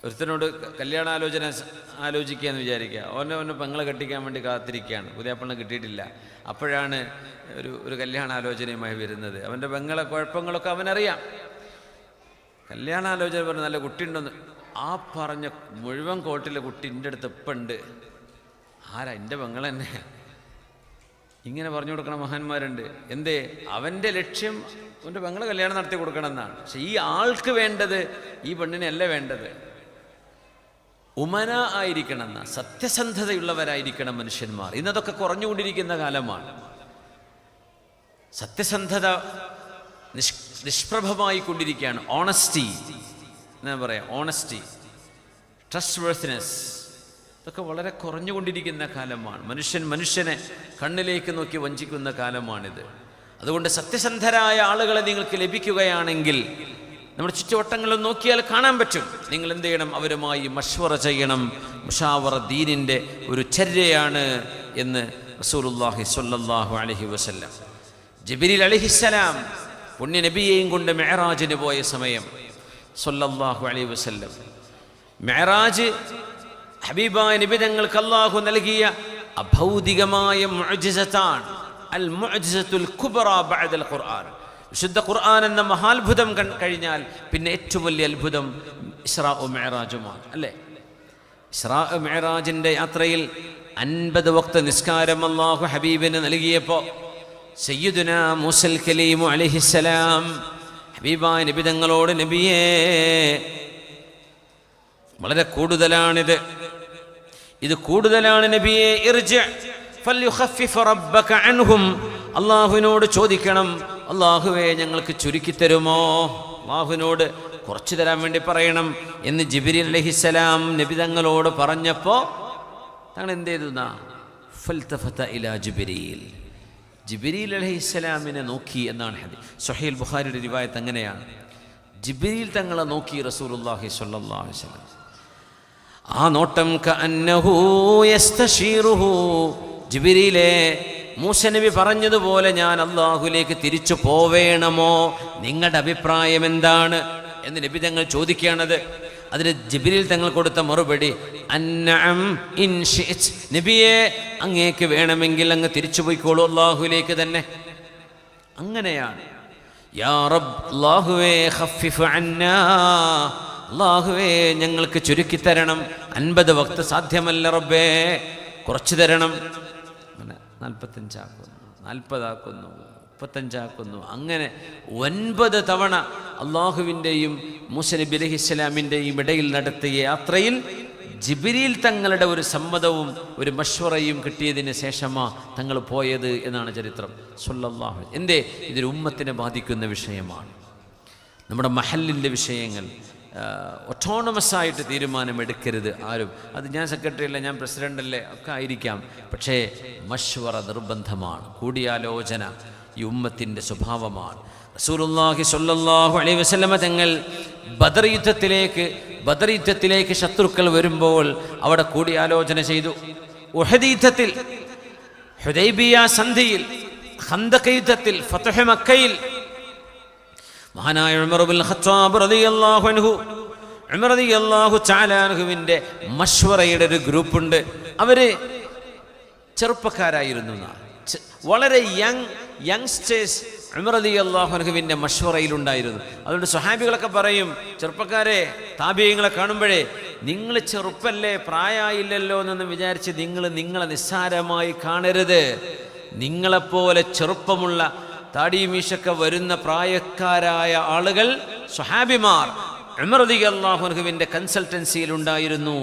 ഒരുത്തനോട് കല്യാണാലോചന ആലോചിക്കുകയെന്ന് വിചാരിക്കുക, ഓനെ പെങ്ങളെ കെട്ടിക്കാൻ വേണ്ടി കാത്തിരിക്കുകയാണ്, പുതിയപ്പെണ്ണെ കിട്ടിയിട്ടില്ല. അപ്പോഴാണ് ഒരു കല്യാണാലോചനയുമായി വരുന്നത്. അവൻ്റെ പെങ്ങളെ കുഴപ്പങ്ങളൊക്കെ അവനറിയാം. കല്യാണാലോചന പറഞ്ഞ് നല്ല കുട്ടിയുണ്ടെന്ന്, ആ പറഞ്ഞ മുഴുവൻ കോട്ടിലെ കുട്ടി എൻ്റെ അടുത്ത് ഇപ്പം ഉണ്ട്. ആരാ? എൻ്റെ പെങ്ങളെന്നെ. ഇങ്ങനെ പറഞ്ഞു കൊടുക്കണ മഹാന്മാരുണ്ട്. എന്തേ? അവൻ്റെ ലക്ഷ്യം അവൻ്റെ പെങ്ങളെ കല്യാണം നടത്തി കൊടുക്കണം എന്നാണ്. പക്ഷെ ഈ ആൾക്ക് വേണ്ടത് ഈ പെണ്ണിനെയല്ല വേണ്ടത്. ഉമന ആയിരിക്കണം എന്ന, സത്യസന്ധതയുള്ളവരായിരിക്കണം മനുഷ്യന്മാർ. ഇന്നതൊക്കെ കുറഞ്ഞുകൊണ്ടിരിക്കുന്ന കാലമാണ്. സത്യസന്ധത നിഷ്പ്രഭമായി കൊണ്ടിരിക്കുകയാണ്. ഓണസ്റ്റി എന്നാ പറയാം, ഓണസ്റ്റി, ട്രസ്റ്റ് വർത്തിനെസ്, ഇതൊക്കെ വളരെ കുറഞ്ഞുകൊണ്ടിരിക്കുന്ന കാലമാണ്. മനുഷ്യനെ കണ്ണിലേക്ക് നോക്കി വഞ്ചിക്കുന്ന കാലമാണിത്. അതുകൊണ്ട് സത്യസന്ധരായ ആളുകളെ നിങ്ങൾക്ക് ലഭിക്കുകയാണെങ്കിൽ നമ്മുടെ ചുറ്റുവട്ടങ്ങളിൽ നോക്കിയാൽ കാണാൻ പറ്റും. നിങ്ങൾ എന്ത് ചെയ്യണം? അവരുമായി മശ്വറ ചെയ്യണം. മുഷാവറ ദീനിൻ്റെ ഒരു ചര്യയാണ് എന്ന് റസൂലുള്ളാഹി സ്വല്ലല്ലാഹു അലൈഹി വസല്ലം. ജിബ്രീൽ അലൈഹിസ്സലാം പുണ്യ നബിയെയും കൊണ്ട് മിഅ്റാജിന് പോയ സമയം സ്വല്ലല്ലാഹു അലൈഹി വസല്ലം, മിഅ്റാജ് ഹബീബായ നബി തങ്ങൾക്ക് അല്ലാഹു നൽകിയ അഭൗതികമായ മുഅ്ജിസത്താണ്. അൽ മുഅ്ജിസത്തുൽ കുബ്റ ബഅദൽ ഖുർആൻ. വിശുദ്ധ ഖുർആൻ എന്ന മഹാത്ഭുതം കഴിഞ്ഞാൽ പിന്നെ ഏറ്റവും വലിയ അത്ഭുതം ഇസ്രാ മിഅ്റാജുമാണ്, അല്ലേ? ഇസ്രാ മിഅ്റാജിൻ്റെ യാത്രയിൽ 50 വക്ത് നിസ്കാരം അല്ലാഹു ഹബീബിന് നൽകിയപ്പോൾ സയ്യിദുനാ മൂസൽ കലീമു അലൈഹിസ്സലാം ഹബീബായ നബി തങ്ങളോട്, നബിയേ, വളരെ കൂടുതലാണിത്, ഇത് കൂടുതലാണ് നബിയെ, ഇർജി ഫൽയുഖഫിഫ് റബ്ബക അൻഹും, അല്ലാഹുവിനോട് ചോദിക്കണം, അല്ലാഹുവേ ഞങ്ങൾക്ക് ചുരുക്കി തരുമോ, അല്ലാഹുവിനോട് കുറച്ചു തരാൻ വേണ്ടി പറയണം എന്ന് ജിബ്രീൽ അലൈഹിസ്സലാം നബി തങ്ങളോട് പറഞ്ഞപ്പോൾ തങ്ങൾ എന്ത് ചെയ്തു? ഫൽതഫത ഇലാ ജിബ്രീൽ, ജിബ്രീൽ അലൈഹിസ്സലാമിനെ നോക്കി എന്നാണ് ഹദീസ്. സ്വഹീഹ് ബുഖാരിയുടെ റിവായത്ത് അങ്ങനെയാണ്. ജിബ്രീൽ തങ്ങളെ നോക്കി റസൂലുള്ളാഹി സ്വല്ലല്ലാഹു അലൈഹി വസല്ലം. ആ നോട്ടം കഅന്നഹു യസ്തശീറുഹു, ജിബ്രീലേ, മൂസ നബി പറഞ്ഞതുപോലെ ഞാൻ അല്ലാഹുവിലേക്ക് തിരിച്ചു പോവേണമോ, നിങ്ങളുടെ അഭിപ്രായം എന്താണ് എന്ന് നബി തങ്ങൾ ചോദിക്കുകയാണത്. അതിന് ജിബ്രീൽ തങ്ങൾ കൊടുത്ത മറുപടി അന്നഅം ഇൻ ശിഅ്ത്, നബിയെ അങ്ങേക്ക് വേണമെങ്കിൽ അങ്ങ് തിരിച്ചു പോയിക്കോളൂ അല്ലാഹുവിലേക്ക് തന്നെ. അങ്ങനെയാണ്. യാ റബ്ബ്, അല്ലാഹുവേ, ഖഫിഫ് അന്നാ, അല്ലാഹുവേ ഞങ്ങൾക്ക് ചുരുക്കി തരണം. 50 വക്ത് സാധ്യമല്ല റബ്ബേ, കുറച്ചു തരണം. 45 ആക്കുന്നു, 40 ആക്കുന്നു, 35 ആക്കുന്നു. അങ്ങനെ 9 തവണ അള്ളാഹുവിൻ്റെയും മൂസ നബി അലൈഹിസ്സലാമിൻ്റെയും ഇടയിൽ നടത്തിയ യാത്രയിൽ ജിബ്രീൽ തങ്ങളുടെ ഒരു സമ്മതവും ഒരു മഷ്വറയും കിട്ടിയതിന് ശേഷമാണ് തങ്ങൾ പോയത് എന്നാണ് ചരിത്രം. സ്വല്ലല്ലാഹു എന്തേ? ഇതൊരു ഉമ്മത്തിനെ ബാധിക്കുന്ന വിഷയമാണ്. നമ്മുടെ മഹല്ലിൻ്റെ വിഷയങ്ങൾ ഒട്ടോണമസായിട്ട് തീരുമാനമെടുക്കരുത് ആരും. അത് ഞാൻ സെക്രട്ടറി അല്ലേ, ഞാൻ പ്രസിഡൻ്റല്ലേ ഒക്കെ ആയിരിക്കാം, പക്ഷേ മഷ്വറ നിർബന്ധമാണ്. കൂടിയാലോചന ഈ ഉമ്മത്തിൻ്റെ സ്വഭാവമാണ്. റസൂലുള്ളാഹി സ്വല്ലല്ലാഹു അലൈഹി വസല്ലമ തങ്ങൾ ബദർ യുദ്ധത്തിലേക്ക് ശത്രുക്കൾ വരുമ്പോൾ അവിടെ കൂടിയാലോചന ചെയ്തു. ഉഹദ് യുദ്ധത്തിൽ, ഹുദൈബിയ സന്ധിയിൽ, ഖന്ദഖ് യുദ്ധത്തിൽ, ഫത്ഹ് മക്കയിൽ മഹാനായ ഉമർ ഇബ്നുൽ ഖത്താബ് റളിയല്ലാഹു അൻഹു, ഉമർ റളിയല്ലാഹു തആല അൻഹുവിൻ്റെ മഷ്വറയുടെ ഒരു ഗ്രൂപ്പുണ്ട്. അവർ ചെറുപ്പക്കാരായിരുന്നു, വളരെ യങ്സ്റ്റേഴ്സ് ഉമർ റളിയല്ലാഹു അൻഹുവിൻ്റെ മഷ്വറയിലുണ്ടായിരുന്നു. അതുകൊണ്ട് സ്വഹാബികളൊക്കെ പറയും, ചെറുപ്പക്കാരെ താബിഈങ്ങളെ കാണുമ്പോഴേ, നിങ്ങൾ ചെറുപ്പല്ലേ, പ്രായമായില്ലല്ലോ എന്നൊന്നും വിചാരിച്ച് നിങ്ങളെ നിസ്സാരമായി കാണരുത്. നിങ്ങളെപ്പോലെ ചെറുപ്പമുള്ള താടിമീശൊക്കെ വരുന്ന പ്രായക്കാരായ ആളുകൾ, സ്വഹാബിമാർ ഉമർ റളിയല്ലാഹു അൻഹുവിൻ്റെ കൺസൾട്ടൻസിയിൽ ഉണ്ടായിരുന്നു.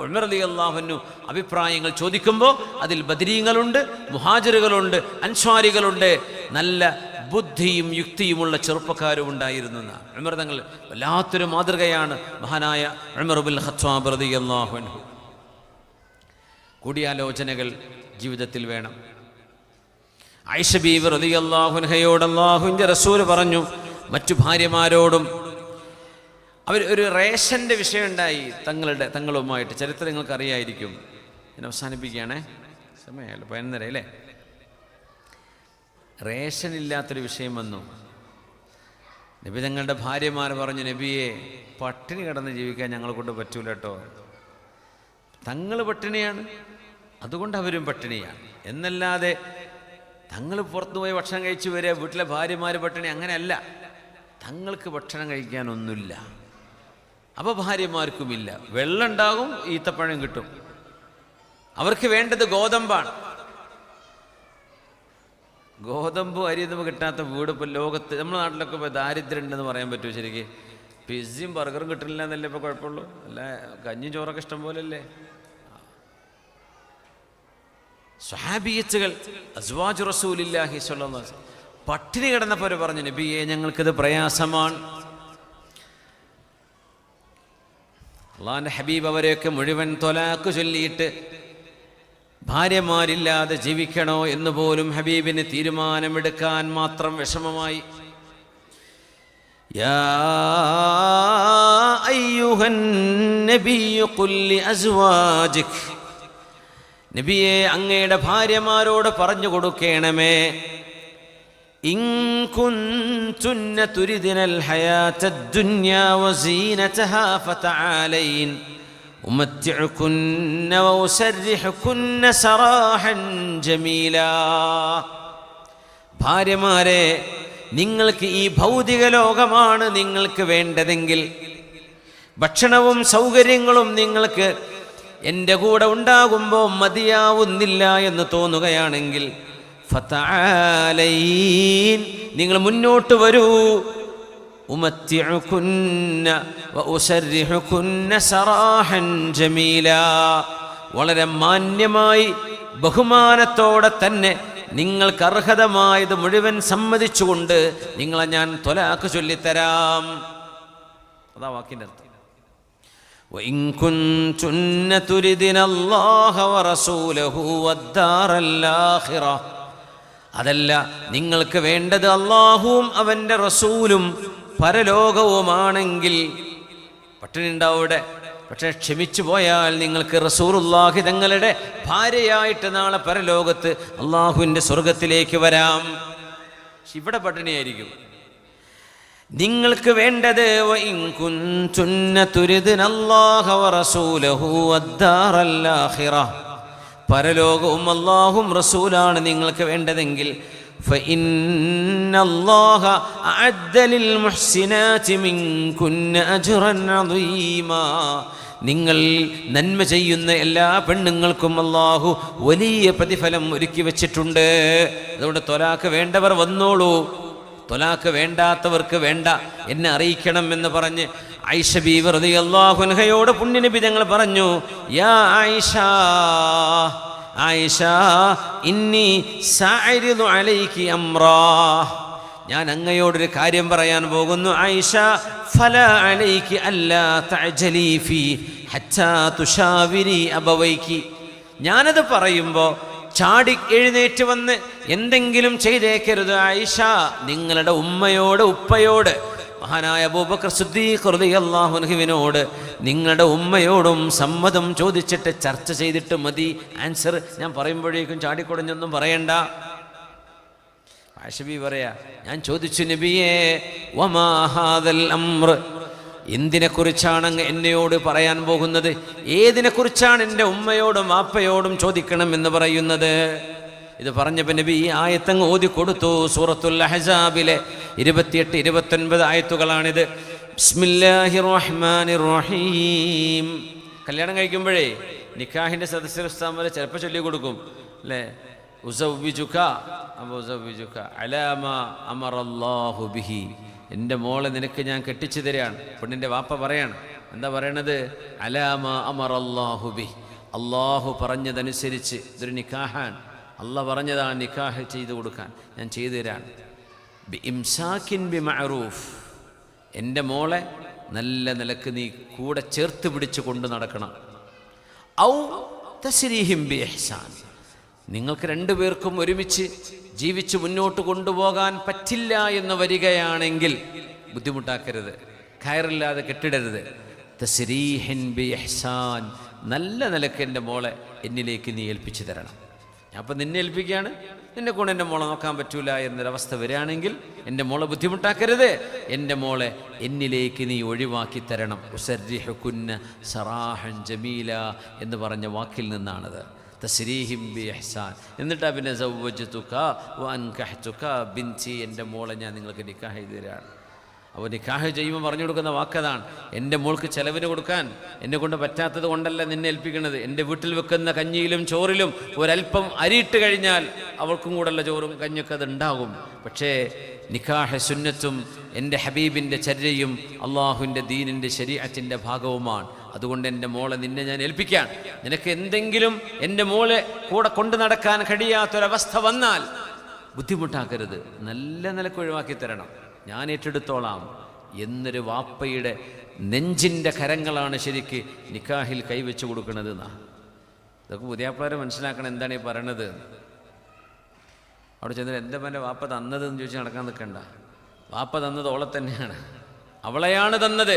ഉമർ റളിയല്ലാഹു അൻഹു അഭിപ്രായങ്ങൾ ചോദിക്കുമ്പോൾ അതിൽ ബദരീങ്ങളുണ്ട്, മുഹാജിറുകളുണ്ട്, അൻസ്വാരികളുണ്ട്, നല്ല ബുദ്ധിയും യുക്തിയുമുള്ള ചെറുപ്പക്കാരും ഉണ്ടായിരുന്നു. ഉമർ തങ്ങൾ വല്ലാത്തൊരു മാതൃകയാണ്. മഹാനായ ഉമർ ഇബ്നുൽ ഖത്താബ് റളിയല്ലാഹു അൻഹു. കൂടിയാലോചനകൾ ജീവിതത്തിൽ വേണം. ആയിഷ ബീവി റളിയല്ലാഹു അൻഹയോട് അല്ലാഹുവിൻ്റെ റസൂൽ പറഞ്ഞു, മറ്റു ഭാര്യമാരോടും അവർ ഒരു റേഷൻ്റെ വിഷയം ഉണ്ടായി തങ്ങളുമായിട്ട്. ചരിത്രം നിങ്ങൾക്ക് അറിയായിരിക്കും. ഞാൻ അവസാനിപ്പിക്കുകയാണേ, സമയമല്ലോ, 11:30 അല്ലേ. റേഷൻ ഇല്ലാത്തൊരു വിഷയം വന്നു. നബി തങ്ങളുടെ ഭാര്യമാർ പറഞ്ഞു, നബിയെ, പട്ടിണി കിടന്ന് ജീവിക്കാൻ ഞങ്ങളെ കൊണ്ട് പറ്റൂല കേട്ടോ. തങ്ങൾ പട്ടിണിയാണ്, അതുകൊണ്ട് അവരും പട്ടിണിയാണ് എന്നല്ലാതെ തങ്ങൾ പുറത്തുപോയി ഭക്ഷണം കഴിച്ചു വരിക, വീട്ടിലെ ഭാര്യമാർ പട്ടിണി, അങ്ങനെയല്ല. തങ്ങൾക്ക് ഭക്ഷണം കഴിക്കാനൊന്നുമില്ല, അപ്പോൾ ഭാര്യമാർക്കുമില്ല. വെള്ളം ഉണ്ടാകും, ഈത്തപ്പഴം കിട്ടും. അവർക്ക് വേണ്ടത് ഗോതമ്പാണ്. ഗോതമ്പ് അരി നമുക്ക് കിട്ടാത്ത വീട് ഇപ്പോൾ ലോകത്ത്, നമ്മുടെ നാട്ടിലൊക്കെ ഇപ്പോൾ ദാരിദ്ര്യം ഉണ്ടെന്ന് പറയാൻ പറ്റുമോ ശരിക്ക്? പിസ്സയും ബർഗറും കിട്ടില്ല എന്നല്ലേ ഇപ്പോൾ കുഴപ്പമുള്ളൂ? അല്ല, കഞ്ഞിയും ചോറൊക്കെ ഇഷ്ടം പോലല്ലേ. സ്വഹാബിയത്തുകൾ, അസ്വാജു റസൂലില്ലാഹി സ്വല്ലല്ലാഹു അലൈഹി വസല്ലം പട്ടിണി കിടന്നപ്പോൾ പറഞ്ഞു, നബിയെ, ഞങ്ങൾക്കിത് പ്രയാസമാണ്. അള്ളാഹിൻ്റെ ഹബീബ് അവരെയൊക്കെ മുഴുവൻ തൊലാക്ക് ചൊല്ലിയിട്ട് ഭാര്യമാരില്ലാതെ ജീവിക്കണോ എന്ന് പോലും ഹബീബിന് തീരുമാനമെടുക്കാൻ മാത്രം വിഷമമായി. യാ അയ്യുഹൻ നബിയ്യു ഖുൽ ലി അസ്വാജിക്, നബിയെ, അങ്ങയുടെ ഭാര്യമാരോട് പറഞ്ഞു കൊടുക്കണമേ, ഇൻ കുൻതുന്ന തുരിദിനൽ ഹയാത്തദ് ദുനിയാ വസീനതഹാ ഫതആലൈൻ ഉമത്തിഉകുന്ന വഉസർരിഹുകുന്ന സറാഹൻ ജമീലാ. ഭാര്യമാരെ, നിങ്ങൾക്ക് ഈ ഭൗതിക ലോകമാണ് നിങ്ങൾക്ക് വേണ്ടതെങ്കിൽ, ഭക്ഷണവും സൗകര്യങ്ങളും നിങ്ങൾക്ക് എൻ്റെ കൂടെ ഉണ്ടാകുമ്പോൾ മതിയാവുന്നില്ല എന്ന് തോന്നുകയാണെങ്കിൽ, ഫതആലൈൻ, നിങ്ങൾ മുന്നോട്ട് വരൂ, ഉമത്തിഉകുന്ന വഉസർരിഹുകുന്ന സറാഹൻ ജമീലാ, വളരെ മാന്യമായി ബഹുമാനത്തോടെ തന്നെ നിങ്ങൾക്ക് അർഹതമായത് മുഴുവൻ സമ്മതിച്ചുകൊണ്ട് നിങ്ങളെ ഞാൻ ത്വലാഖ് ചൊല്ലിത്തരാം. അതാ വാക്കിൻ്റെ അർത്ഥം. وإن كنتن تردن الله ورسوله والدار الآخرة, അതല്ല, നിങ്ങൾക്ക് വേണ്ടത് അല്ലാഹുവും അവൻ്റെ റസൂലും പരലോകവുമാണെങ്കിൽ, പട്ടിണി ഉണ്ടാവിടെ, പക്ഷേ ക്ഷമിച്ചു പോയാൽ നിങ്ങൾക്ക് റസൂലുള്ളാഹി തങ്ങളുടെ ഭാര്യയായിട്ട് നാളെ പരലോകത്ത് അള്ളാഹുവിൻ്റെ സ്വർഗത്തിലേക്ക് വരാം. ഇവിടെ പട്ടിണിയായിരിക്കും. നിങ്ങൾക്ക് വേണ്ടത് വഇൻ കുൻതുന്ന തുരിദുന അല്ലാഹ വറസൂലഹു വദ്ദാറൽ ആഖിറ, പരലോകവും അല്ലാഹും റസൂലാണ് നിങ്ങൾക്ക് വേണ്ടതെങ്കിൽ, ഫഇന്നല്ലാഹ അഅദ്ദ ലിൽ മുഹ്സിനാതി മിൻകുന്ന അജ്റൻ അദീമാ, നിങ്ങൾ നന്മ ചെയ്യുന്ന എല്ലാ പെണ്ണുങ്ങൾക്കും അല്ലാഹു വലിയ പ്രതിഫലം ഒരുക്കി വെച്ചിട്ടുണ്ട്. അതുകൊണ്ട് ത്വലാഖ് വേണ്ടവർ വന്നോളൂ, ത്വലാഖ് വേണ്ടാത്തവർക്ക് വേണ്ട, എന്നെ അറിയിക്കണം എന്ന് പറഞ്ഞ് ആയിഷ ബീവി റളിയല്ലാഹു അൻഹയോട് പുണ്യനബി തങ്ങൾ പറഞ്ഞു, യാ ആയിഷ, ആയിഷ ഇന്നി സഅരിദു അലൈകി അംറാ, ഞാൻ അങ്ങയോടൊരു കാര്യം പറയാൻ പോകുന്നു ആയിഷ. ഫലാ അലൈകി അല്ലാ തഅജലി ഫീ ഹത്താ തുശാവിരി അബവൈകി. ഞാനത് പറയുമ്പോൾ ചാടി എഴുന്നേറ്റ് വന്ന് എന്തെങ്കിലും ചെയ്തേക്കരുത് ആയിഷ. നിങ്ങളുടെ ഉമ്മയോട്, ഉപ്പയോട്, മഹാനായ അബൂബക്കർ സിദ്ദീഖ് റളിയല്ലാഹു അൻഹുവിനോട് നിങ്ങളുടെ ഉമ്മയോടും സമ്മതം ചോദിച്ചിട്ട് ചർച്ച ചെയ്തിട്ട് മതി ആൻസർ. ഞാൻ പറയുമ്പോഴേക്കും ചാടിക്കുടഞ്ഞൊന്നും പറയണ്ട. ആയിഷ ബീവി പറയാ, ഞാൻ ചോദിച്ചു നബിയേ, വമാ ഹാദൽ അംർ, എന്തിനെക്കുറിച്ചാണ് അങ്ങ് എന്നോട് പറയാൻ പോകുന്നത്? ഏതിനെക്കുറിച്ചാണ് എൻ്റെ ഉമ്മയോടും വാപ്പയോടും ചോദിക്കണം എന്ന് പറയുന്നത്? ഇത് പറഞ്ഞപ്പോൾ നബി ഈ ആയത്തങ്ങ് ഓതി കൊടുത്തു. സൂറത്തുൽ അഹ്സാബിലെ 28, 29 ആയത്തുകളാണിത്. ബിസ്മില്ലാഹിർ റഹ്മാനിർ റഹീം. കല്യാണം കഴിക്കുമ്പോഴേ നിക്കാഹിൻ്റെ സദസ്യസ്ഥാനം ചിലപ്പോൾ ചൊല്ലി കൊടുക്കും അല്ലേ, ഉസവ്വിജുക ഉസവ്വിജുക അലാ മാ അമറല്ലാഹു ബിഹി, എൻ്റെ മോളെ നിനക്ക് ഞാൻ കെട്ടിച്ചു തരാണ്. പെണ്ണിൻ്റെ വാപ്പ പറയാണ്, എന്താ പറയണത്? അലാ മാ അമറല്ലാഹു ബിഹി, അള്ളാഹു പറഞ്ഞതനുസരിച്ച്. ഇതൊരു നിക്കാഹാൻ, അള്ളാഹ് പറഞ്ഞതാണ് നിക്കാഹ് ചെയ്തു കൊടുക്കാൻ, ഞാൻ ചെയ്തു തരാണ്. ബി ഇംസാക്കിൻ ബി മഅറൂഫ്, എൻ്റെ മോളെ നല്ല നിലക്ക് നീ കൂടെ ചേർത്ത് പിടിച്ച് കൊണ്ട് നടക്കണം. ഔ തസ്രീഹിം ബി ഇഹ്സാൻ, നിങ്ങൾക്ക് രണ്ടുപേർക്കും ഒരുമിച്ച് ജീവിച്ച് മുന്നോട്ട് കൊണ്ടുപോകാൻ പറ്റില്ല എന്ന് വരികയാണെങ്കിൽ ബുദ്ധിമുട്ടാക്കരുത്, കയറില്ലാതെ കെട്ടിടരുത്. തസ്രീഹിൻ ബി ഇഹ്സാൻ, നല്ല നിലക്ക് എൻ്റെ മോളെ എന്നിലേക്ക് നീ ഏൽപ്പിച്ചു തരണം. ഞാൻ അപ്പം നിന്നെ ഏൽപ്പിക്കുകയാണ്, നിന്നെ കൊണ്ട് എൻ്റെ മോളെ നോക്കാൻ പറ്റൂല എന്നൊരവസ്ഥ വരികയാണെങ്കിൽ എൻ്റെ മോളെ ബുദ്ധിമുട്ടാക്കരുത്, എൻ്റെ മോളെ എന്നിലേക്ക് നീ ഒഴിവാക്കി തരണം. ഉസർരിഹുകുന്ന സറാഹൻ ജമീല എന്ന് പറഞ്ഞ വാക്കിൽ നിന്നാണത്. തസ്രീഹിം ബി ഇഹ്സാൻ. എന്നിട്ടാ പിന്നെ സവ്വജ്തുക വഅൻകഹ്തുക ബിൻതി, എൻ്റെ മോളെ ഞാൻ നിങ്ങൾക്ക് നിക്കാഹ് ചെയ്തു തരാണ്. അപ്പോൾ നിക്കാഹ് ചെയ്യുമ്പോൾ പറഞ്ഞു കൊടുക്കുന്ന വാക്കതാണ്, എൻ്റെ മോൾക്ക് ചെലവിന് കൊടുക്കാൻ എന്നെ കൊണ്ട് പറ്റാത്തത് കൊണ്ടല്ല നിന്നെ ഏൽപ്പിക്കുന്നത്. എൻ്റെ വീട്ടിൽ വെക്കുന്ന കഞ്ഞിയിലും ചോറിലും ഒരല്പം അരിയിട്ട് കഴിഞ്ഞാൽ അവൾക്കും കൂടെയുള്ള ചോറും കഞ്ഞിയൊക്കെ അത് ഉണ്ടാകും. പക്ഷേ നിക്കാഹ് സുന്നത്തും എൻ്റെ ഹബീബിൻ്റെ ചര്യയും അള്ളാഹുവിൻ്റെ ദീനിൻ്റെ ശരീഅത്തിൻ്റെ ഭാഗവുമാണ്. അതുകൊണ്ട് എൻ്റെ മോളെ നിന്നെ ഞാൻ ഏൽപ്പിക്കാൻ. നിനക്ക് എന്തെങ്കിലും എൻ്റെ മോളെ കൂടെ കൊണ്ടു നടക്കാൻ കഴിയാത്തൊരവസ്ഥ വന്നാൽ ബുദ്ധിമുട്ടാക്കരുത്, നല്ല നിലക്ക് ഒഴിവാക്കി തരണം, ഞാൻ ഏറ്റെടുത്തോളാം എന്നൊരു വാപ്പയുടെ നെഞ്ചിൻ്റെ കരങ്ങളാണ് ശരിക്ക് നിക്കാഹിൽ കൈവച്ച് കൊടുക്കുന്നത് എന്നാ. ഇതൊക്കെ പുതിയാപ്പിളരെ മനസ്സിലാക്കണം എന്താണ് ഈ പറയണത്. അവിടെ ചെന്നിട്ട് എൻ്റെ മോൻ്റെ വാപ്പ തന്നത് എന്ന് ചോദിച്ച് നടക്കാൻ നിൽക്കണ്ട. വാപ്പ തന്നത് ഓളെ തന്നെയാണ്, അവളെയാണ് തന്നത്,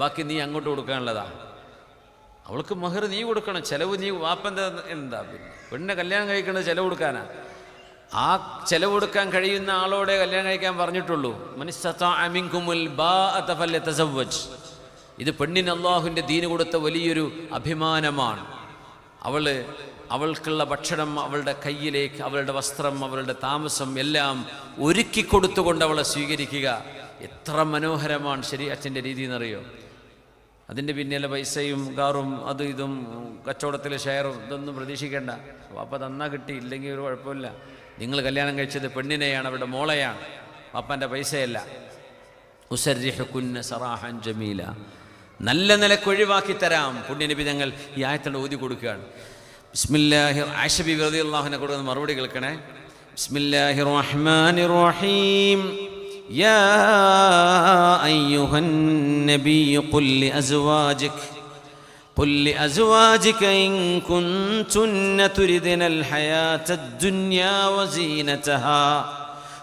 ബാക്കി നീ അങ്ങോട്ട് കൊടുക്കാനുള്ളതാ. അവൾക്ക് മഹർ നീ കൊടുക്കണം, ചെലവ് നീ വാപ്പൻ്റെ എന്താ. പിന്നെ പെണ്ണിനെ കല്യാണം കഴിക്കേണ്ടത് ചെലവ് കൊടുക്കാനാ. ആ ചെലവ് കൊടുക്കാൻ കഴിയുന്ന ആളോടെ കല്യാണം കഴിക്കാൻ പറഞ്ഞിട്ടുള്ളൂ. മനിസ്തതാഅ മിൻകുമുൽ ബാഅത ഫല്യതസവ്വജ്. ഇത് പെണ്ണിന് അല്ലാഹുവിൻ്റെ ദീന് കൊടുത്ത വലിയൊരു അഭിമാനമാണ്. അവൾക്കുള്ള ഭക്ഷണം, അവളുടെ കയ്യിലേക്ക്, അവളുടെ വസ്ത്രം, അവളുടെ താമസം എല്ലാം ഒരുക്കി കൊടുത്തുകൊണ്ട് അവളെ സ്വീകരിക്കുക. എത്ര മനോഹരമാണ് ശരീഅത്തിൻ്റെ രീതി എന്നറിയോ. അതിൻ്റെ പിന്നിലെ പൈസയും കാറും അതും ഇതും കച്ചവടത്തിലെ ഷെയറും ഇതൊന്നും പ്രതീക്ഷിക്കേണ്ട. വാപ്പ തന്നാ കിട്ടി, ഇല്ലെങ്കിൽ ഒരു കുഴപ്പമില്ല. നിങ്ങൾ കല്യാണം കഴിച്ചത് പെണ്ണിനെയാണ്, അവരുടെ മോളെയാണ്, വാപ്പൻ്റെ പൈസയല്ല. ഉസർരിഹുകുന്ന സറാഹൻ ജമീല, നല്ല നിലക്ക് ഒഴിവാക്കി തരാം. പുണ്യനബി ഞങ്ങൾ ഈ ആയത്തോട് ഓതി കൊടുക്കുകയാണ്. ബിസ്മില്ലാഹിർ, ആയിഷ ബീവി റളിയല്ലാഹു അൻഹ കൊടുക്കുന്ന മറുപടി കേൾക്കണേ. ബിസ്മില്ലാഹിർ റഹ്മാനിർ റഹീം. يا أيها النبي قل لأزواجك إن كنتن تردن الحياة الدنيا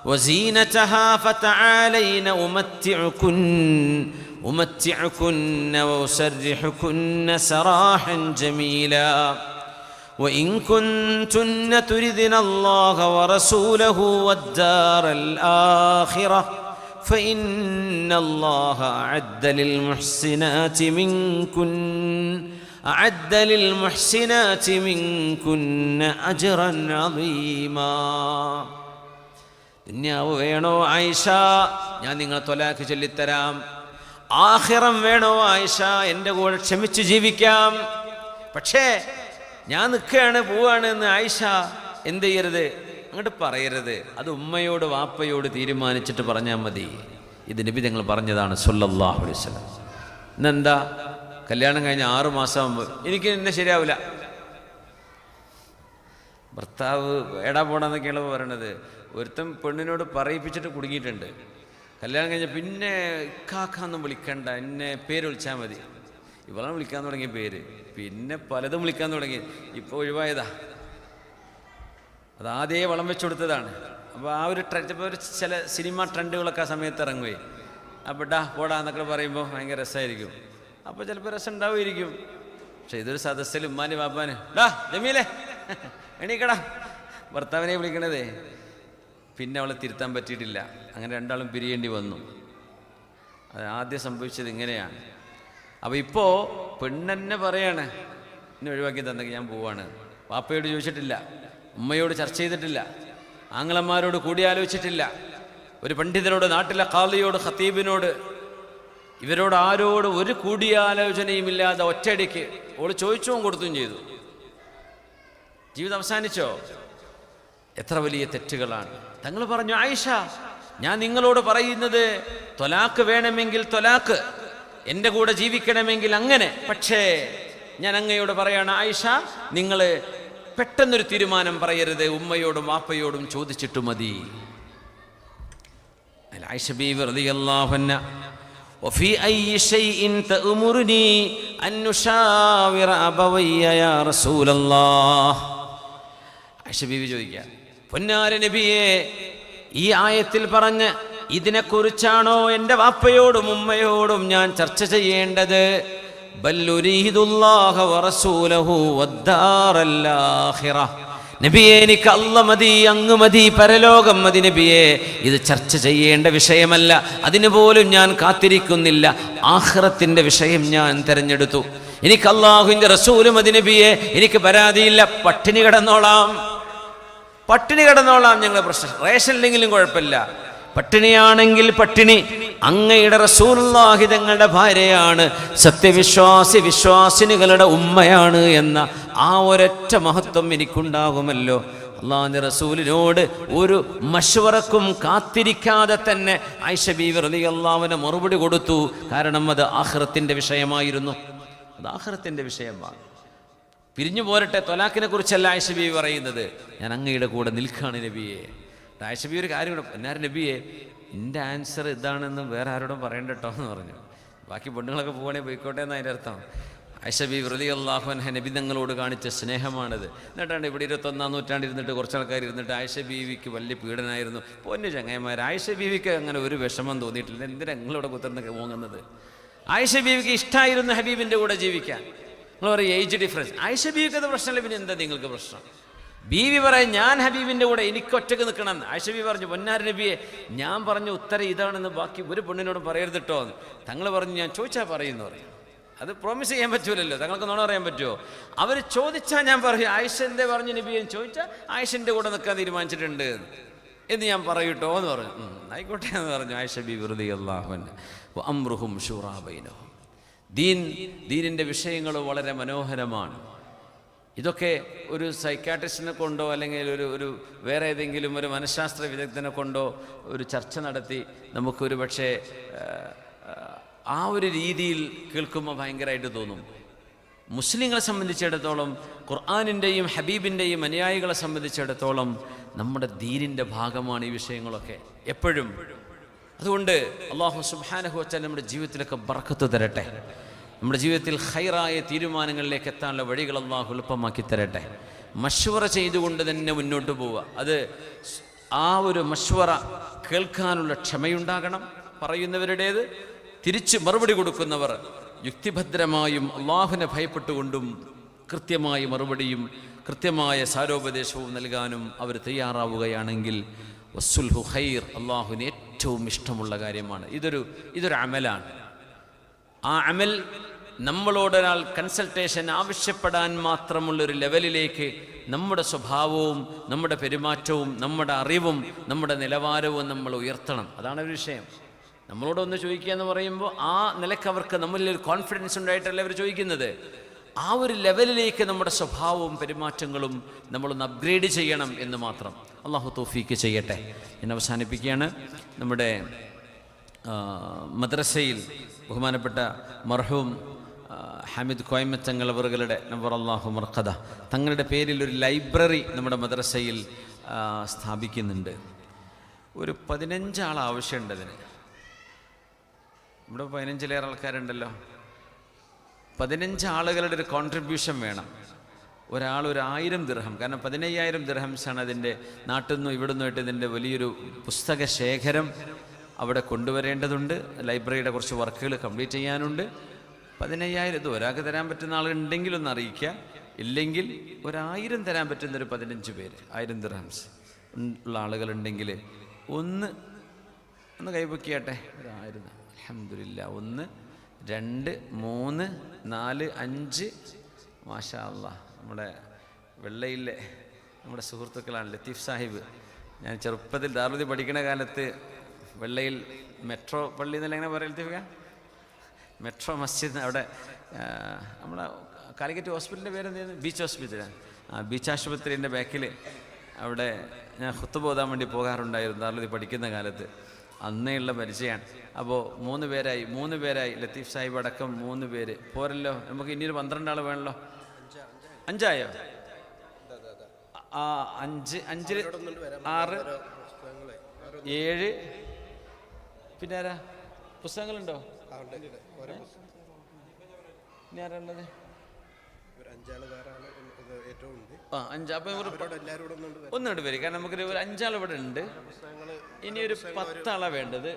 وزينتها فتعالين أمتعكن وأسرحكن سراحا جميلا وإن كنتن تردن الله ورسوله والدار الآخرة فإن الله أعد للمحسنات منكن أجرا عظيما. ദുനിയാവ് വേണോ ആയിഷ, ഞാൻ നിങ്ങളെ ത്വലാഖ് ചൊല്ലിത്തരാം. ആഖിറം വേണോ ആയിഷ, എൻ്റെ കൂടെ ക്ഷമിച്ച് ജീവിക്കാം. പക്ഷേ ഞാൻ നിൽക്കുകയാണ്, പോവാണ് എന്ന് ആയിഷ എന്ത് ചെയ്യരുത്, അങ്ങോട്ട് പറയരുത്. അത് ഉമ്മയോട് വാപ്പയോട് തീരുമാനിച്ചിട്ട് പറഞ്ഞാൽ മതി. ഇത് നബി തങ്ങൾ പറഞ്ഞതാണ് സല്ലല്ലാഹു അലൈഹി വസല്ലം. ഇന്നെന്താ കല്യാണം കഴിഞ്ഞ് 6 മാസമാകുമ്പോൾ എനിക്ക് എന്നെ ശരിയാവില്ല, ഭർത്താവ് എടാ പോടാന്നൊക്കെയാണ് പറയണത്. ഒരുത്തൻ പെണ്ണിനോട് പറയിപ്പിച്ചിട്ട് കുടുങ്ങിയിട്ടുണ്ട്. കല്യാണം കഴിഞ്ഞാൽ പിന്നെ ഇക്കാക്കാന്നും വിളിക്കണ്ട, എന്നെ പേര് വിളിച്ചാൽ മതി. ഇവളാണ് വിളിക്കാൻ തുടങ്ങിയ പേര്, പിന്നെ പലതും വിളിക്കാൻ തുടങ്ങി. ഇപ്പോൾ ഒഴിവായതാ, അതാദ്യമേ വളം വെച്ചു കൊടുത്തതാണ്. അപ്പോൾ ആ ഒരു ചില സിനിമ ട്രെൻഡുകളൊക്കെ ആ സമയത്ത് ഇറങ്ങുകയെ. അപ്പോൾ ഡാ പോടാ എന്നൊക്കെ പറയുമ്പോൾ ഭയങ്കര രസമായിരിക്കും. അപ്പോൾ ചിലപ്പോൾ രസം ഉണ്ടാവുമായിരിക്കും. പക്ഷെ ഇതൊരു സദസ്സിൽ ഉമ്മാൻ്റെ ബാപ്പാന് ഡാ ജമീലേ എണീക്കടാ ഭർത്താവിനെ വിളിക്കണതേ. പിന്നെ അവളെ തിരുത്താൻ പറ്റിയിട്ടില്ല. അങ്ങനെ രണ്ടാളും പിരിയേണ്ടി വന്നു. അത് ആദ്യം സംഭവിച്ചത് ഇങ്ങനെയാണ്. അപ്പോൾ ഇപ്പോൾ പെണ്ണെന്നെ പറയാണ് എന്നെ ഒഴിവാക്കി തന്നെങ്കിൽ ഞാൻ പോവാണ്. വാപ്പയോട് ചോദിച്ചിട്ടില്ല, ഉമ്മയോട് ചർച്ച ചെയ്തിട്ടില്ല, ആങ്ങളന്മാരോട് കൂടിയാലോചിച്ചിട്ടില്ല, ഒരു പണ്ഡിതനോട്, നാട്ടിലെ ഖാദിയോട്, ഖത്തീബിനോട്, ഇവരോട് ആരോട് ഒരു കൂടിയാലോചനയുമില്ലാതെ ഒറ്റയടിക്ക് ഓള് ചോദിച്ചും കൊടുത്തും ചെയ്തു. ജീവിതം അവസാനിച്ചോ? എത്ര വലിയ തെറ്റുകളാണ്. തങ്ങൾ പറഞ്ഞു, ആയിഷ ഞാൻ നിങ്ങളോട് പറയുന്നത് ത്വലാഖ് വേണമെങ്കിൽ ത്വലാഖ്, എൻ്റെ കൂടെ ജീവിക്കണമെങ്കിൽ അങ്ങനെ. പക്ഷേ ഞാൻ അങ്ങയോട് പറയാണ് ആയിഷ, നിങ്ങൾ പെട്ടെന്നൊരു തീരുമാനം പറയരുത്, ഉമ്മയോടും വാപ്പയോടും ചോദിച്ചിട്ട് മതി. ആയിഷ ബീവി റളിയല്ലാഹു അൻഹ وفي أي شيء تأمرني أن نشاور أبوي يا رسول الله. ആയിഷ ബീവി ചോദിക്കുക, പൊന്നാര നബിയെ, ഈ ആയത്തിൽ പറഞ്ഞ ഇതിനെക്കുറിച്ചാണോ എൻ്റെ വാപ്പയോടും ഉമ്മയോടും ഞാൻ ചർച്ച ചെയ്യേണ്ടത്? ബൽ ഉരീദുല്ലാഹ വറസൂലഹു വദ്ദാറൽ ആഖിറ. നബിയെ, എനിക്ക് അല്ലാഹ് മതി, അങ്ങ് മതി, പരലോകം മതി നബിയെ. ഇത് ചർച്ച ചെയ്യേണ്ട വിഷയമല്ല, അതിന് പോലും ഞാൻ കാത്തിരിക്കുന്നില്ല. ആഖിറത്തിന്റെ വിഷയം ഞാൻ തിരഞ്ഞെടുത്തു. എനിക്ക് അല്ലാഹുവിൻ്റെ റസൂല് മതി നബിയെ. എനിക്ക് പരാതിയില്ല, പട്ടിണി കിടന്നോളാം, ഞങ്ങളുടെ പ്രശ്നം. റേഷൻ ഇല്ലെങ്കിലും കുഴപ്പമില്ല, പട്ടിണിയാണെങ്കിൽ പട്ടിണി. അങ്ങയുടെ റസൂലുള്ളാഹി തങ്ങളുടെ ഭാര്യയാണ്, വിശ്വാസിനികളുടെ ഉമ്മയാണ് എന്ന ആ ഒരൊറ്റ മഹത്വം എനിക്കുണ്ടാകുമല്ലോ. അല്ലാഹുവിൻ്റെ റസൂലിനോട് ഒരു മശ്വറക്കും കാത്തിരിക്കാതെ തന്നെ ആയിഷ ബീവി റളിയല്ലാഹു അൻഹ മറുപടി കൊടുത്തു. കാരണം അത് ആഖിറത്തിന്റെ വിഷയമായിരുന്നു. അത് ആഖിറത്തിന്റെ വിഷയമാണ്. പിരിഞ്ഞു പോരട്ടെ, ത്വലാഖിനെ കുറിച്ചല്ല ആയിഷ ബീവി പറയുന്നത്. ഞാൻ അങ്ങയുടെ കൂടെ നിൽക്കാണ് നബിയെ. ആയിഷ ബീവി ഒരു കാര്യം കൂടെ, എന്നാരും നബിയെ എൻ്റെ ആൻസർ ഇതാണെന്ന് വേറെ ആരോടും പറയണ്ട കേട്ടോ എന്ന് പറഞ്ഞു. ബാക്കി പെണ്ണുങ്ങളൊക്കെ പോകണേ പോയിക്കോട്ടെ എന്ന് അതിൻ്റെ അർത്ഥം. ആയിഷ ബീവി റളിയല്ലാഹു അൻഹ നബി തങ്ങളോട് കാണിച്ച സ്നേഹമാണിത്. എന്നിട്ടാണ് ഇവിടെ 21-ാം നൂറ്റാണ്ടിൽ ഇരുന്നിട്ട് കുറച്ച് ആൾക്കാർ ഇരുന്നിട്ട് ആയിഷ ബീവിക്ക് വലിയ പീഡനായിരുന്നു. പൊന്നു ചങ്ങായിമാർ, ആയിഷ ബീവിക്ക് അങ്ങനെ ഒരു വിഷമം തോന്നിയിട്ടില്ല. എന്തിനാ നിങ്ങളിവിടെ കുത്തിർന്നൊക്കെ പോകുന്നത്? ആയിഷ ബീവിക്ക് ഇഷ്ടമായിരുന്നു ഹബീബിൻ്റെ കൂടെ ജീവിക്കാൻ. നിങ്ങൾ പറയും ഏജ് ഡിഫറൻസ്. ആയിഷ ബീവിക്ക് അത് പ്രശ്നമില്ല, പിന്നെ എന്താ നിങ്ങൾക്ക് പ്രശ്നം? ബീവി പറയും ഞാൻ ഹബീബിൻ്റെ കൂടെ, എനിക്ക് ഒറ്റക്ക് നിൽക്കണം. ആയിഷ ബീവി പറഞ്ഞു, പൊന്നാര നബിയെ, ഞാൻ പറഞ്ഞ ഉത്തരം ഇതാണെന്ന് ബാക്കി ഒരു പെണ്ണിനോട് പറയരുത് കേട്ടോ. തങ്ങൾ പറഞ്ഞു, ഞാൻ ചോദിച്ചാൽ പറയുമെന്ന് പറയും. അത് പ്രോമിസ് ചെയ്യാൻ പറ്റൂലല്ലോ, തങ്ങൾക്ക് നുണ പറയാൻ പറ്റുമോ? അവർ ചോദിച്ചാൽ ഞാൻ പറയും ആയിഷ എന്തേ പറഞ്ഞു നബിയെ ചോദിച്ചാൽ ആയിഷൻ്റെ കൂടെ നിൽക്കാൻ തീരുമാനിച്ചിട്ടുണ്ട് എന്ന് ഞാൻ പറയൂട്ടോ എന്ന് പറഞ്ഞു. ആയിക്കോട്ടെ എന്ന് പറഞ്ഞു ആയിഷ ബീവി റളിയല്ലാഹു അൻഹ. വഅംറുഹും ശൂറാ ബൈനഹും. ദീനിൻ്റെ വിഷയങ്ങൾ വളരെ മനോഹരമാണ്. ഇതൊക്കെ ഒരു സൈക്കാട്രിസ്റ്റിനെ കൊണ്ടോ അല്ലെങ്കിൽ ഒരു വേറെ ഏതെങ്കിലും ഒരു മനഃശാസ്ത്ര വിദഗ്ധനെ കൊണ്ടോ ഒരു ചർച്ച നടത്തി നമുക്കൊരു പക്ഷേ ആ ഒരു രീതിയിൽ കേൾക്കുമ്പോൾ ഭയങ്കരമായിട്ട് തോന്നും. മുസ്ലിങ്ങളെ സംബന്ധിച്ചിടത്തോളം, ഖുർആനിൻ്റെയും ഹബീബിൻ്റെയും അനുയായികളെ സംബന്ധിച്ചിടത്തോളം നമ്മുടെ ദീനിൻ്റെ ഭാഗമാണ് ഈ വിഷയങ്ങളൊക്കെ എപ്പോഴും. അതുകൊണ്ട് അല്ലാഹു സുബ്ഹാനഹു വ തആല നമ്മുടെ ജീവിതത്തിലൊക്കെ ബർക്കത്ത് തരട്ടെ. നമ്മുടെ ജീവിതത്തിൽ ഖൈറായ തീരുമാനങ്ങളിലേക്ക് എത്താനുള്ള വഴികൾ അല്ലാഹു എളുപ്പമാക്കി തരട്ടെ. മശ്വറ ചെയ്തുകൊണ്ട് തന്നെ മുന്നോട്ട് പോവുക. അത് ആ ഒരു മശ്വറ കേൾക്കാനുള്ള ക്ഷമയുണ്ടാകണം പറയുന്നവരുടേത്. തിരിച്ച് മറുപടി കൊടുക്കുന്നവർ യുക്തിഭദ്രമായും അള്ളാഹുവിനെ ഭയപ്പെട്ടുകൊണ്ടും കൃത്യമായ മറുപടിയും കൃത്യമായ സാരോപദേശവും നൽകാനും അവർ തയ്യാറാവുകയാണെങ്കിൽ വസ്സുൽഹു ഖൈർ, അള്ളാഹുവിന് ഏറ്റവും ഇഷ്ടമുള്ള കാര്യമാണ്. ഇതൊരു അമലാണ്. ആ അമൽ നമ്മളോടൊരാൾ കൺസൾട്ടേഷൻ ആവശ്യപ്പെടാൻ മാത്രമുള്ളൊരു ലെവലിലേക്ക് നമ്മുടെ സ്വഭാവവും നമ്മുടെ പെരുമാറ്റവും നമ്മുടെ അറിവും നമ്മുടെ നിലവാരവും നമ്മൾ ഉയർത്തണം. അതാണ് ഒരു വിഷയം. നമ്മളോടൊന്ന് ചോദിക്കുക എന്ന് പറയുമ്പോൾ ആ നിലക്ക് അവർക്ക് നമ്മളിലൊരു കോൺഫിഡൻസ് ഉണ്ടായിട്ടല്ല അവർ ചോദിക്കുന്നത്. ആ ഒരു ലെവലിലേക്ക് നമ്മുടെ സ്വഭാവവും പെരുമാറ്റങ്ങളും നമ്മളൊന്ന് അപ്ഗ്രേഡ് ചെയ്യണം എന്ന് മാത്രം. അള്ളാഹു തൗഫീക്ക് ചെയ്യട്ടെ. ഞാൻ അവസാനിപ്പിക്കുകയാണ്. നമ്മുടെ മദ്രസയിൽ ബഹുമാനപ്പെട്ട മർഹൂം ഹമീദ് കോയമ്മ തങ്ങൾ അവറുകളുടെ നവർ അല്ലാഹു മർഖദ തങ്ങളുടെ പേരിൽ ഒരു ലൈബ്രറി നമ്മുടെ മദ്രസയിൽ സ്ഥാപിക്കുന്നുണ്ട്. ഒരു 15 ആൾ ആവശ്യമുണ്ട് അതിന്. ഇവിടെ 15 ആൾക്കാരുണ്ടല്ലോ. 15 ആളുകളുടെ ഒരു കോൺട്രിബ്യൂഷൻ വേണം. ഒരാൾ ഒരു 1000 ദിർഹം, കാരണം 15,000 ദിർഹംസാണ് അതിൻ്റെ നാട്ടിൽ നിന്നും ഇവിടെ നിന്നുമായിട്ട് ഇതിൻ്റെ വലിയൊരു പുസ്തക ശേഖരം അവിടെ കൊണ്ടുവരേണ്ടതുണ്ട്. ലൈബ്രറിയുടെ കുറച്ച് വർക്കുകൾ കംപ്ലീറ്റ് ചെയ്യാനുണ്ട്. 15,000 ഇത് ഒരാൾക്ക് തരാൻ പറ്റുന്ന ആളുണ്ടെങ്കിൽ ഒന്ന് അറിയിക്കുക. ഇല്ലെങ്കിൽ 1000 തരാൻ പറ്റുന്നൊരു 15 പേര് 1000 ദിർഹംസ് ഉള്ള ആളുകളുണ്ടെങ്കിൽ ഒന്ന് കൈപൊക്കിയാട്ടെ. 1000 അൽഹംദുലില്ലാ. 1 2 3 4 5 മാഷാ അല്ലാഹ്. നമ്മുടെ വെള്ളയിലെ നമ്മുടെ സുഹൃത്തുക്കളാണ് ലത്തീഫ് സാഹിബ്. ഞാൻ ചെറുപ്പത്തിൽ ദാറുൽ പഠിക്കുന്ന കാലത്ത് വെള്ളയിൽ മെട്രോ പള്ളി എന്നല്ല എങ്ങനെ പറയുക, മെട്രോ മസ്ജിദ്, അവിടെ നമ്മളെ കാലിക്കറ്റ് ഹോസ്പിറ്റലിൻ്റെ പേര് എന്തായിരുന്നു, ബീച്ച് ഹോസ്പിറ്റലാണ്. ബീച്ച് ആശുപത്രിൻ്റെ ബാക്കിൽ അവിടെ ഞാൻ ഖുത്ബ ഓതാൻ വേണ്ടി പോകാറുണ്ടായിരുന്നു ദാറുൽ പഠിക്കുന്ന കാലത്ത്. അന്നേയുള്ള പരിചയമാണ്. അപ്പോൾ 3 പേരായി ലത്തീഫ് സാഹിബ് അടക്കം 3 പേര് പോരല്ലോ. നമുക്ക് ഇനിയൊരു 12 ആൾ വേണമല്ലോ. 5 ആയോ? 5 6 7 പിന്നെ ആരാ? പുസ്തകങ്ങളുണ്ടോ? ഇനി ആരാ ഉള്ളത്? 5. അപ്പം ഒന്നുകൊണ്ട് വരും. കാരണം നമുക്കൊരു 5 ആൾ ഇവിടെ ഉണ്ട്. ഇനിയൊരു 10 ആളാണ് വേണ്ടത്.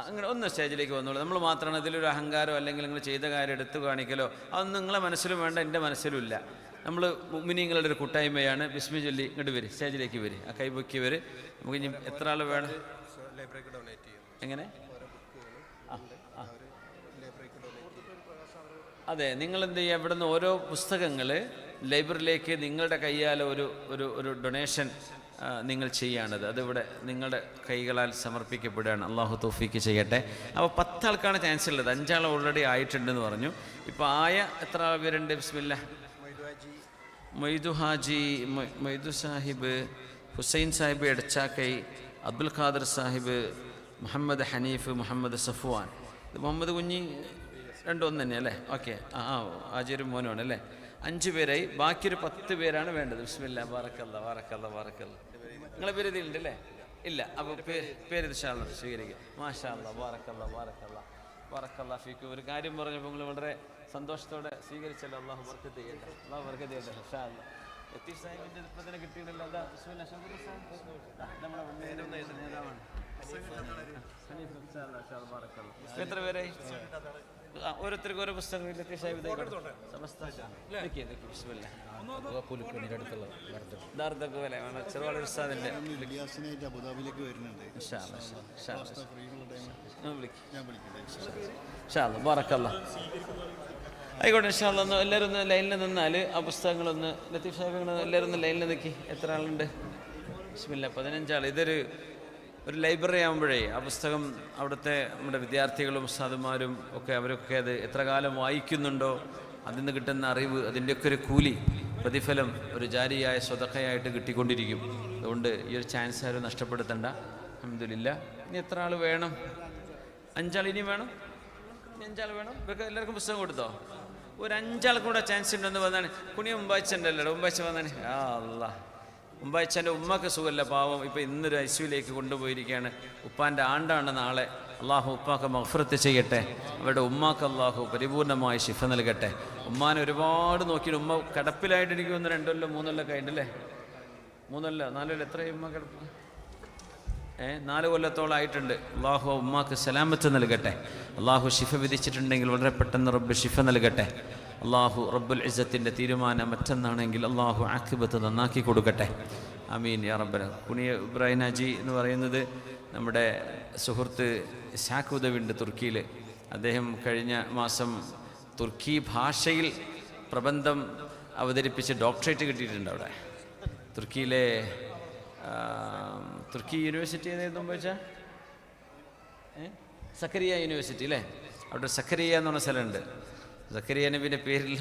അങ്ങനെ ഒന്ന് സ്റ്റേജിലേക്ക് വന്നോളൂ. നമ്മൾ മാത്രമാണ് ഇതിലൊരു അഹങ്കാരമോ അല്ലെങ്കിൽ നിങ്ങൾ ചെയ്ത കാര്യം എടുത്തു കാണിക്കലോ അതൊന്നും നിങ്ങളെ മനസ്സിലും വേണ്ട, എൻ്റെ മനസ്സിലും ഇല്ല. നമ്മൾ മുഅ്മിനീങ്ങളുടെ ഒരു കൂട്ടായ്മയാണ്. ബിസ്മി ചൊല്ലി ഇങ്ങോട്ട് വരും, സ്റ്റേജിലേക്ക് വരും. ആ കൈപൊക്കിയവർ നമുക്ക് ഇനി എത്ര ആൾ വേണം? എങ്ങനെ? അതെ, നിങ്ങൾ എന്ത് ചെയ്യുക, ഇവിടെ നിന്ന് ഓരോ പുസ്തകങ്ങൾ ലൈബ്രറിയിലേക്ക് നിങ്ങളുടെ കയ്യാൽ ഒരു ഡൊണേഷൻ നിങ്ങൾ ചെയ്യാണത്. അതിവിടെ നിങ്ങളുടെ കൈകളാൽ സമർപ്പിക്കപ്പെടുകയാണ്. അള്ളാഹു തൗഫീക്ക് ചെയ്യട്ടെ. അപ്പോൾ 10 ആൾക്കാണ് ചാൻസ് ഉള്ളത്. 5 ആൾ ഓൾറെഡി ആയിട്ടുണ്ടെന്ന് പറഞ്ഞു. ഇപ്പോൾ ആയ എത്ര പേരുണ്ട്? ബിസ്മില്ല. മൊയ്തു ഹാജി, മൊയ്തു സാഹിബ്, ഹുസൈൻ സാഹിബ് എടച്ചാക്കൈ, അബ്ദുൽ ഖാദർ സാഹിബ്, മുഹമ്മദ് ഹനീഫ്, മുഹമ്മദ് സഫ്വാൻ. ഇത് മുഹമ്മദ് കുഞ്ഞി 2 ഒന്ന് തന്നെ അല്ലേ? ഓക്കെ. ആജൊരു മോനുമാണ് അല്ലേ? 5 പേരായി. ബാക്കി ഒരു 10 പേരാണ് വേണ്ടത്. ബിസ്മില്ലാ. ബാറക്കല്ലാ ബാറക്കല്ലാ ബാറക്കല്ലാ. നിങ്ങളെ പേര് ഇതിലുണ്ട് അല്ലേ? ഇല്ല. അപ്പോൾ പേര് സ്വീകരിക്കുക. മാഷാ അല്ലാ. ബാറക്കല്ലാ ബാറക്കല്ലാ ബാറക്കല്ലാ ഫീക്ക്. ഒരു കാര്യം പറഞ്ഞപ്പോൾ നിങ്ങൾ വളരെ സന്തോഷത്തോടെ സ്വീകരിച്ചല്ലോ. അള്ളാഹു ബർക്കത്ത് ചെയ്യട്ടെ. അള്ളാഹു ബർക്കത്ത് ചെയ്യട്ടെ. മാഷാ അല്ലാ. ലത്തീഫ് സാഹിബിൻ്റെ ഇപ്പം തന്നെ കിട്ടിയിട്ടല്ലോ. അതാ ബിസ്മില്ലാ. നമ്മുടെ നേതാവാണ്. എത്ര പേരായി? ഓരോരുത്തർക്കും ഓരോ പുസ്തകം ലത്തീഫ് സാഹിബ് ചെറുപാട് ഉസ്താദിന്റെ ആയിക്കോട്ടെ. ഇൻഷാല്ലാ. ഒന്ന് എല്ലാവരും ഒന്ന് ലൈനിൽ നിന്നാൽ ആ പുസ്തകങ്ങളൊന്ന് ലത്തീഫ് സാഹിബ് എല്ലാവരും ഒന്ന് ലൈനിൽ നിൽക്കി. എത്ര ആളുണ്ട്? ബിസ്മില്ലാ. 15 ആൾ. ഇതൊരു ലൈബ്രറി ആകുമ്പോഴേ ആ പുസ്തകം അവിടുത്തെ നമ്മുടെ വിദ്യാർത്ഥികളും ഉസ്താദുമാരും ഒക്കെ അവരൊക്കെ അത് എത്ര കാലം വായിക്കുന്നുണ്ടോ അതിൽ നിന്ന് കിട്ടുന്ന അറിവ്, അതിൻ്റെയൊക്കെ ഒരു കൂലി പ്രതിഫലം ഒരു ജാരിയായ സ്വതക്കയായിട്ട് കിട്ടിക്കൊണ്ടിരിക്കും. അതുകൊണ്ട് ഈ ഒരു ചാൻസ് ആരും നഷ്ടപ്പെടുത്തണ്ട. അൽഹംദുലില്ലാ. ഇനി എത്ര ആൾ വേണം? 5 ആൾ ഇനി വേണം? ഇനി 5 ആൾ വേണം. ഇവർക്ക് എല്ലാവർക്കും പുസ്തകം കൊടുത്തോ? ഒരു 5 ആൾക്കും കൂടെ ചാൻസ് ഉണ്ടെന്ന് വന്നാണ്. കുണി മുമ്പാഴ്ചണ്ടല്ലോ. മുമ്പാഴ്ച വന്നാണ്. അല്ലാ. മുമ്പാഴ്ചൻ്റെ ഉമ്മക്ക് സുഖമല്ല, പാവം. ഇപ്പോൾ ഇന്നൊരു ഐസിയുലേക്ക് കൊണ്ടുപോയിരിക്കുകയാണ്. ഉപ്പാൻ്റെ ആണ്ടാണ് നാളെ. അള്ളാഹു ഉപ്പാക്ക് മഗ്ഫിറത്ത് ചെയ്യട്ടെ. അവരുടെ ഉമ്മാക്ക് അള്ളാഹു പരിപൂർണമായി ശിഫ നൽകട്ടെ. ഉമ്മാനെ ഒരുപാട് നോക്കി. ഉമ്മ കിടപ്പിലായിട്ട് എനിക്ക് വന്ന് 2 കൊല്ലം 3 കൊല്ലം കഴിഞ്ഞില്ലേ? 3 കൊല്ലം 4 കൊല്ലം എത്രയും ഉമ്മ കിടപ്പ്? 4 കൊല്ലത്തോളം ആയിട്ടുണ്ട്. അള്ളാഹു ഉമ്മാക്ക് സലാമത്ത് നൽകട്ടെ. അള്ളാഹു ശിഫ വിധിച്ചിട്ടുണ്ടെങ്കിൽ വളരെ പെട്ടെന്ന് റബ്ബ് ശിഫ നൽകട്ടെ. അള്ളാഹു റബ്ബുൽ ഇസ്സത്തിൻ്റെ തീരുമാനം മറ്റൊന്നാണെങ്കിൽ അള്ളാഹു ആഖിബത്ത് നന്നാക്കി കൊടുക്കട്ടെ. ആമീൻ യാ റബ്ബന. കുണിയ ഇബ്രാഹിം ഹാജി എന്ന് പറയുന്നത് നമ്മുടെ സുഹൃത്ത് ഇസ്ഹാഖ് ഉദവിണ്ട് തുർക്കിയിൽ. അദ്ദേഹം കഴിഞ്ഞ മാസം തുർക്കി ഭാഷയിൽ പ്രബന്ധം അവതരിപ്പിച്ച് ഡോക്ടറേറ്റ് കിട്ടിയിട്ടുണ്ട് അവിടെ. തുർക്കിയിലെ തുർക്കി യൂണിവേഴ്സിറ്റി ഏതായിരുന്നു വെച്ചാൽ സക്കറിയ യൂണിവേഴ്സിറ്റി അല്ലേ? അവിടെ സക്കറിയ എന്ന് പറഞ്ഞ സ്ഥലമുണ്ട്. സക്കരിയ നബിൻ്റെ പേരിൽ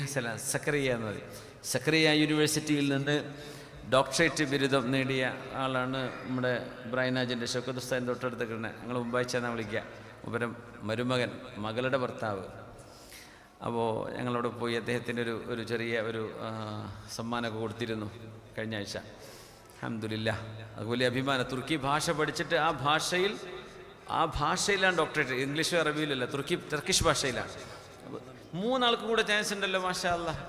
സക്കറിയ എന്ന് പറയും. സക്കറിയ യൂണിവേഴ്സിറ്റിയിൽ നിന്ന് ഡോക്ടറേറ്റ് ബിരുദം നേടിയ ആളാണ് നമ്മുടെ ഇബ്രാഹിം ഷൗക്കത്ത് ഉസ്താദിൻ്റെ തൊട്ടടുത്ത് കിടന്നത്. ഞങ്ങൾ മുമ്പാഴ്ചയെന്നാണ് വിളിക്കുക. ഉപരം മരുമകൻ, മകളുടെ ഭർത്താവ്. അപ്പോൾ ഞങ്ങളവിടെ പോയി അദ്ദേഹത്തിൻ്റെ ഒരു ചെറിയ സമ്മാനമൊക്കെ കൊടുത്തിരുന്നു കഴിഞ്ഞ ആഴ്ച. അൽഹംദുലില്ലാഹ്. അതുപോലെ അഭിമാനം. തുർക്കി ഭാഷ പഠിച്ചിട്ട് ആ ഭാഷയിലാണ് ഡോക്ടറേറ്റ്. ഇംഗ്ലീഷും അറബിയിലല്ല, ടർക്കിഷ് ഭാഷയിലാണ്. 3 ആൾക്കും കൂടെ ചാൻസ് ഉണ്ടല്ലോ. മാഷാ അല്ലാഹ്.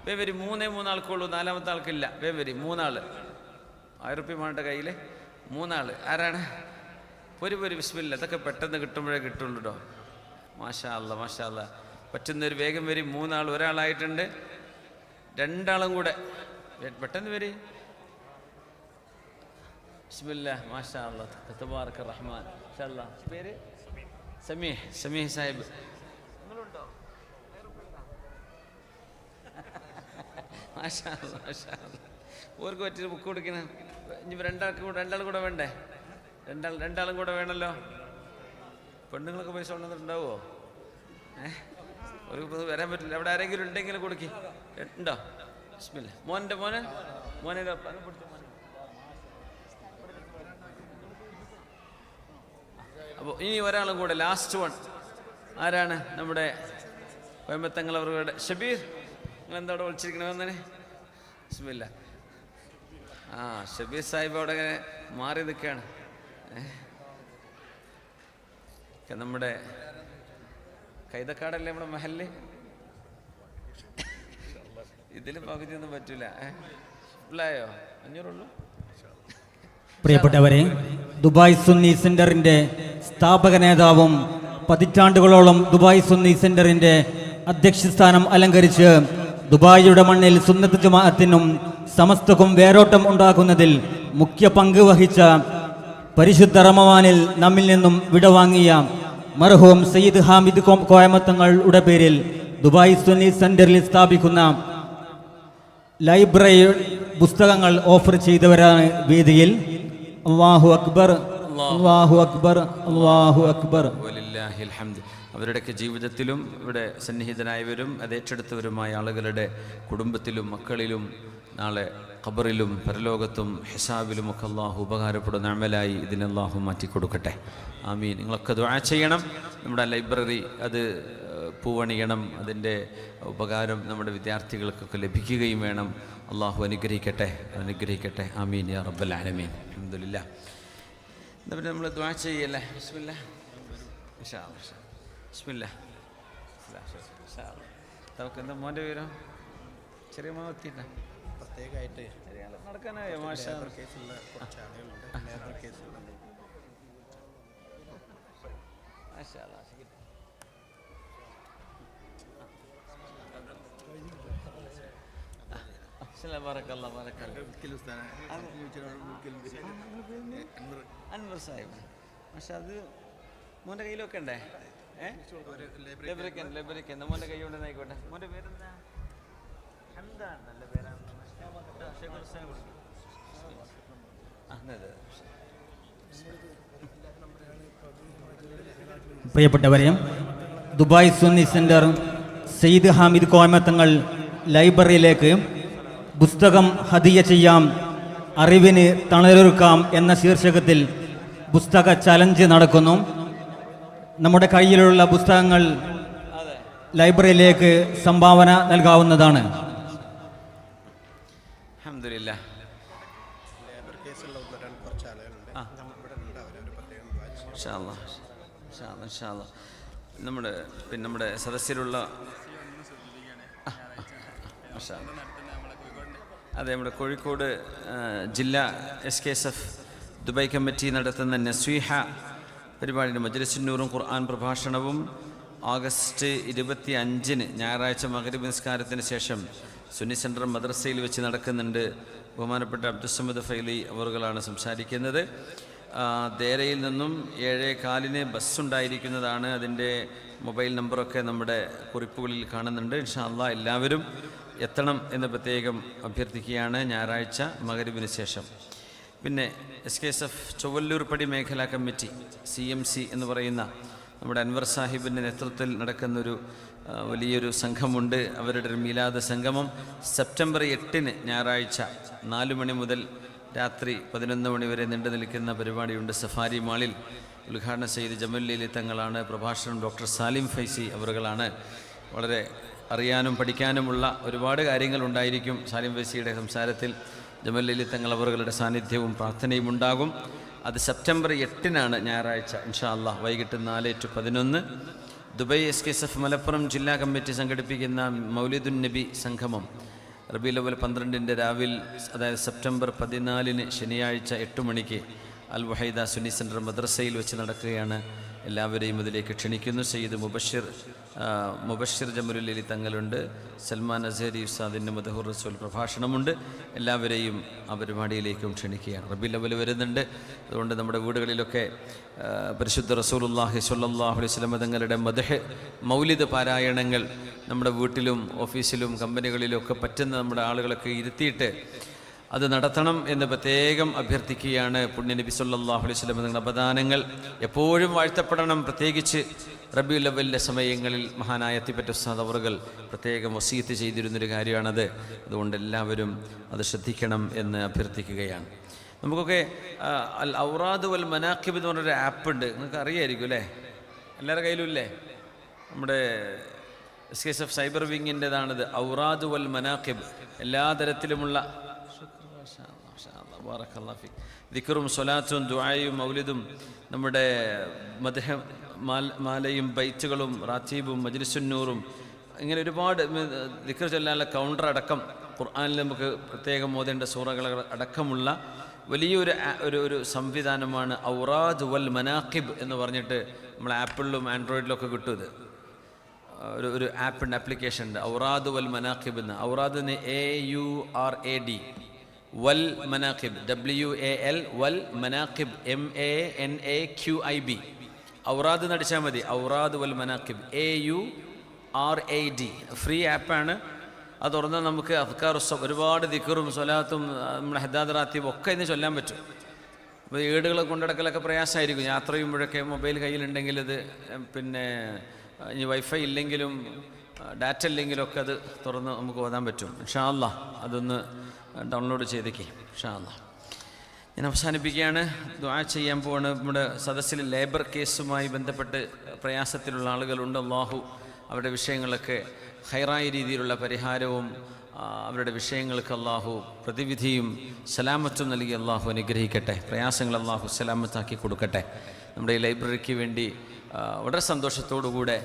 വരി 3 ആൾക്കുള്ളൂ, 4ാമത്തെ ആൾക്കില്ല. വരി 3 ആൾ. 1000 റുപ്യ വേണ്ട കയ്യിൽ. 3 ആൾ ആരാണ്? ഒരു ബിസ്മില്ല. ഇതൊക്കെ പെട്ടെന്ന് കിട്ടുമ്പോഴേ കിട്ടുള്ളൂ കേട്ടോ. മാഷാ അല്ലാഹ്, മാഷാ അല്ലാഹ്. പറ്റുന്നൊരു വേഗം വരി. 3 ആൾ. ഒരാളായിട്ടുണ്ട്. 2 ആളും കൂടെ പെട്ടെന്ന് വരി. ബിസ്മില്ലാ. മാഷാ അല്ലാഹ്. തബാറക റഹ്മാൻ. മാഷാ അല്ലാഹ്. പേര് സമീഹ് സാഹിബ്. നിങ്ങളുണ്ടോ? മാഷാ അല്ലാഹ്, മാഷാ അല്ലാഹ്. ഓർക്ക് പറ്റിയ ബുക്ക് കൊടുക്കണം. ഇനി 2 കൂടെ വേണ്ടേ? 2 ആളും കൂടെ വേണമല്ലോ. പെണ്ണുങ്ങളൊക്കെ പൈസ കൊണ്ടുവന്നിട്ടുണ്ടാവുമോ? ഒരു വരാൻ പറ്റില്ല. അവിടെ ആരെങ്കിലും ഉണ്ടെങ്കിൽ കൊടുക്കി. ഉണ്ടോ? ബിസ്മില്ലാ. മോനെ അപ്പോൾ ഇനി ഒരാളും കൂടെ, ലാസ്റ്റ് വൺ. ആരാണ്? നമ്മുടെ കോയമ്പത്തങ്ങൾ അവരുടെ ഷബീർ. നിങ്ങളെന്താ അവിടെ വിളിച്ചിരിക്കണേ? വന്നേ. ബിസ്മില്ലാ. ഷബീർ സാഹിബ് അവിടെ ഇങ്ങനെ മാറി നിൽക്കുകയാണ്. നമ്മുടെ കൈതക്കാടല്ലേ നമ്മുടെ മഹല്ല്. ഇതിൽ പകുതിയൊന്നും പറ്റൂല. ഫുള്ളായോ? 500 ഉള്ളൂ. പ്രിയപ്പെട്ടവരെ, ദുബായ് സുന്നി സെന്ററിന്റെ സ്ഥാപക നേതാവും പതിറ്റാണ്ടുകളോളം ദുബായ് സുന്നി സെന്ററിന്റെ അധ്യക്ഷ സ്ഥാനം അലങ്കരിച്ച് ദുബായിയുടെ മണ്ണിൽ സുന്നത്ത് ജമാഅത്തിനും സമസ്തക്കും വേരോട്ടം ഉണ്ടാക്കുന്നതിൽ മുഖ്യ പങ്ക് വഹിച്ച പരിശുദ്ധ റമവാനിൽ നമ്മിൽ നിന്നും വിടവാങ്ങിയ മർഹൂം സയ്യിദ് ഹാമിദ് കോയമത്തങ്ങളുടെ പേരിൽ ദുബായ് സുന്നി സെന്ററിൽ സ്ഥാപിക്കുന്ന ലൈബ്രറി പുസ്തകങ്ങൾ ഓഫർ ചെയ്തവരാണ് വേദിയിൽ. അല്ലാഹു അക്ബർ, അല്ലാഹു അക്ബർ, അല്ലാഹു അക്ബർ. വലില്ലാഹിൽ ഹംദ്. അവരുടെയൊക്കെ ജീവിതത്തിലും ഇവിടെ സന്നിഹിതനായവരും അത് ഏറ്റെടുത്തവരുമായ ആളുകളുടെ കുടുംബത്തിലും മക്കളിലും നാളെ ഖബറിലും പരലോകത്തും ഹിസാബിലും ഒക്കെ അള്ളാഹു ഉപകാരപ്പെടുന്ന അമലായി ഇതിനെ അള്ളാഹു മാറ്റിക്കൊടുക്കട്ടെ. ആമീൻ. നിങ്ങളൊക്കെ ദുആ ചെയ്യണം. നമ്മുടെ ലൈബ്രറി അത് പൂവണിയണം. അതിൻ്റെ ഉപകാരം നമ്മുടെ വിദ്യാർത്ഥികൾക്കൊക്കെ ലഭിക്കുകയും വേണം. അള്ളാഹു അനുഗ്രഹിക്കട്ടെ. ആമീൻ യാ റബ്ബൽ ആലമീൻ. അൽഹംദുലില്ലാഹ്. എന്താ പിന്നെ നമ്മൾ ദുആ ചെയ്യല്ലേ? ബിസ്മില്ലാ. ഇൻഷാ അല്ലാഹ്. ബിസ്മില്ലാ. എന്താ മോൻ്റെ പേരോ? ചെറിയ മോൻ എത്തിയിട്ടാ പ്രത്യേകമായിട്ട് നടക്കാനായോ? മാഷാ അൻവർ സാഹിബ്. പക്ഷെ അത് മോൻ്റെ കയ്യിലൊക്കെ ഉണ്ടേ. ലബരിക്കൻ മോൻ്റെ കൈ കൊണ്ടെന്ന് ആയിക്കോട്ടെ. മോൻ്റെ പേരെന്താ? ഹംദാൻ. നല്ല പേരാണ്. പ്രിയപ്പെട്ടവരെ, Dubai Sunni centre Sayyid Hamid Koyamathangal ലൈബ്രറിയിലേക്ക് പുസ്തകം ഹദിയ ചെയ്യാം, അറിവിന് തണലൊരുക്കാം എന്ന ശീർഷകത്തിൽ പുസ്തക ചലഞ്ച് നടക്കുന്നു. നമ്മുടെ കയ്യിലുള്ള പുസ്തകങ്ങൾ ലൈബ്രറിയിലേക്ക് സംഭാവന നൽകാവുന്നതാണ്. അൽഹംദുലില്ലാഹ്. നമ്മുടെ സദസ്സിലുള്ള അതെ, നമ്മുടെ കോഴിക്കോട് ജില്ലാ SKSF ദുബായ് കമ്മിറ്റി നടത്തുന്ന നസ്വീഹ പരിപാടിയുടെ മജ്‌ലിസുന്നൂറും ഖുർആൻ പ്രഭാഷണവും ഓഗസ്റ്റ് 25 ഞായറാഴ്ച മഗ്‌രിബ് നിസ്കാരത്തിന് ശേഷം സുന്നി സെൻട്രൽ മദ്രസയിൽ വെച്ച് നടക്കുന്നുണ്ട്. ബഹുമാനപ്പെട്ട അബ്ദുസ്സമദ് ഫൈലി അവറുകളാണ് സംസാരിക്കുന്നത്. ദേരയിൽ നിന്നും 7:15 ബസ്സുണ്ടായിരിക്കുന്നതാണ്. അതിൻ്റെ മൊബൈൽ നമ്പറൊക്കെ നമ്മുടെ കുറിപ്പുകളിൽ കാണുന്നുണ്ട്. ഇൻഷാ അല്ലാഹ് എല്ലാവരും എത്തണം എന്ന് പ്രത്യേകം അഭ്യർത്ഥിക്കുകയാണ്. ഞായറാഴ്ച മഗ്‌രിബിന് ശേഷം. പിന്നെ SKSF ചൊവ്വല്ലൂർ പടി മേഖലാ കമ്മിറ്റി CMC എന്ന് പറയുന്ന നമ്മുടെ അൻവർ സാഹിബിൻ്റെ നേതൃത്വത്തിൽ നടക്കുന്നൊരു വലിയൊരു സംഘമുണ്ട്. അവരുടെ ഒരു മീലാദ് സംഗമം സെപ്റ്റംബർ 8 ഞായറാഴ്ച 4 മണി മുതൽ രാത്രി 11 മണി വരെ നീണ്ടു നിൽക്കുന്ന പരിപാടിയുണ്ട്. സഫാരി മാളിൽ ഉദ്ഘാടനം ചെയ്ത് ജമലുൽ തങ്ങളാണ്. പ്രഭാഷണം ഡോക്ടർ സാലിം ഫൈസി അവറുകളാണ്. വളരെ അറിയാനും പഠിക്കാനുമുള്ള ഒരുപാട് കാര്യങ്ങളുണ്ടായിരിക്കും സാലിം ഫൈസിയുടെ സംസാരത്തിൽ. ജമലുൽ തങ്ങൾ അവറുകളുടെ സാന്നിധ്യവും പ്രാർത്ഥനയും ഉണ്ടാകും. അത് സെപ്റ്റംബർ 8 ഞായറാഴ്ച ഇൻഷാ അല്ലാഹ് വൈകിട്ട് 4 to 11. ദുബൈ SKSF മലപ്പുറം ജില്ലാ കമ്മിറ്റി സംഘടിപ്പിക്കുന്ന മൗലിദുൻ നബി സംഗമം റബീഉൽ അവ്വൽ 12 രാവിൽ, അതായത് സെപ്റ്റംബർ 14 ശനിയാഴ്ച 8 മണിക്ക് അൽ വഹൈദ സുന്നി സെൻറ്റർ മദ്രസയിൽ വെച്ച് നടക്കുകയാണ്. എല്ലാവരെയും ഇതിലേക്ക് ക്ഷണിക്കുന്നു. സയ്യിദ് മുബഷിർ ജമലുൽ തങ്ങളുണ്ട്. സൽമാൻ അസേരി ഉസ്താദിൻ്റെ മദ്ഹുർ റസൂൽ പ്രഭാഷണമുണ്ട്. എല്ലാവരെയും ആ പരിപാടിയിലേക്കും ക്ഷണിക്കുകയാണ്. റബീഉൽ അവ്വൽ വരുന്നുണ്ട്. അതുകൊണ്ട് നമ്മുടെ വീടുകളിലൊക്കെ പരിശുദ്ധ റസൂലുള്ളാഹി സ്വല്ലല്ലാഹു അലൈഹി വസല്ലം തങ്ങളുടെ മദ്ഹ് മൗലിദ് പാരായണങ്ങൾ നമ്മുടെ വീട്ടിലും ഓഫീസിലും കമ്പനികളിലും ഒക്കെ പറ്റുന്ന നമ്മുടെ ആളുകളൊക്കെ ഇരുത്തിയിട്ട് അത് നടത്തണം എന്ന് പ്രത്യേകം അഭ്യർത്ഥിക്കുകയാണ്. പുണ്യനബി സല്ലല്ലാഹു അലൈഹി വസല്ലം തങ്ങളുടെ അപദാനങ്ങൾ എപ്പോഴും വാഴ്ത്തപ്പെടണം. പ്രത്യേകിച്ച് റബീഉൽ അവ്വലിൻ്റെ സമയങ്ങളിൽ മഹാനായ അത്തിപ്പറ്റ ഉസ്താദ് അവറുകൾ പ്രത്യേകം വസീയത്ത് ചെയ്തിരുന്നൊരു കാര്യമാണത്. അതുകൊണ്ട് എല്ലാവരും അത് ശ്രദ്ധിക്കണം എന്ന് അഭ്യർത്ഥിക്കുകയാണ്. നമുക്കൊക്കെ അൽ ഔറാദ് വൽ മനാഖിബ് എന്ന് പറഞ്ഞൊരു ആപ്പ് ഉണ്ട്. നിങ്ങൾക്ക് അറിയായിരിക്കും അല്ലേ? എല്ലാവരുടെ കയ്യിലും ഇല്ലേ? നമ്മുടെ SKSF സൈബർ വിങ്ങിൻ്റെതാണിത്. ഔറാദ് വൽ മനാഖിബ് എല്ലാ തരത്തിലുമുള്ള ദിക്റും സ്വലാത്തും ദുആയും മൗലിദും നമ്മുടെ മദ്ഹ് മാലയും ബൈത്തുകളും റാത്തീബും മജ്ലിസുന്നൂറും ഇങ്ങനെ ഒരുപാട് ദിക്ർ ചൊല്ലാനുള്ള കൗണ്ടർ അടക്കം ഖുർആനിൽ നമുക്ക് പ്രത്യേകം ഓതേണ്ട സൂറകൾ അടക്കമുള്ള വലിയൊരു ഒരു സംവിധാനമാണ് ഔറാദ് വൽ മനാഖിബ് എന്ന് പറഞ്ഞിട്ട് നമ്മൾ ആപ്പിളിലും ആൻഡ്രോയിഡിലൊക്കെ കിട്ടും. ഇത് ഒരു ആപ്പുണ്ട്, ആപ്ലിക്കേഷൻ ഉണ്ട്, ഔറാദ് വൽ മനാഖിബ് എന്ന്. ഔറാദിന് AURAD, വൽ മനാഖിബ് WAL, വൽ മനാഖിബ് MANAQIB. ഔറാദ് നടിച്ചാൽ മതി. ഔറാദ് വൽ മനാഖിബ് AURAD. ഫ്രീ ആപ്പാണ്. അത് തുറന്നാൽ നമുക്ക് അദ്കാർ ഒരുപാട് ദിക്റും സ്വലാത്തും നമ്മുടെ ഹദാദ് റാത്തീബും ഒക്കെ ഇന്ന് ചൊല്ലാൻ പറ്റും. അപ്പോൾ ഏടുകളെ കൊണ്ടടക്കലൊക്കെ പ്രയാസമായിരിക്കും. യാത്ര ചെയ്യുമ്പോഴൊക്കെ മൊബൈൽ കയ്യിലുണ്ടെങ്കിൽ ഇത് പിന്നെ ഇനി വൈഫൈ ഇല്ലെങ്കിലും ഡാറ്റ ഇല്ലെങ്കിലും ഒക്കെ അത് തുറന്ന് നമുക്ക് ഓതാൻ പറ്റും. ഇൻഷാ അല്ലാഹ് അതൊന്ന് ഡൗൺലോഡ് ചെയ്തേക്ക് ഇൻഷാ അല്ലാഹ്. ഞാൻ അവസാനിപ്പിക്കുകയാണ്. ദുആ ചെയ്യാൻ പോവാണ്. നമ്മുടെ സദസ്സിൽ ലേബർ കേസുമായി ബന്ധപ്പെട്ട് പ്രയാസത്തിലുള്ള ആളുകളുണ്ട്. അല്ലാഹു അവരുടെ വിഷയങ്ങളൊക്കെ ഖൈറായ രീതിയിലുള്ള പരിഹാരവും അവരുടെ വിഷയങ്ങൾക്ക് അല്ലാഹു പ്രതിവിധിയും സലാമത്തും നൽകി അല്ലാഹു അനുഗ്രഹിക്കട്ടെ. പ്രയാസങ്ങൾ അല്ലാഹു സലാമത്താക്കി കൊടുക്കട്ടെ. നമ്മുടെ ഈ ലൈബ്രറിക്ക് വേണ്ടി വളരെ സന്തോഷത്തോടുകൂടെ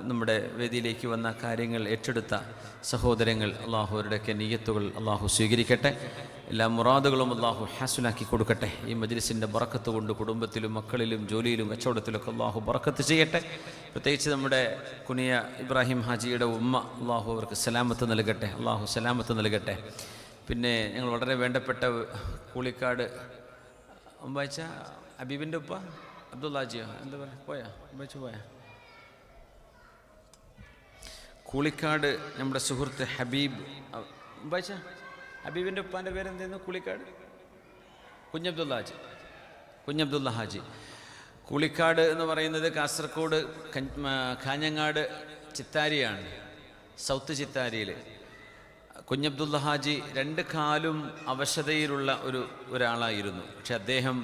നമ്മുടെ വേദിയിലേക്ക് വന്ന കാര്യങ്ങൾ ഏറ്റെടുത്ത സഹോദരങ്ങൾ അല്ലാഹു അവരുടെയൊക്കെ നിയ്യത്തുകൾ അല്ലാഹു സ്വീകരിക്കട്ടെ. എല്ലാ മുറാദുകളും അല്ലാഹു ഹാസുലാക്കി കൊടുക്കട്ടെ. ഈ മജ്ലിസിൻ്റെ ബറക്കത്ത് കൊണ്ട് കുടുംബത്തിലും മക്കളിലും ജോലിയിലും കച്ചവടത്തിലൊക്കെ അല്ലാഹു ബറക്കത്ത് ചെയ്യട്ടെ. പ്രത്യേകിച്ച് നമ്മുടെ കുനിയ ഇബ്രാഹിം ഹാജിയുടെ ഉമ്മ അല്ലാഹു അവർക്ക് സലാമത്ത് നൽകട്ടെ. അല്ലാഹു സലാമത്ത് നൽകട്ടെ. പിന്നെ ഞങ്ങൾ വളരെ വേണ്ടപ്പെട്ട കൂളിക്കാട് ഒമ്പാഴ്ച ഹബീബിൻ്റെ ഉപ്പ അബ്ദുല്ലാജിയോ എന്താ പറയുക പോയാ ഒമ്പാഴ്ച പോയാ കൂളിക്കാട് നമ്മുടെ സുഹൃത്ത് ഹബീബ് ഒമ്പാഴ്ച ഹബീബിൻ്റെ ഉപ്പാൻ്റെ പേരെന്തായിരുന്നു? കൂളിക്കാട് കുഞ്ഞബ്ദുള്ള ഹാജി. കൂളിക്കാട് എന്ന് പറയുന്നത് കാസർഗോഡ് കാഞ്ഞങ്ങാട് ചിത്താരിയാണ്, സൗത്ത് ചിത്താരിയിൽ. കുഞ്ഞബ്ദുള്ള ഹാജി 2 കാലും അവശതയിലുള്ള ഒരാളായിരുന്നു. പക്ഷെ അദ്ദേഹം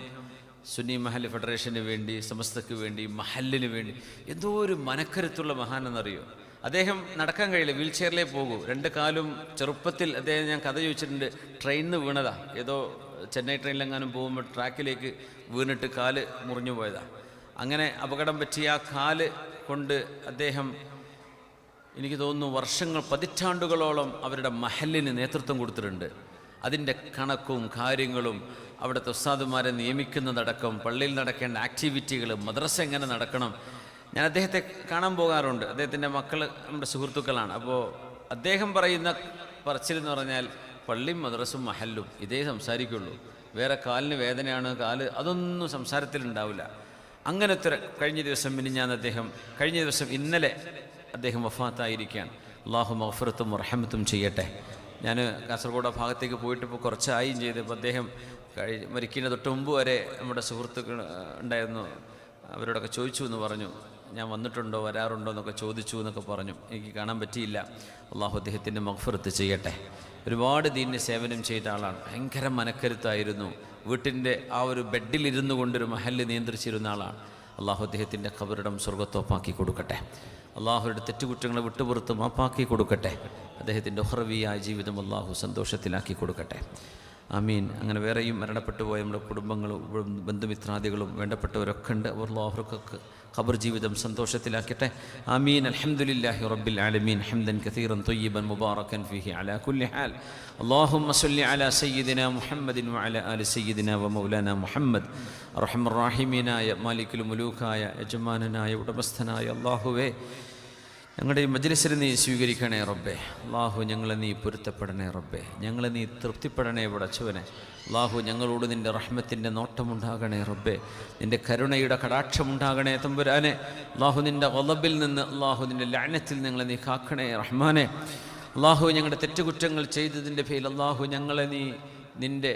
സുന്നി മഹല്ല് ഫെഡറേഷന് വേണ്ടി, സമസ്തക്ക് വേണ്ടി, മഹല്ലിന് വേണ്ടി എന്തോ ഒരു മനക്കരുത്തുള്ള മഹാനെന്നറിയോ. അദ്ദേഹം നടക്കാൻ കഴിയില്ല, വീൽ ചെയറിലേ പോകൂ. 2 കാലും ചെറുപ്പത്തിൽ അദ്ദേഹം, ഞാൻ കഥ ചോദിച്ചിട്ടുണ്ട്, ട്രെയിനിൽ നിന്ന് വീണതാ. ഏതോ ചെന്നൈ ട്രെയിനിലെങ്ങാനും പോകുമ്പോൾ ട്രാക്കിലേക്ക് വീണിട്ട് കാല് മുറിഞ്ഞു പോയതാ. അങ്ങനെ അപകടം പറ്റിയ ആ കാല് കൊണ്ട് അദ്ദേഹം എനിക്ക് തോന്നുന്നു വർഷങ്ങൾ, പതിറ്റാണ്ടുകളോളം അവരുടെ മഹല്ലിന് നേതൃത്വം കൊടുത്തിട്ടുണ്ട്. അതിൻ്റെ കണക്കും കാര്യങ്ങളും, അവിടുത്തെ ഉസ്താദുമാരെ നിയമിക്കുന്നതടക്കം, പള്ളിയിൽ നടക്കേണ്ട ആക്ടിവിറ്റികൾ, മദ്രസ എങ്ങനെ നടക്കണം. ഞാൻ അദ്ദേഹത്തെ കാണാൻ പോകാറുണ്ട്. അദ്ദേഹത്തിൻ്റെ മക്കൾ നമ്മുടെ സുഹൃത്തുക്കളാണ്. അപ്പോൾ അദ്ദേഹം പറയുന്ന പറച്ചിലെന്ന് പറഞ്ഞാൽ പള്ളിയും മദ്രസും മഹല്ലും ഇതേ സംസാരിക്കുള്ളൂ. വേറെ കാലിന് വേദനയാണ്, അതൊന്നും സംസാരത്തിലുണ്ടാവില്ല. അങ്ങനത്തെ കഴിഞ്ഞ ദിവസം ഇന്നലെ അദ്ദേഹം വഫാത്തായിരിക്കുകയാണ്. അല്ലാഹു മഗ്ഫിറത്തും റഹ്മത്തും ചെയ്യട്ടെ. ഞാൻ കാസർഗോഡ് ഭാഗത്തേക്ക് പോയിട്ട് ഇപ്പോൾ കുറച്ചായും ചെയ്തപ്പോൾ അദ്ദേഹം മരിക്കുന്ന തൊട്ട് മുമ്പ് വരെ നമ്മുടെ സുഹൃത്തുക്കൾ ഉണ്ടായിരുന്നു. അവരോടൊക്കെ ചോദിച്ചു എന്ന് പറഞ്ഞു. ഞാൻ വന്നിട്ടുണ്ടോ വരാറുണ്ടോ എന്നൊക്കെ ചോദിച്ചു എന്നൊക്കെ പറഞ്ഞു. എനിക്ക് കാണാൻ പറ്റിയില്ല. അള്ളാഹു അദ്ദേഹത്തിൻ്റെ മഗ്ഫിറത്ത് ചെയ്യട്ടെ. ഒരുപാട് ദീനിന് സേവനം ചെയ്ത ആളാണ്. ഭയങ്കര മനക്കരുത്തായിരുന്നു. വീട്ടിൻ്റെ ആ ഒരു ബെഡിലിരുന്നു കൊണ്ടൊരു മഹല്ല് നിയന്ത്രിച്ചിരുന്ന ആളാണ്. അള്ളാഹു അദ്ദേഹത്തിൻ്റെ ഖബറിടം സ്വർഗത്തോപ്പാക്കി കൊടുക്കട്ടെ. അള്ളാഹുയുടെ തെറ്റുകുറ്റങ്ങളെ വിട്ടുപുറത്ത് മാപ്പാക്കി കൊടുക്കട്ടെ. അദ്ദേഹത്തിൻ്റെ ഉഹ്റവിയായ ജീവിതം അള്ളാഹു സന്തോഷത്തിലാക്കി കൊടുക്കട്ടെ. ആമീൻ. അങ്ങനെ വേറെയും മരണപ്പെട്ടു പോയ നമ്മുടെ കുടുംബങ്ങളും ബന്ധുമിത്രാദികളും വേണ്ടപ്പെട്ടവരൊക്കെ ഉണ്ട്. അള്ളാഹുർക്കൊക്കെ ഖബർ ജീവിതം സന്തോഷത്തിലാക്കട്ടെ. ആമീൻ. അൽഹംദുലില്ലാഹി റബ്ബിൽ ആലമീൻ ഹംദൻ കസീറൻ ത്വയ്യിബൻ മുബാറകൻ ഫീഹി അലാ കുല്ലി ഹാൽ. അല്ലാഹുമ്മ സ്വല്ലി അലാ സയ്യിദിനാ മുഹമ്മദിൻ വഅലാ ആലി സയ്യിദിനാ വമൗലാനാ മുഹമ്മദ്. അർഹമർ റഹീമീനായ മാലിക്കുൽ മുലൂക്കായ യജമാനനായ ഉടമസ്ഥനായ അല്ലാഹുവേ, ഞങ്ങളുടെ ഈ മജ്ലിസിനെ നീ സ്വീകരിക്കണേ റബ്ബേ. അള്ളാഹു ഞങ്ങളെ നീ പൊരുത്തപ്പെടണേ റബ്ബേ. ഞങ്ങളെ നീ തൃപ്തിപ്പെടണേ പടച്ചവനെ. അള്ളാഹു ഞങ്ങളോട് നിൻ്റെ റഹ്മത്തിൻ്റെ നോട്ടമുണ്ടാകണേ റബ്ബേ. നിൻ്റെ കരുണയുടെ കടാക്ഷമുണ്ടാകണേ തമ്പുരാനെ. അള്ളാഹു നിൻ്റെ ഗളബിൽ നിന്ന്, അള്ളാഹു നിൻ്റെ ലഅനത്തിൽ ഞങ്ങളെ നീ കാക്കണേ റഹ്മാനെ. അള്ളാഹു ഞങ്ങളുടെ തെറ്റുകുറ്റങ്ങൾ ചെയ്തതിൻ്റെ പേരിൽ അള്ളാഹു ഞങ്ങളെ നീ നിൻ്റെ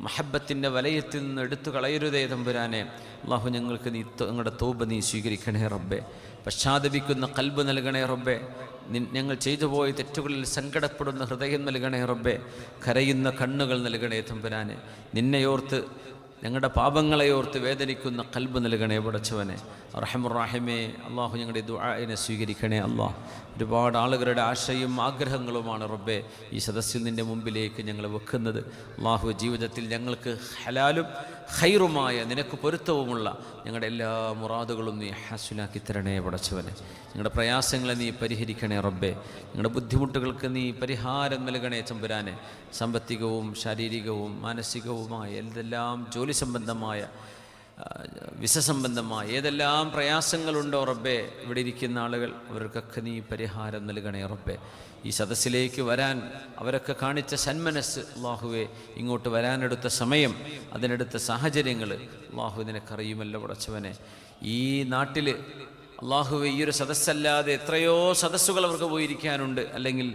മഹബത്തിൻ്റെ വലയത്തിൽ നിന്ന് എടുത്തു കളയരുതേ തമ്പുരാനെ. അള്ളാഹു ഞങ്ങൾക്ക് നീ ഞങ്ങളുടെ തൗബ നീ സ്വീകരിക്കണേ റബ്ബേ. പശ്ചാത്തപിക്കുന്ന ഖൽബ് നൽകണേ റബ്ബേ. ഞങ്ങൾ ചെയ്തു പോയ തെറ്റുകളിൽ സങ്കടപ്പെടുന്ന ഹൃദയം നൽകണേ റബ്ബേ. കരയുന്ന കണ്ണുകൾ നൽകണേ തമ്പുരാനെ. നിന്നെയോർത്ത് ഞങ്ങളുടെ പാപങ്ങളെയോർത്ത് വേദനിക്കുന്ന ഖൽബ് നൽകണേ പടച്ചവനെ. റഹ്മുർ-റഹീമേ, അള്ളാഹു ഞങ്ങളുടെ ദുആഇനെ സ്വീകരിക്കണേ. അള്ളാഹ്, ഒരുപാട് ആളുകളുടെ ആശയും ആഗ്രഹങ്ങളുമാണ് റബ്ബേ ഈ സദസ്സിൽ നിൻ്റെ മുമ്പിലേക്ക് ഞങ്ങൾ വെക്കുന്നത്. അള്ളാഹു ജീവിതത്തിൽ ഞങ്ങൾക്ക് ഹലാലും ഖൈറുമായ നിനക്ക് പൊരുത്തവുമുള്ള ഞങ്ങളുടെ എല്ലാ മുറാദുകളും നീ ഹാസിലാക്കി തരണേ പടച്ചവനെ. ഞങ്ങളുടെ പ്രയാസങ്ങളെ നീ പരിഹരിക്കണേ റബ്ബേ. ഞങ്ങളുടെ ബുദ്ധിമുട്ടുകൾക്ക് നീ പരിഹാരം നൽകണേ തമ്പുരാനെ. സാമ്പത്തികവും ശാരീരികവും മാനസികവുമായ ഏതെല്ലാം ജോലി സംബന്ധമായ വിസ സംബന്ധമായ ഏതെല്ലാം പ്രയാസങ്ങളുണ്ടോ റബ്ബേ, ഇവിടെ ഇരിക്കുന്ന ആളുകൾ അവർക്കൊക്കെ നീ പരിഹാരം നൽകണേ റബ്ബേ. ഈ സദസ്സിലേക്ക് വരാൻ അവരൊക്കെ കാണിച്ച സന്മനസ് അള്ളാഹുവെ, ഇങ്ങോട്ട് വരാനെടുത്ത സമയം, അതിനെടുത്ത സാഹചര്യങ്ങൾ അള്ളാഹു നിനക്കറിയുമല്ലോ പടച്ചവനെ. ഈ നാട്ടിൽ അള്ളാഹുവെ ഈ ഒരു സദസ്സല്ലാതെ എത്രയോ സദസ്സുകൾ അവർക്ക് പോയിരിക്കാനുണ്ട്, അല്ലെങ്കിൽ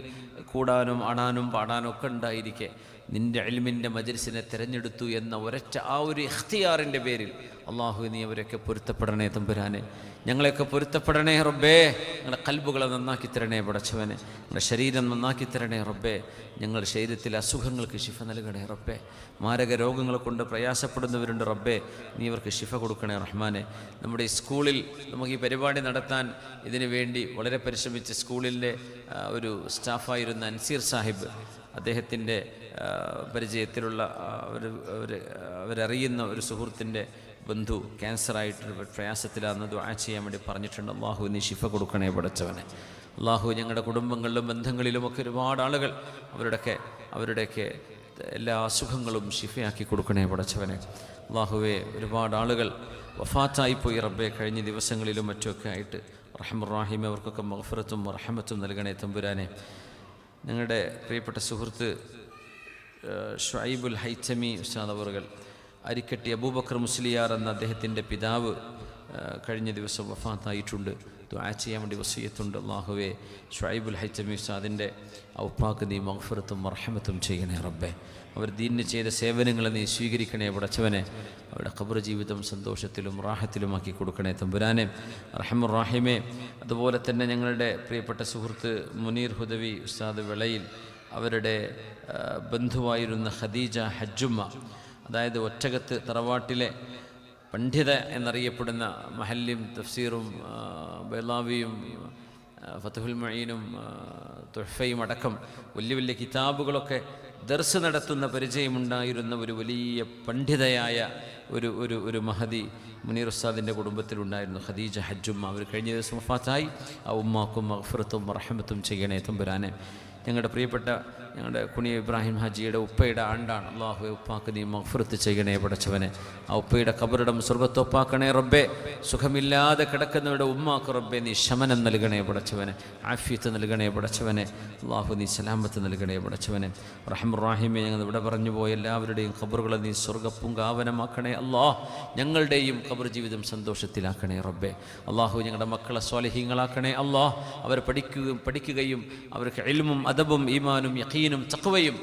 കൂടാനും ആടാനും പാടാനും ഒക്കെ ഉണ്ടായിരിക്കെ നിൻ്റെ ഇൽമിൻ്റെ മജ്ലിസിനെ തിരഞ്ഞെടുത്തു എന്ന ഒരൊറ്റ ആ ഒരു ഇഖ്തിയാറിൻ്റെ പേരിൽ അള്ളാഹു നീ അവരൊക്കെ പൊരുത്തപ്പെടണേ തമ്പുരാനെ. ഞങ്ങളെയൊക്കെ പൊരുത്തപ്പെടണേ റബ്ബേ. ഞങ്ങളുടെ ഖൽബുകളെ നന്നാക്കി തരണേ പടച്ചവനെ. ഞങ്ങളുടെ ശരീരം നന്നാക്കി തരണേ റബ്ബേ. ഞങ്ങളുടെ ശരീരത്തിലെ അസുഖങ്ങൾക്ക് ശിഫ നൽകണേ റബ്ബേ. മാരക രോഗങ്ങളെ കൊണ്ട് പ്രയാസപ്പെടുന്നവരുണ്ട് റബ്ബേ, നീ അവർക്ക് ശിഫ കൊടുക്കണേ റഹ്മാനെ. നമ്മുടെ ഈ സ്കൂളിൽ നമുക്ക് ഈ പരിപാടി നടത്താൻ ഇതിനു വേണ്ടി വളരെ പരിശ്രമിച്ച സ്കൂളിൻ്റെ ഒരു സ്റ്റാഫായിരുന്ന അൻസീർ സാഹിബ്, അദ്ദേഹത്തിൻ്റെ പരിചയത്തിലുള്ള അവരറിയുന്ന ഒരു സുഹൃത്തിൻ്റെ ബന്ധു ക്യാൻസറായിട്ട് പ്രയാസത്തിലാണെന്ന് ദുആ ചെയ്യാൻ വേണ്ടി പറഞ്ഞിട്ടുണ്ട്. അള്ളാഹു നീ ശിഫ കൊടുക്കണേ പടച്ചവനെ. അള്ളാഹു ഞങ്ങളുടെ കുടുംബങ്ങളിലും ബന്ധങ്ങളിലുമൊക്കെ ഒരുപാട് ആളുകൾ അവരുടെയൊക്കെ എല്ലാ അസുഖങ്ങളും ശിഫയാക്കി കൊടുക്കണേ പടച്ചവനെ. അള്ളാഹുവെ, ഒരുപാട് ആളുകൾ വഫാത്തായിപ്പോയി റബ്ബെ കഴിഞ്ഞ ദിവസങ്ങളിലും മറ്റുമൊക്കെ ആയിട്ട്. റഹ്മുർ-റഹീം, അവർക്കൊക്കെ മഗ്ഫിറത്തും റഹ്മത്തും നൽകണേ തമ്പുരാനെ. ഞങ്ങളുടെ പ്രിയപ്പെട്ട സുഹൃത്ത് ഷുഐബുൽ ഹൈതമി ഉസ്താദ് അവറുകൾ, അരിക്കട്ടി അബൂബക്കർ മുസ്ലിയാർ എന്ന അദ്ദേഹത്തിൻ്റെ പിതാവ് കഴിഞ്ഞ ദിവസം വഫാത്തായിട്ടുണ്ട്. ദുആ ചെയ്യാൻ വേണ്ടി വസിയത്തുണ്ട്. അല്ലാഹുവേ, ഷുഐബുൽ ഹൈതമി ഉസ്താദിൻ്റെ ഔപ്പാക്ക് നീ മഗ്ഫിറത്തും റഹ്മത്തും ചെയ്യണേ റബ്ബേ. അവർ ദീനിന് ചെയ്ത സേവനങ്ങളെ നീ സ്വീകരിക്കണേ പടച്ചവനെ. അവരുടെ ഖബർ ജീവിതം സന്തോഷത്തിലും റാഹത്തിലുമാക്കി കൊടുക്കണേ തമ്പുരാനെ. റഹ്മുർ-റഹീമേ, അതുപോലെ തന്നെ ഞങ്ങളുടെ പ്രിയപ്പെട്ട സുഹൃത്ത് മുനീർ ഹുദവി ഉസ്താദ് വെളയിൽ, അവരുടെ ബന്ധുവായിരുന്ന ഖദീജ ഹജ്ജുമ്മ, അതായത് ഒറ്റകത്ത് തറവാട്ടിലെ പണ്ഡിത എന്നറിയപ്പെടുന്ന മഹല്ലിം തഫ്സീറും ബൈലാവിയും ഫത്ഹുൽ മുഈനും തുഹ്ഫയും അടക്കം വലിയ വലിയ കിതാബുകളൊക്കെ ദർസ് നടത്തുന്ന പരിചയമുണ്ടായിരുന്ന ഒരു വലിയ പണ്ഡിതയായ ഒരു മഹദി മുനീർ ഉസ്താദിൻ്റെ കുടുംബത്തിലുണ്ടായിരുന്നു, ഖദീജ ഹജ്ജുമ്മ. അവർ കഴിഞ്ഞ ദിവസം വഫാത്തായി. ആ ഉമ്മാക്കും മഗ്ഫിറത്തും റഹ്മത്തും ചെയ്യണേ തമ്പുരാനെ. ഞങ്ങളുടെ പ്രിയപ്പെട്ട ഞങ്ങളുടെ കുണിയ ഇബ്രാഹിം ഹാജിയുടെ ഉപ്പയുടെ ആണ്ടാണ്. അള്ളാഹു ഉപ്പാക്ക് നീ മഗ്ഫിറത്ത് ചെയ്യണേ പടച്ചവനെ. ആ ഉപ്പയുടെ ഖബറിടം സ്വർഗ്ഗത്തൊപ്പാക്കണേ റബ്ബേ. സുഖമില്ലാതെ കിടക്കുന്നവരുടെ ഉമ്മാക്ക് റബ്ബേ നീ ശമനം നൽകണേ പടച്ചവനെ. ആഫിയത്ത് നൽകണേ പടച്ചവനെ. അള്ളാഹു നീ സലാമത്ത് നൽകണേ പടച്ചവനെ. റഹ്മുർ-റഹീമേ, ഞങ്ങൾ ഇവിടെ പറഞ്ഞു പോയ എല്ലാവരുടെയും ഖബറുകളെ നീ സ്വർഗ്ഗപ്പൂങ്കാവനമാക്കണേ അല്ലാഹ്. ഞങ്ങളുടെയും ഖബർ ജീവിതം സന്തോഷത്തിലാക്കണേ റബ്ബേ. അള്ളാഹു ഞങ്ങളുടെ മക്കളെ സ്വാലിഹീങ്ങളാക്കണേ അല്ലാഹ്. അവർ പഠിക്കുകയും അവർക്ക് ഇൽമും അദബും ഈമാനും യഖീനും തഖ്വയും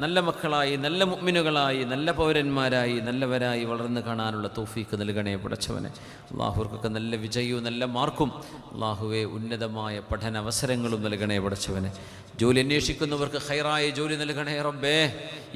നല്ല മക്കളായി, നല്ല മുഅ്മിനുകളായി, നല്ല പൗരന്മാരായി, നല്ലവരായി വളർന്നു കാണാനുള്ള തൗഫീഖ് നൽകണേ പടച്ചവനെ. അള്ളാഹുവർക്കൊക്കെ നല്ല വിജയവും നല്ല മാർക്കും അള്ളാഹുവെ ഉന്നതമായ പഠന അവസരങ്ങളും നൽകണേ പടച്ചവനെ. ജോലി അന്വേഷിക്കുന്നവർക്ക് ഖൈറായ ജോലി നൽകണേ റബ്ബേ.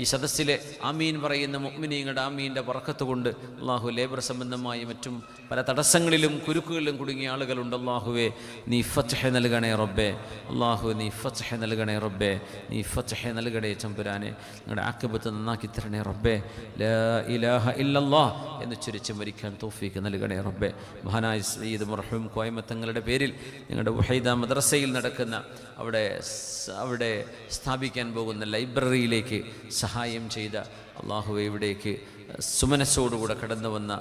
ഈ സദസ്സിലെ ആമീൻ പറയുന്ന മുഅ്മിനീങ്ങളുടെ ആമീൻ്റെ ബറക്കത്ത് കൊണ്ട് അള്ളാഹു ലേബർ സംബന്ധമായി മറ്റും പല തടസ്സങ്ങളിലും കുരുക്കുകളിലും കുടുങ്ങിയ ആളുകളുണ്ട്. അള്ളാഹുവെ നീ ഫത്ഹ് നൽകണേ റബ്ബേ. അള്ളാഹു നീ ഫത്ഹ് നൽകണേ റബ്ബേ. നീ ഫത്ഹ് നൽകണേ ചമ്പുരാനെ. നിങ്ങളുടെ ആക്കിബത്ത് നന്നാക്കി തരണേ റബ്ബേ. ലാ ഇലാഹ ഇല്ലല്ലാഹ് എന്ന് ചുരിച്ച് മരിക്കാൻ തൗഫീഖ് നൽകണേ റബ്ബേ. മഹാനായ സയ്യിദ് മർഹൂം കോയമത്തങ്ങളുടെ പേരിൽ നിങ്ങളുടെ വഹീദ മദ്രസയിൽ നടക്കുന്ന അവിടെ സ്ഥാപിക്കാൻ പോകുന്ന ലൈബ്രറിയിലേക്ക് സഹായം ചെയ്ത അള്ളാഹുവെ ഇവിടേക്ക് സുമനസ്സോടുകൂടെ കടന്നു വന്ന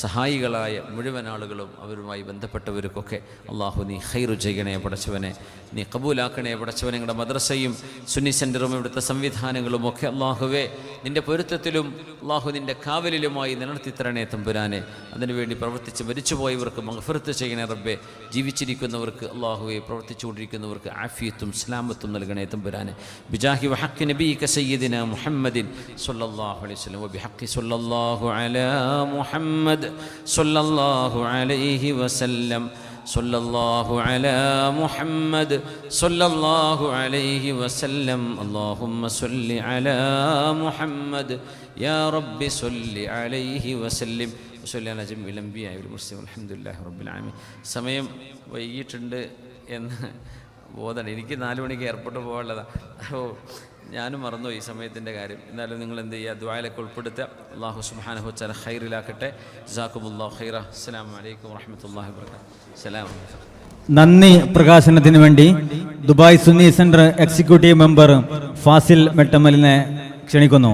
സഹായികളായ മുഴുവൻ ആളുകളും അവരുമായി ബന്ധപ്പെട്ടവർക്കൊക്കെ അള്ളാഹു നീ ഖൈറു ചെയ്യണേ പടച്ചവനെ. നീ കബൂലാക്കണേ പടച്ചവനെ. നിങ്ങളുടെ മദ്രസയും സുന്നി സെൻ്ററും ഇവിടുത്തെ സംവിധാനങ്ങളും ഒക്കെ അള്ളാഹുവെ നിൻ്റെ പൊരുത്തത്തിലും അള്ളാഹു നിൻ്റെ കാവലിലുമായി നിലനിർത്തി തരണേ തമ്പുരാനെ. അതിനുവേണ്ടി പ്രവർത്തിച്ച് മരിച്ചുപോയവർക്ക് മഗ്ഫിറത്ത് ചെയ്യണേ റബ്ബേ. ജീവിച്ചിരിക്കുന്നവർക്ക് അള്ളാഹുവെ പ്രവർത്തിച്ചുകൊണ്ടിരിക്കുന്നവർക്ക് ആഫിയത്തും സലാമത്തും നൽകണേ തമ്പുരാനെ. ബിജാഹി വഹഖി നബിയിക സയ്യിദിന മുഹമ്മദിൻ സ്വല്ലല്ലാഹു അലൈഹി വസല്ലം വബിഹഖി സ്വല്ലല്ലാഹു അലാ മുഹമ്മദ് സ്വല്ലല്ലാഹു അലൈഹി വസല്ലം സ്വല്ലല്ലാഹു അലാ മുഹമ്മദ് സ്വല്ലല്ലാഹു അലൈഹി വസല്ലം. അല്ലാഹുമ്മ സ്വല്ലി അലാ മുഹമ്മദ് യാ റബ്ബി സ്വല്ലി അലൈഹി വസല്ലം വസല്ലി അലാ ജമീഇൽ അംബിയാഇ വൽ മുർസലീൻ വൽഹംദുലില്ലാഹി റബ്ബിൽ ആലമീൻ. സമയം വൈകിട്ടുണ്ട് എന്ന് ബോധന. എനിക്ക് 4 മണിക്ക് എയർപോർട്ട് പോകാനുള്ളതാണ്. അപ്പോൾ ഞാനും മറന്നു ഈ സമയത്തിൻ്റെ കാര്യം. എന്നാലും നിങ്ങൾ എന്ത് ചെയ്യുക, ദുആയിലൊക്കെ ഉൾപ്പെടുത്തുക. അല്ലാഹു സുബ്ഹാനഹു വ തആല ഖൈറിലാക്കട്ടെ. ജസാക്കുമുല്ലാഹു ഖൈറ. അസ്സലാമു അലൈക്കും വറഹ്മത്തുള്ളാഹി വബറകാതുഹു. സലാം. നന്ദി പ്രകാശനത്തിന് വേണ്ടി Dubai Sunni centre executive member Fazil മെട്ടമലിനെ ക്ഷണിക്കുന്നു.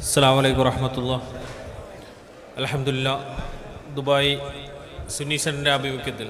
അസ്സലാമു അലൈക്കും വറഹ്മത്തുള്ളാഹി. അൽഹംദുലില്ലാഹ്. ദുബായ് സുന്നി സെൻ്ററിൻ്റെ ആഭിമുഖ്യത്തിൽ